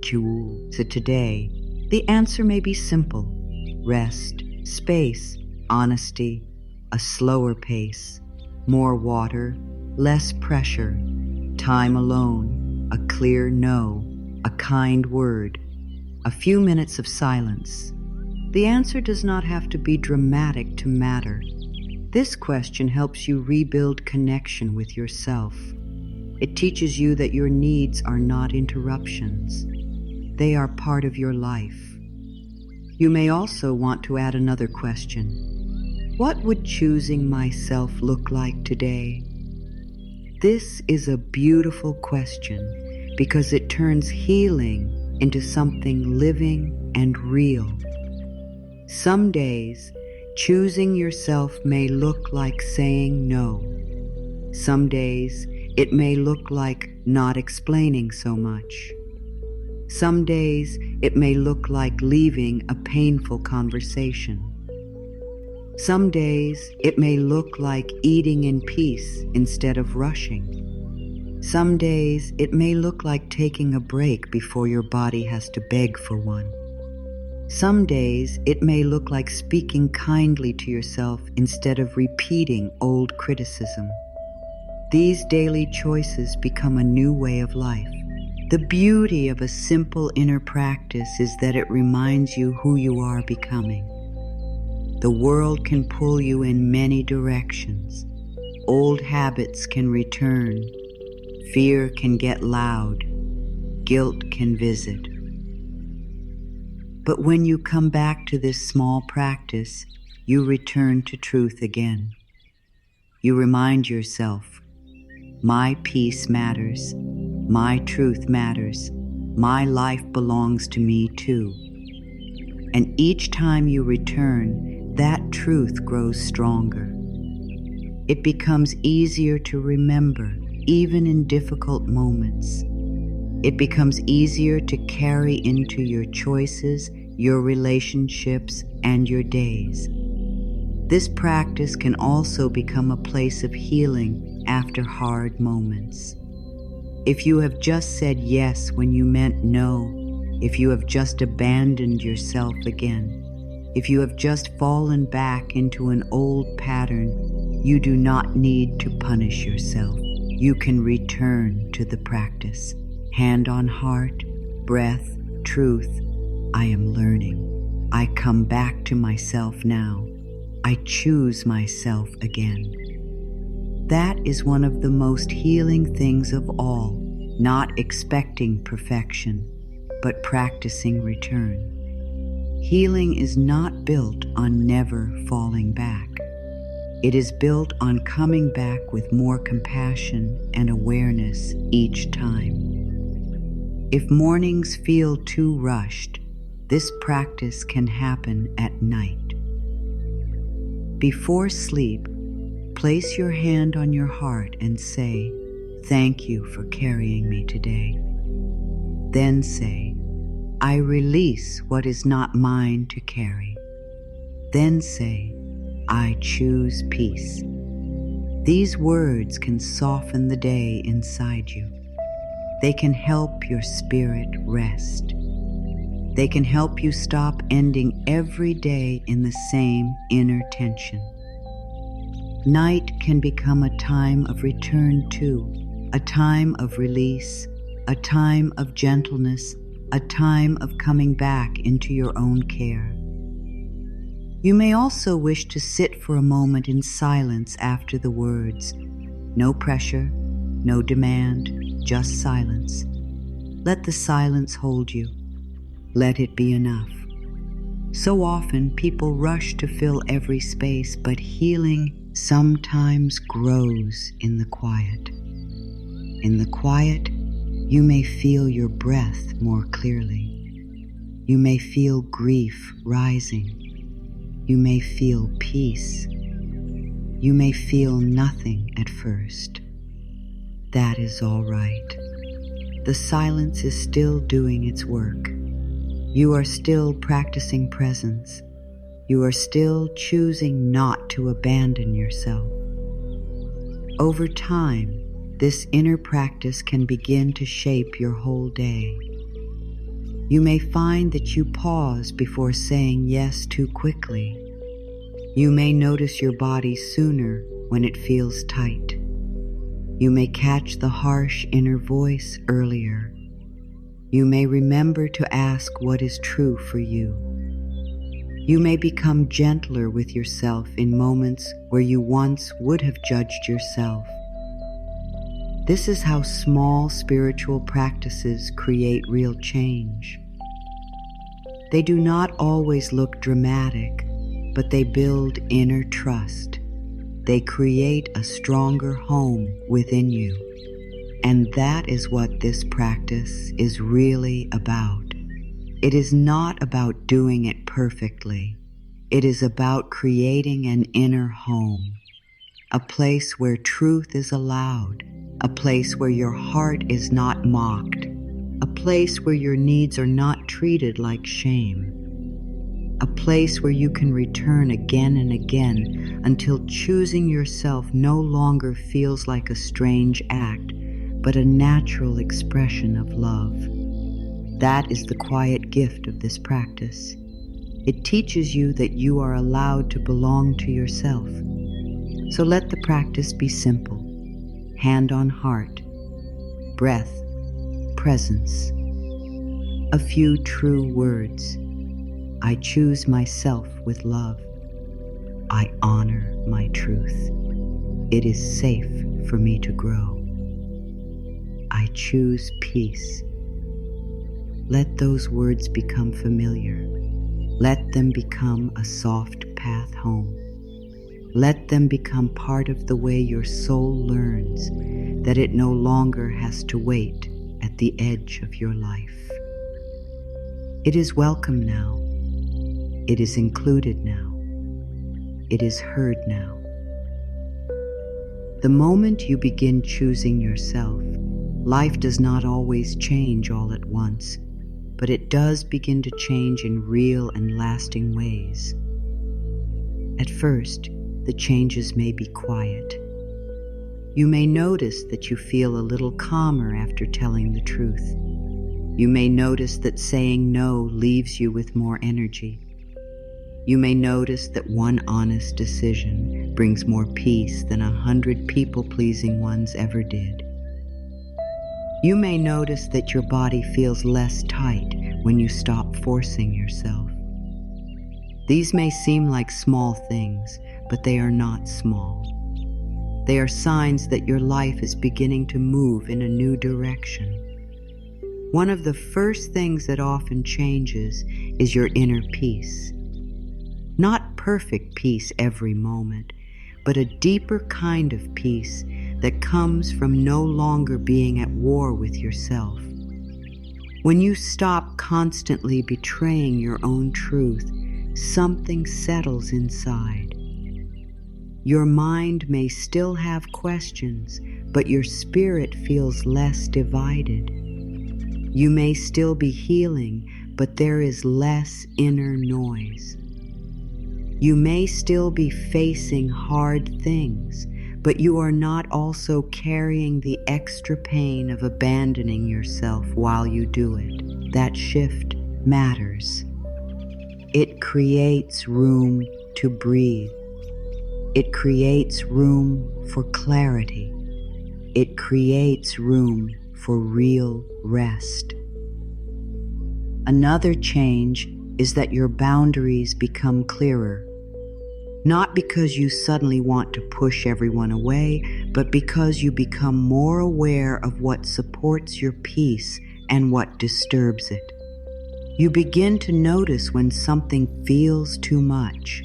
So today, the answer may be simple. Rest, space, honesty, a slower pace, more water, less pressure, time alone, a clear no, a kind word, a few minutes of silence. The answer does not have to be dramatic to matter. This question helps you rebuild connection with yourself. It teaches you that your needs are not interruptions. They are part of your life. You may also want to add another question. What would choosing myself look like today? This is a beautiful question because it turns healing into something living and real. Some days, choosing yourself may look like saying no. Some days, it may look like not explaining so much. Some days, it may look like leaving a painful conversation. Some days, it may look like eating in peace instead of rushing. Some days, it may look like taking a break before your body has to beg for one. Some days, it may look like speaking kindly to yourself instead of repeating old criticism. These daily choices become a new way of life. The beauty of a simple inner practice is that it reminds you who you are becoming. The world can pull you in many directions. Old habits can return. Fear can get loud. Guilt can visit. But when you come back to this small practice, you return to truth again. You remind yourself, My peace matters. My truth matters. My life belongs to me too. And each time you return, that truth grows stronger. It becomes easier to remember, even in difficult moments. It becomes easier to carry into your choices, your relationships, and your days. This practice can also become a place of healing after hard moments. If you have just said yes when you meant no, if you have just abandoned yourself again, if you have just fallen back into an old pattern, you do not need to punish yourself. You can return to the practice. Hand on heart, breath, truth. I am learning. I come back to myself now. I choose myself again. That is one of the most healing things of all, not expecting perfection, but practicing return. Healing is not built on never falling back. It is built on coming back with more compassion and awareness each time. If mornings feel too rushed, this practice can happen at night. Before sleep, place your hand on your heart and say, "Thank you for carrying me today." Then say, "I release what is not mine to carry." Then say, "I choose peace." These words can soften the day inside you. They can help your spirit rest. They can help you stop ending every day in the same inner tension. Night can become a time of return too, a time of release, a time of gentleness, a time of coming back into your own care. You may also wish to sit for a moment in silence after the words. No pressure, no demand, just silence. Let the silence hold you. Let it be enough. So often people rush to fill every space, but healing sometimes grows in the quiet. In the quiet, you may feel your breath more clearly. You may feel grief rising. You may feel peace. You may feel nothing at first. That is all right. The silence is still doing its work. You are still practicing presence. You are still choosing not to abandon yourself. Over time, this inner practice can begin to shape your whole day. You may find that you pause before saying yes too quickly. You may notice your body sooner when it feels tight. You may catch the harsh inner voice earlier. You may remember to ask what is true for you. You may become gentler with yourself in moments where you once would have judged yourself. This is how small spiritual practices create real change. They do not always look dramatic, but they build inner trust. They create a stronger home within you. And that is what this practice is really about. It is not about doing it perfectly. It is about creating an inner home, a place where truth is allowed, a place where your heart is not mocked, a place where your needs are not treated like shame, a place where you can return again and again until choosing yourself no longer feels like a strange act, but a natural expression of love. That is the quiet gift of this practice. It teaches you that you are allowed to belong to yourself. So let the practice be simple. Hand on heart, breath, presence. A few true words. I choose myself with love. I honor my truth. It is safe for me to grow. I choose peace. Let those words become familiar. Let them become a soft path home. Let them become part of the way your soul learns that it no longer has to wait at the edge of your life. It is welcome now. It is included now. It is heard now. The moment you begin choosing yourself, life does not always change all at once, but it does begin to change in real and lasting ways. At first, the changes may be quiet. You may notice that you feel a little calmer after telling the truth. You may notice that saying no leaves you with more energy. You may notice that one honest decision brings more peace than 100 people-pleasing ones ever did. You may notice that your body feels less tight when you stop forcing yourself. These may seem like small things, but they are not small. They are signs that your life is beginning to move in a new direction. One of the first things that often changes is your inner peace. Not perfect peace every moment, but a deeper kind of peace that comes from no longer being at war with yourself. When you stop constantly betraying your own truth, something settles inside. Your mind may still have questions, but your spirit feels less divided. You may still be healing, but there is less inner noise. You may still be facing hard things, but you are not also carrying the extra pain of abandoning yourself while you do it. That shift matters. It creates room to breathe. It creates room for clarity. It creates room for real rest. Another change is that your boundaries become clearer. Not because you suddenly want to push everyone away, but because you become more aware of what supports your peace and what disturbs it. You begin to notice when something feels too much.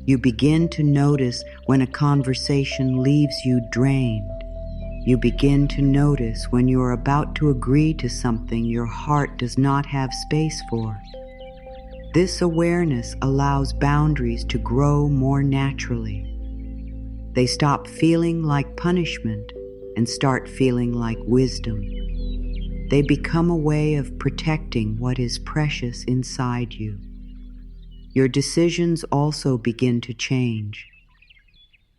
You begin to notice when a conversation leaves you drained. You begin to notice when you are about to agree to something your heart does not have space for. This awareness allows boundaries to grow more naturally. They stop feeling like punishment and start feeling like wisdom. They become a way of protecting what is precious inside you. Your decisions also begin to change.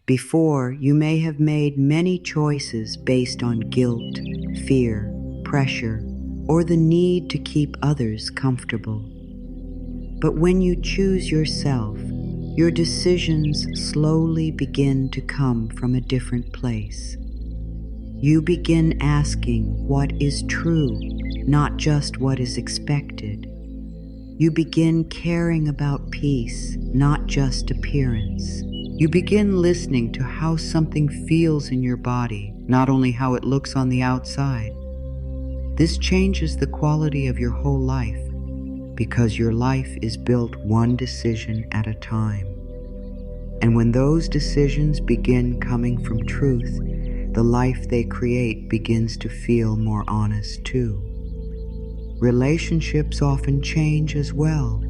Before, you may have made many choices based on guilt, fear, pressure, or the need to keep others comfortable. But when you choose yourself, your decisions slowly begin to come from a different place. You begin asking what is true, not just what is expected. You begin caring about peace, not just appearance. You begin listening to how something feels in your body, not only how it looks on the outside. This changes the quality of your whole life, because your life is built one decision at a time. And when those decisions begin coming from truth, the life they create begins to feel more honest too. Relationships often change as well.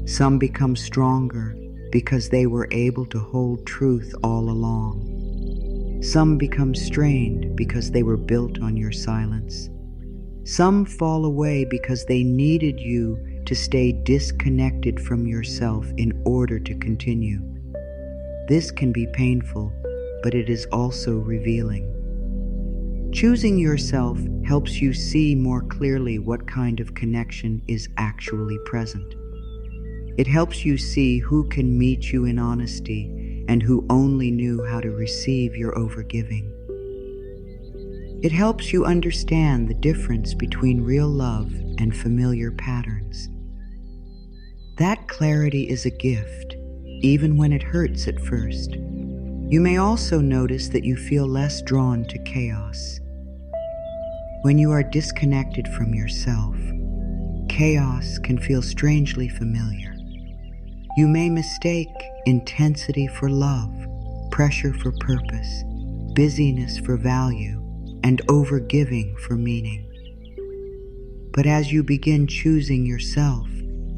Some become stronger because they were able to hold truth all along. Some become strained because they were built on your silence. Some fall away because they needed you to stay disconnected from yourself in order to continue. This can be painful, but it is also revealing. Choosing yourself helps you see more clearly what kind of connection is actually present. It helps you see who can meet you in honesty and who only knew how to receive your overgiving. It helps you understand the difference between real love and familiar patterns. That clarity is a gift, even when it hurts at first. You may also notice that you feel less drawn to chaos. When you are disconnected from yourself, chaos can feel strangely familiar. You may mistake intensity for love, pressure for purpose, busyness for value, and overgiving for meaning. But as you begin choosing yourself,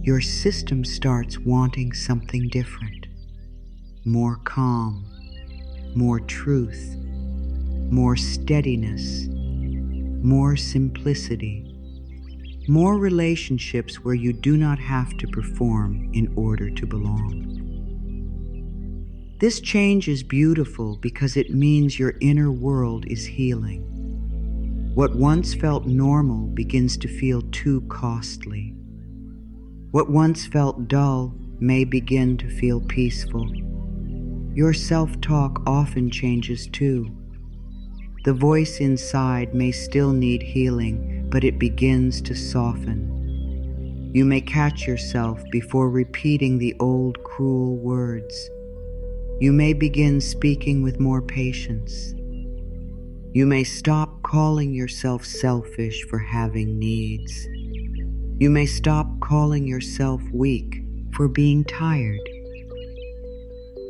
your system starts wanting something different. More calm, more truth, more steadiness, more simplicity, more relationships where you do not have to perform in order to belong. This change is beautiful because it means your inner world is healing. What once felt normal begins to feel too costly. What once felt dull may begin to feel peaceful. Your self-talk often changes too. The voice inside may still need healing, but it begins to soften. You may catch yourself before repeating the old cruel words. You may begin speaking with more patience. You may stop calling yourself selfish for having needs. You may stop calling yourself weak for being tired.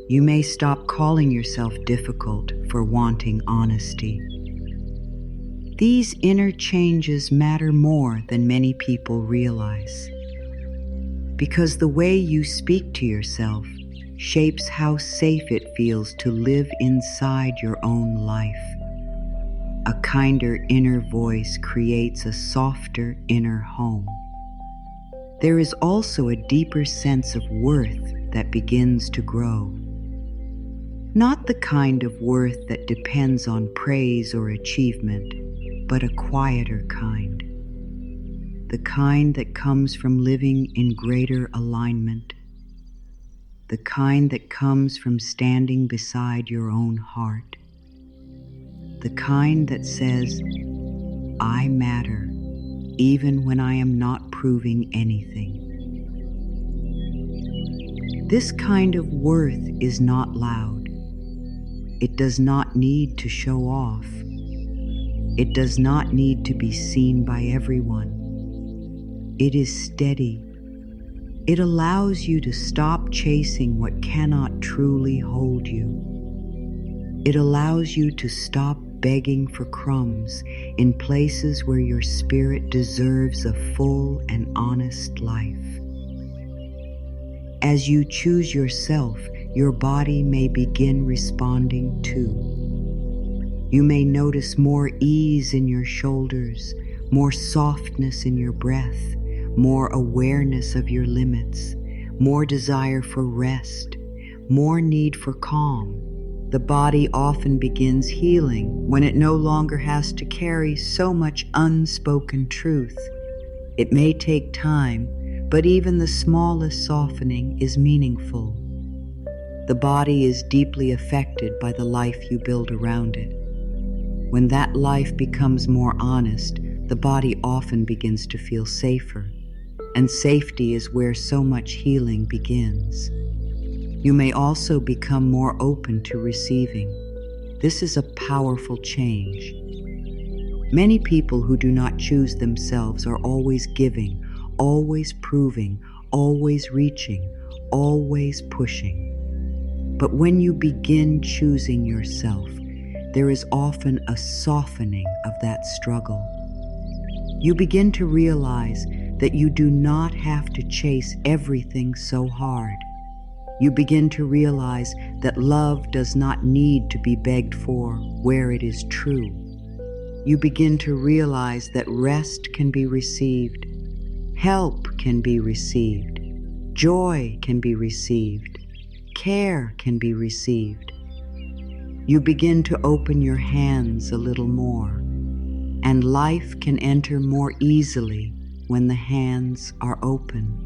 You may stop calling yourself difficult for wanting honesty. These inner changes matter more than many people realize, because the way you speak to yourself shapes how safe it feels to live inside your own life. A kinder inner voice creates a softer inner home. There is also a deeper sense of worth that begins to grow. Not the kind of worth that depends on praise or achievement, but a quieter kind. The kind that comes from living in greater alignment. The kind that comes from standing beside your own heart. The kind that says, I matter, even when I am not proving anything. This kind of worth is not loud. It does not need to show off. It does not need to be seen by everyone. It is steady. It allows you to stop chasing what cannot truly hold you. It allows you to stop begging for crumbs in places where your spirit deserves a full and honest life. As you choose yourself, your body may begin responding too. You may notice more ease in your shoulders, more softness in your breath, more awareness of your limits, more desire for rest, more need for calm. The body often begins healing when it no longer has to carry so much unspoken truth. It may take time, but even the smallest softening is meaningful. The body is deeply affected by the life you build around it. When that life becomes more honest, the body often begins to feel safer, and safety is where so much healing begins. You may also become more open to receiving. This is a powerful change. Many people who do not choose themselves are always giving, always proving, always reaching, always pushing. But when you begin choosing yourself, there is often a softening of that struggle. You begin to realize that you do not have to chase everything so hard. You begin to realize that love does not need to be begged for where it is true. You begin to realize that rest can be received, help can be received, joy can be received, care can be received. You begin to open your hands a little more, and life can enter more easily when the hands are open.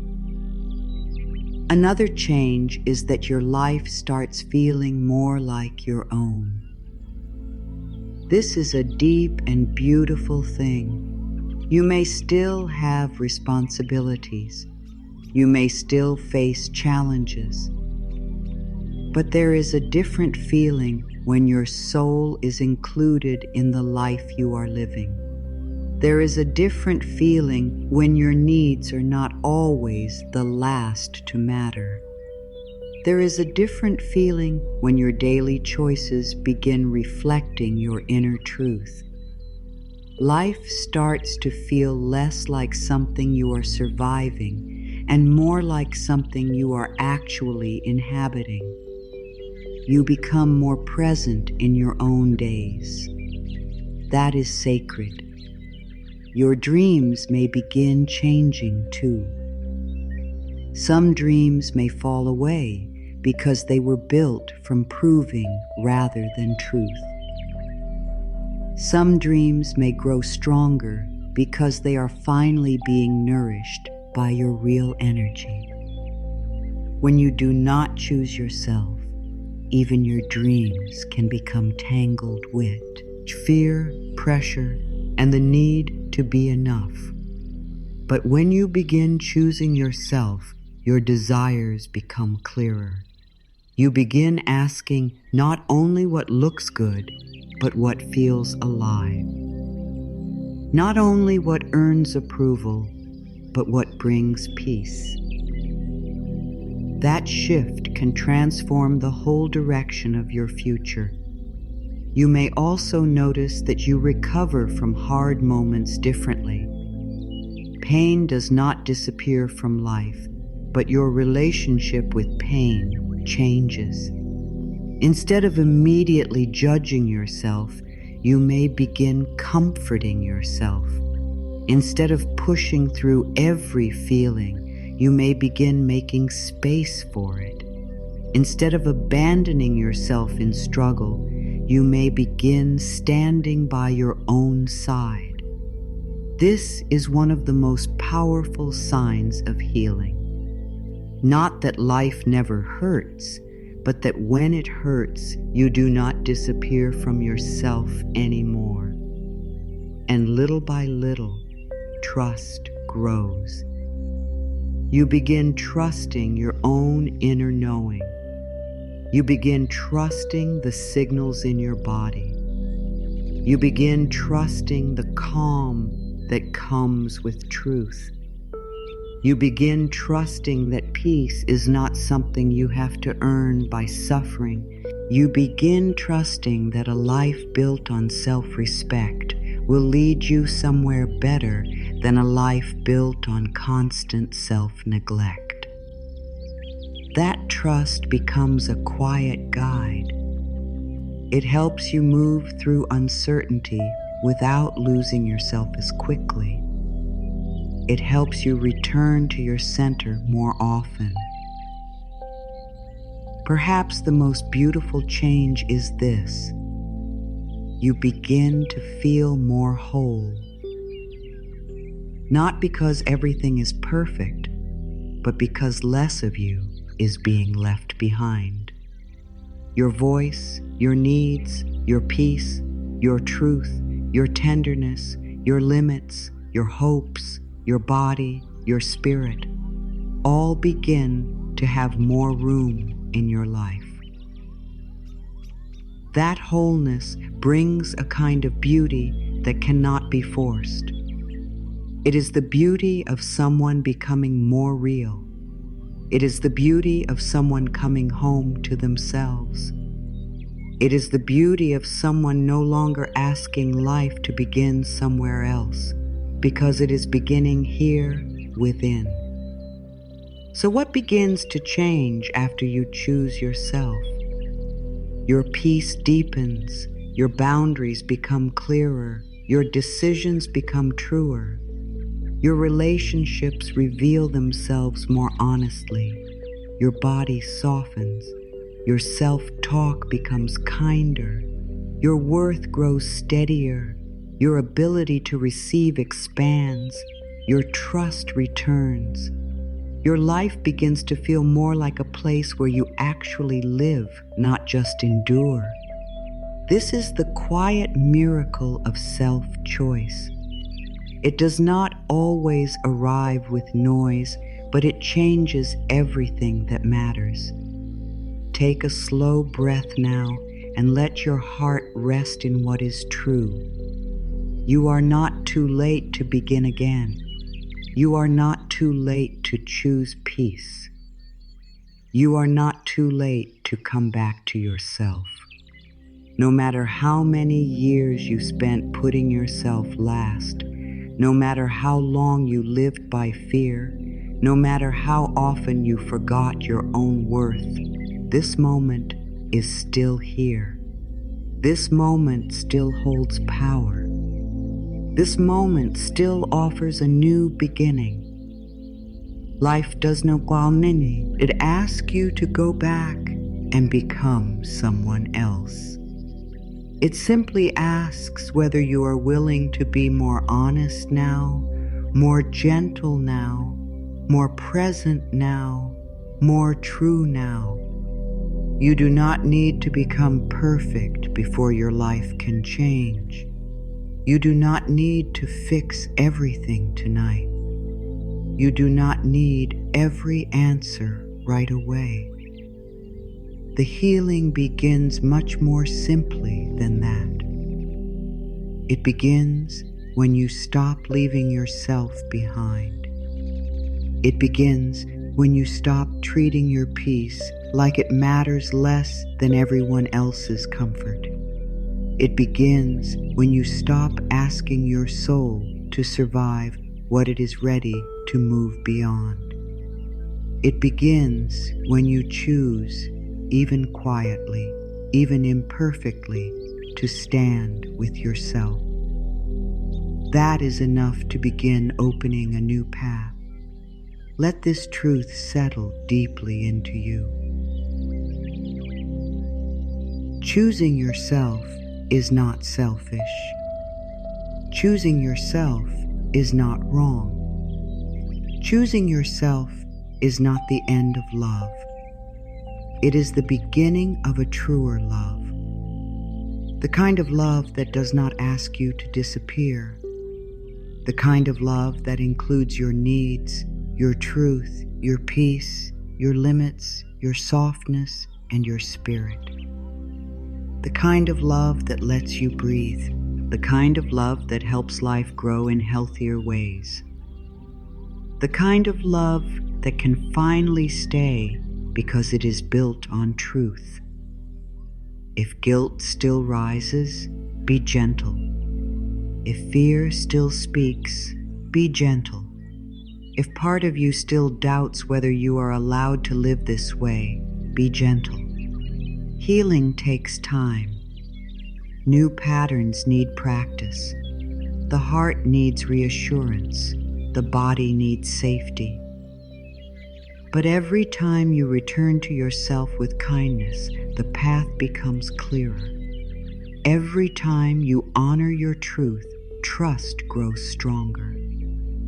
Another change is that your life starts feeling more like your own. This is a deep and beautiful thing. You may still have responsibilities. You may still face challenges. But there is a different feeling when your soul is included in the life you are living. There is a different feeling when your needs are not always the last to matter. There is a different feeling when your daily choices begin reflecting your inner truth. Life starts to feel less like something you are surviving and more like something you are actually inhabiting. You become more present in your own days. That is sacred. Your dreams may begin changing too. Some dreams may fall away because they were built from proving rather than truth. Some dreams may grow stronger because they are finally being nourished by your real energy. When you do not choose yourself, even your dreams can become tangled with fear, pressure, and the need to be enough. But when you begin choosing yourself, your desires become clearer. You begin asking not only what looks good, but what feels alive. Not only what earns approval, but what brings peace. That shift can transform the whole direction of your future. You may also notice that you recover from hard moments differently. Pain does not disappear from life, but your relationship with pain changes. Instead of immediately judging yourself, you may begin comforting yourself. Instead of pushing through every feeling, you may begin making space for it. Instead of abandoning yourself in struggle, you may begin standing by your own side. This is one of the most powerful signs of healing. Not that life never hurts, but that when it hurts, you do not disappear from yourself anymore. And little by little, trust grows. You begin trusting your own inner knowing. You begin trusting the signals in your body. You begin trusting the calm that comes with truth. You begin trusting that peace is not something you have to earn by suffering. You begin trusting that a life built on self-respect will lead you somewhere better than a life built on constant self-neglect. That trust becomes a quiet guide. It helps you move through uncertainty without losing yourself as quickly. It helps you return to your center more often. Perhaps the most beautiful change is this: you begin to feel more whole. Not because everything is perfect, but because less of you is being left behind. Your voice, your needs, your peace, your truth, your tenderness, your limits, your hopes, your body, your spirit, all begin to have more room in your life. That wholeness brings a kind of beauty that cannot be forced. It is the beauty of someone becoming more real. It is the beauty of someone coming home to themselves. It is the beauty of someone no longer asking life to begin somewhere else, because it is beginning here within. So what begins to change after you choose yourself? Your peace deepens, your boundaries become clearer, your decisions become truer. Your relationships reveal themselves more honestly. Your body softens. Your self-talk becomes kinder. Your worth grows steadier. Your ability to receive expands. Your trust returns. Your life begins to feel more like a place where you actually live, not just endure. This is the quiet miracle of self-choice. It does not always arrive with noise, but it changes everything that matters. Take a slow breath now and let your heart rest in what is true. You are not too late to begin again. You are not too late to choose peace. You are not too late to come back to yourself. No matter how many years you spent putting yourself last, no matter how long you lived by fear, no matter how often you forgot your own worth, this moment is still here. This moment still holds power. This moment still offers a new beginning. Life does no guanini. It asks you to go back and become someone else. It simply asks whether you are willing to be more honest now, more gentle now, more present now, more true now. You do not need to become perfect before your life can change. You do not need to fix everything tonight. You do not need every answer right away. The healing begins much more simply than that. It begins when you stop leaving yourself behind. It begins when you stop treating your peace like it matters less than everyone else's comfort. It begins when you stop asking your soul to survive what it is ready to move beyond. It begins when you choose, even quietly, even imperfectly, to stand with yourself. That is enough to begin opening a new path. Let this truth settle deeply into you. Choosing yourself is not selfish. Choosing yourself is not wrong. Choosing yourself is not the end of love. It is the beginning of a truer love. The kind of love that does not ask you to disappear. The kind of love that includes your needs, your truth, your peace, your limits, your softness, and your spirit. The kind of love that lets you breathe. The kind of love that helps life grow in healthier ways. The kind of love that can finally stay because it is built on truth. If guilt still rises, be gentle. If fear still speaks, be gentle. If part of you still doubts whether you are allowed to live this way, be gentle. Healing takes time. New patterns need practice. The heart needs reassurance. The body needs safety. But every time you return to yourself with kindness, the path becomes clearer. Every time you honor your truth, trust grows stronger.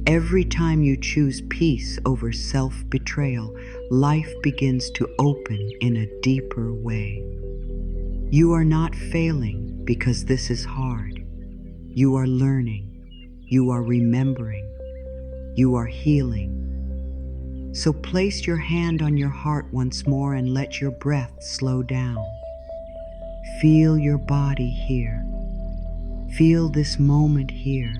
Every time you choose peace over self-betrayal, life begins to open in a deeper way. You are not failing because this is hard. You are learning. You are remembering. You are healing. So place your hand on your heart once more and let your breath slow down. Feel your body here. Feel this moment here.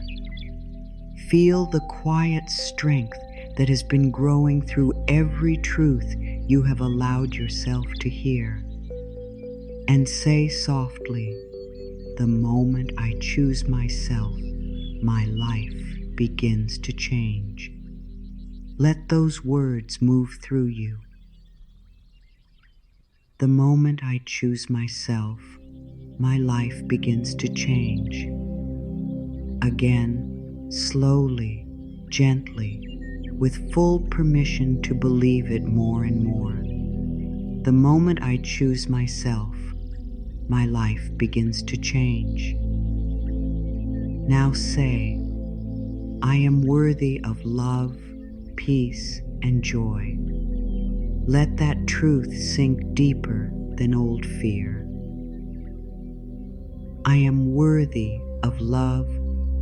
Feel the quiet strength that has been growing through every truth you have allowed yourself to hear. And say softly, the moment I choose myself, my life begins to change. Let those words move through you. The moment I choose myself, my life begins to change. Again, slowly, gently, with full permission to believe it more and more. The moment I choose myself, my life begins to change. Now say, I am worthy of love, peace, and joy. Let that truth sink deeper than old fear. I am worthy of love,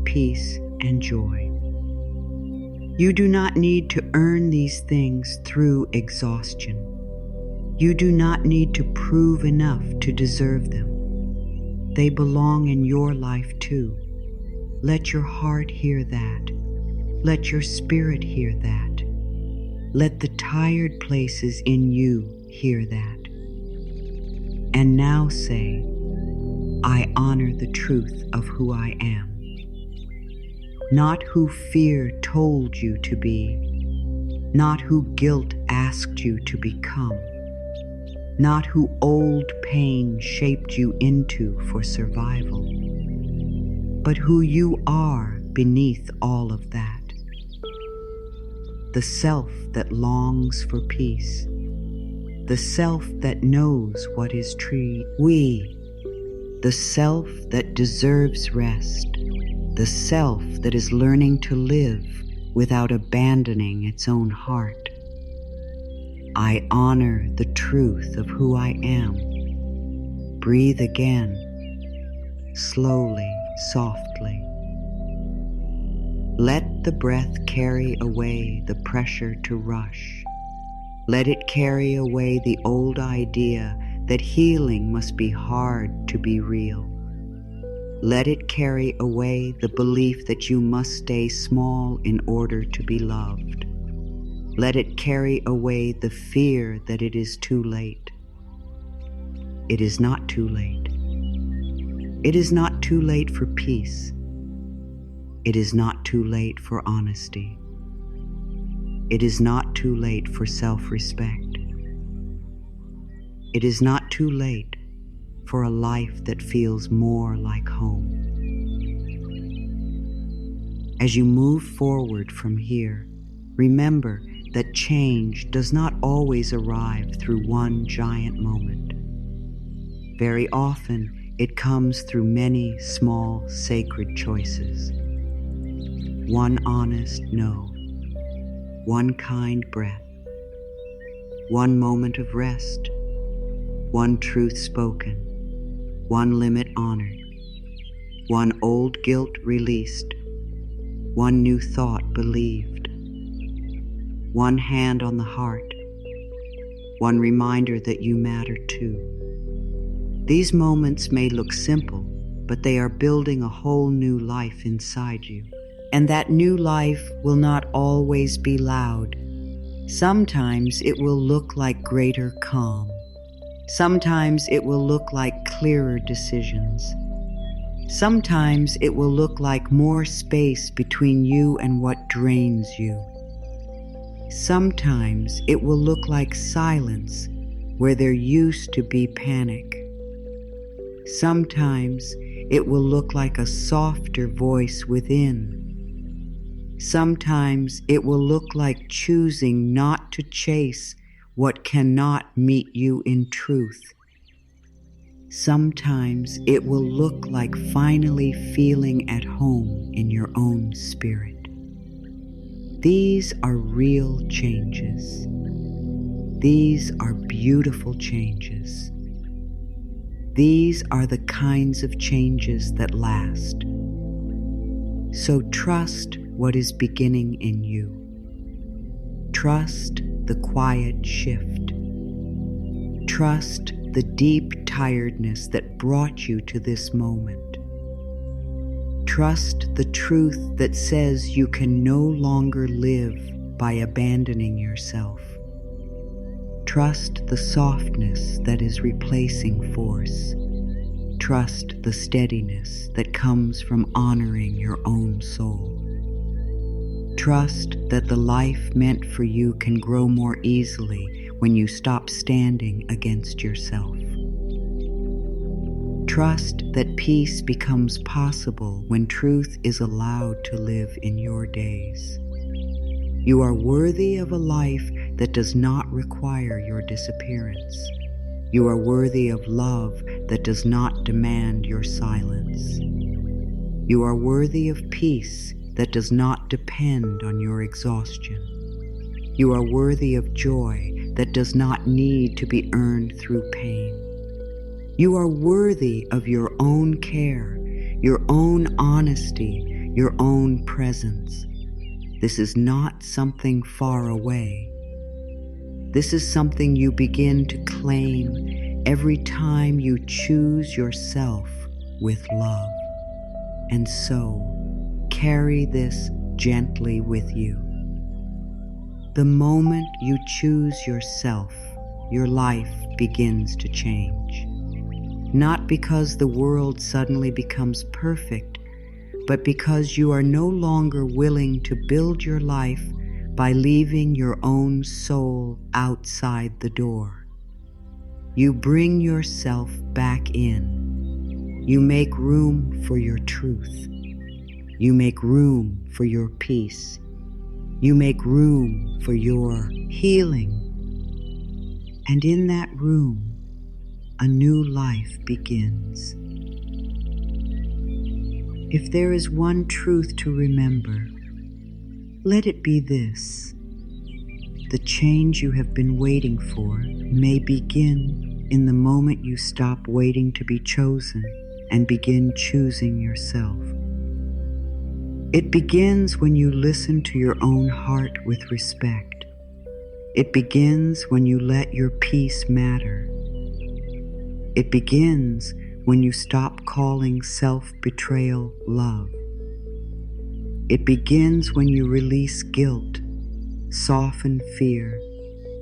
peace, and joy. You do not need to earn these things through exhaustion. You do not need to prove enough to deserve them. They belong in your life too. Let your heart hear that. Let your spirit hear that. Let the tired places in you hear that. And now say, I honor the truth of who I am. Not who fear told you to be, not who guilt asked you to become, not who old pain shaped you into for survival, but who you are beneath all of that. The self that longs for peace, the self that knows what is true. The self that deserves rest, the self that is learning to live without abandoning its own heart. I honor the truth of who I am. Breathe again, slowly, softly. Let the breath carry away the pressure to rush. Let it carry away the old idea that healing must be hard to be real. Let it carry away the belief that you must stay small in order to be loved. Let it carry away the fear that it is too late. It is not too late. It is not too late for peace. It is not too late for honesty. It is not too late for self-respect. It is not too late for a life that feels more like home. As you move forward from here, remember that change does not always arrive through one giant moment. Very often, it comes through many small, sacred choices. One honest no, one kind breath, one moment of rest, one truth spoken, one limit honored, one old guilt released, one new thought believed, one hand on the heart, one reminder that you matter too. These moments may look simple, but they are building a whole new life inside you. And that new life will not always be loud. Sometimes it will look like greater calm. Sometimes it will look like clearer decisions. Sometimes it will look like more space between you and what drains you. Sometimes it will look like silence where there used to be panic. Sometimes it will look like a softer voice within. Sometimes it will look like choosing not to chase what cannot meet you in truth. Sometimes it will look like finally feeling at home in your own spirit. These are real changes. These are beautiful changes. These are the kinds of changes that last. So trust what is beginning in you. Trust the quiet shift. Trust the deep tiredness that brought you to this moment. Trust the truth that says you can no longer live by abandoning yourself. Trust the softness that is replacing force. Trust the steadiness that comes from honoring your own soul. Trust that the life meant for you can grow more easily when you stop standing against yourself. Trust that peace becomes possible when truth is allowed to live in your days. You are worthy of a life that does not require your disappearance. You are worthy of love that does not demand your silence. You are worthy of peace that does not depend on your exhaustion. You are worthy of joy that does not need to be earned through pain. You are worthy of your own care, your own honesty, your own presence. This is not something far away. This is something you begin to claim every time you choose yourself with love. And so, carry this gently with you. The moment you choose yourself, your life begins to change. Not because the world suddenly becomes perfect, but because you are no longer willing to build your life by leaving your own soul outside the door. You bring yourself back in. You make room for your truth. You make room for your peace. You make room for your healing. And in that room, a new life begins. If there is one truth to remember, let it be this: the change you have been waiting for may begin in the moment you stop waiting to be chosen and begin choosing yourself. It begins when you listen to your own heart with respect. It begins when you let your peace matter. It begins when you stop calling self-betrayal love. It begins when you release guilt, soften fear,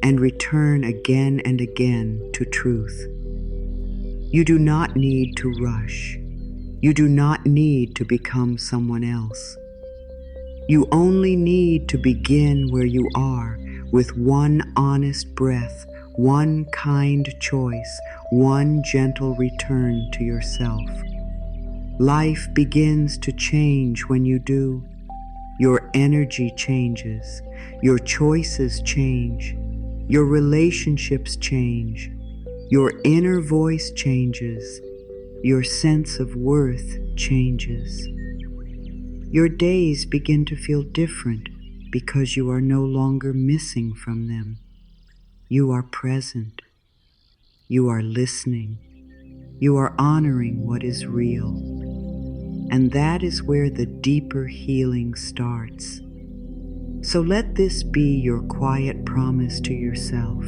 and return again and again to truth. You do not need to rush. You do not need to become someone else. You only need to begin where you are, with one honest breath, one kind choice, one gentle return to yourself. Life begins to change when you do. Your energy changes, your choices change, your relationships change, your inner voice changes, your sense of worth changes. Your days begin to feel different because you are no longer missing from them. You are present. You are listening. You are honoring what is real. And that is where the deeper healing starts. So let this be your quiet promise to yourself.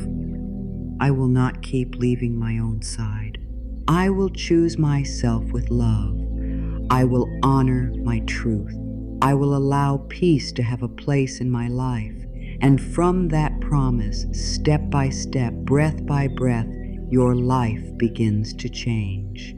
I will not keep leaving my own side. I will choose myself with love. I will honor my truth. I will allow peace to have a place in my life. And from that promise, step by step, breath by breath, your life begins to change.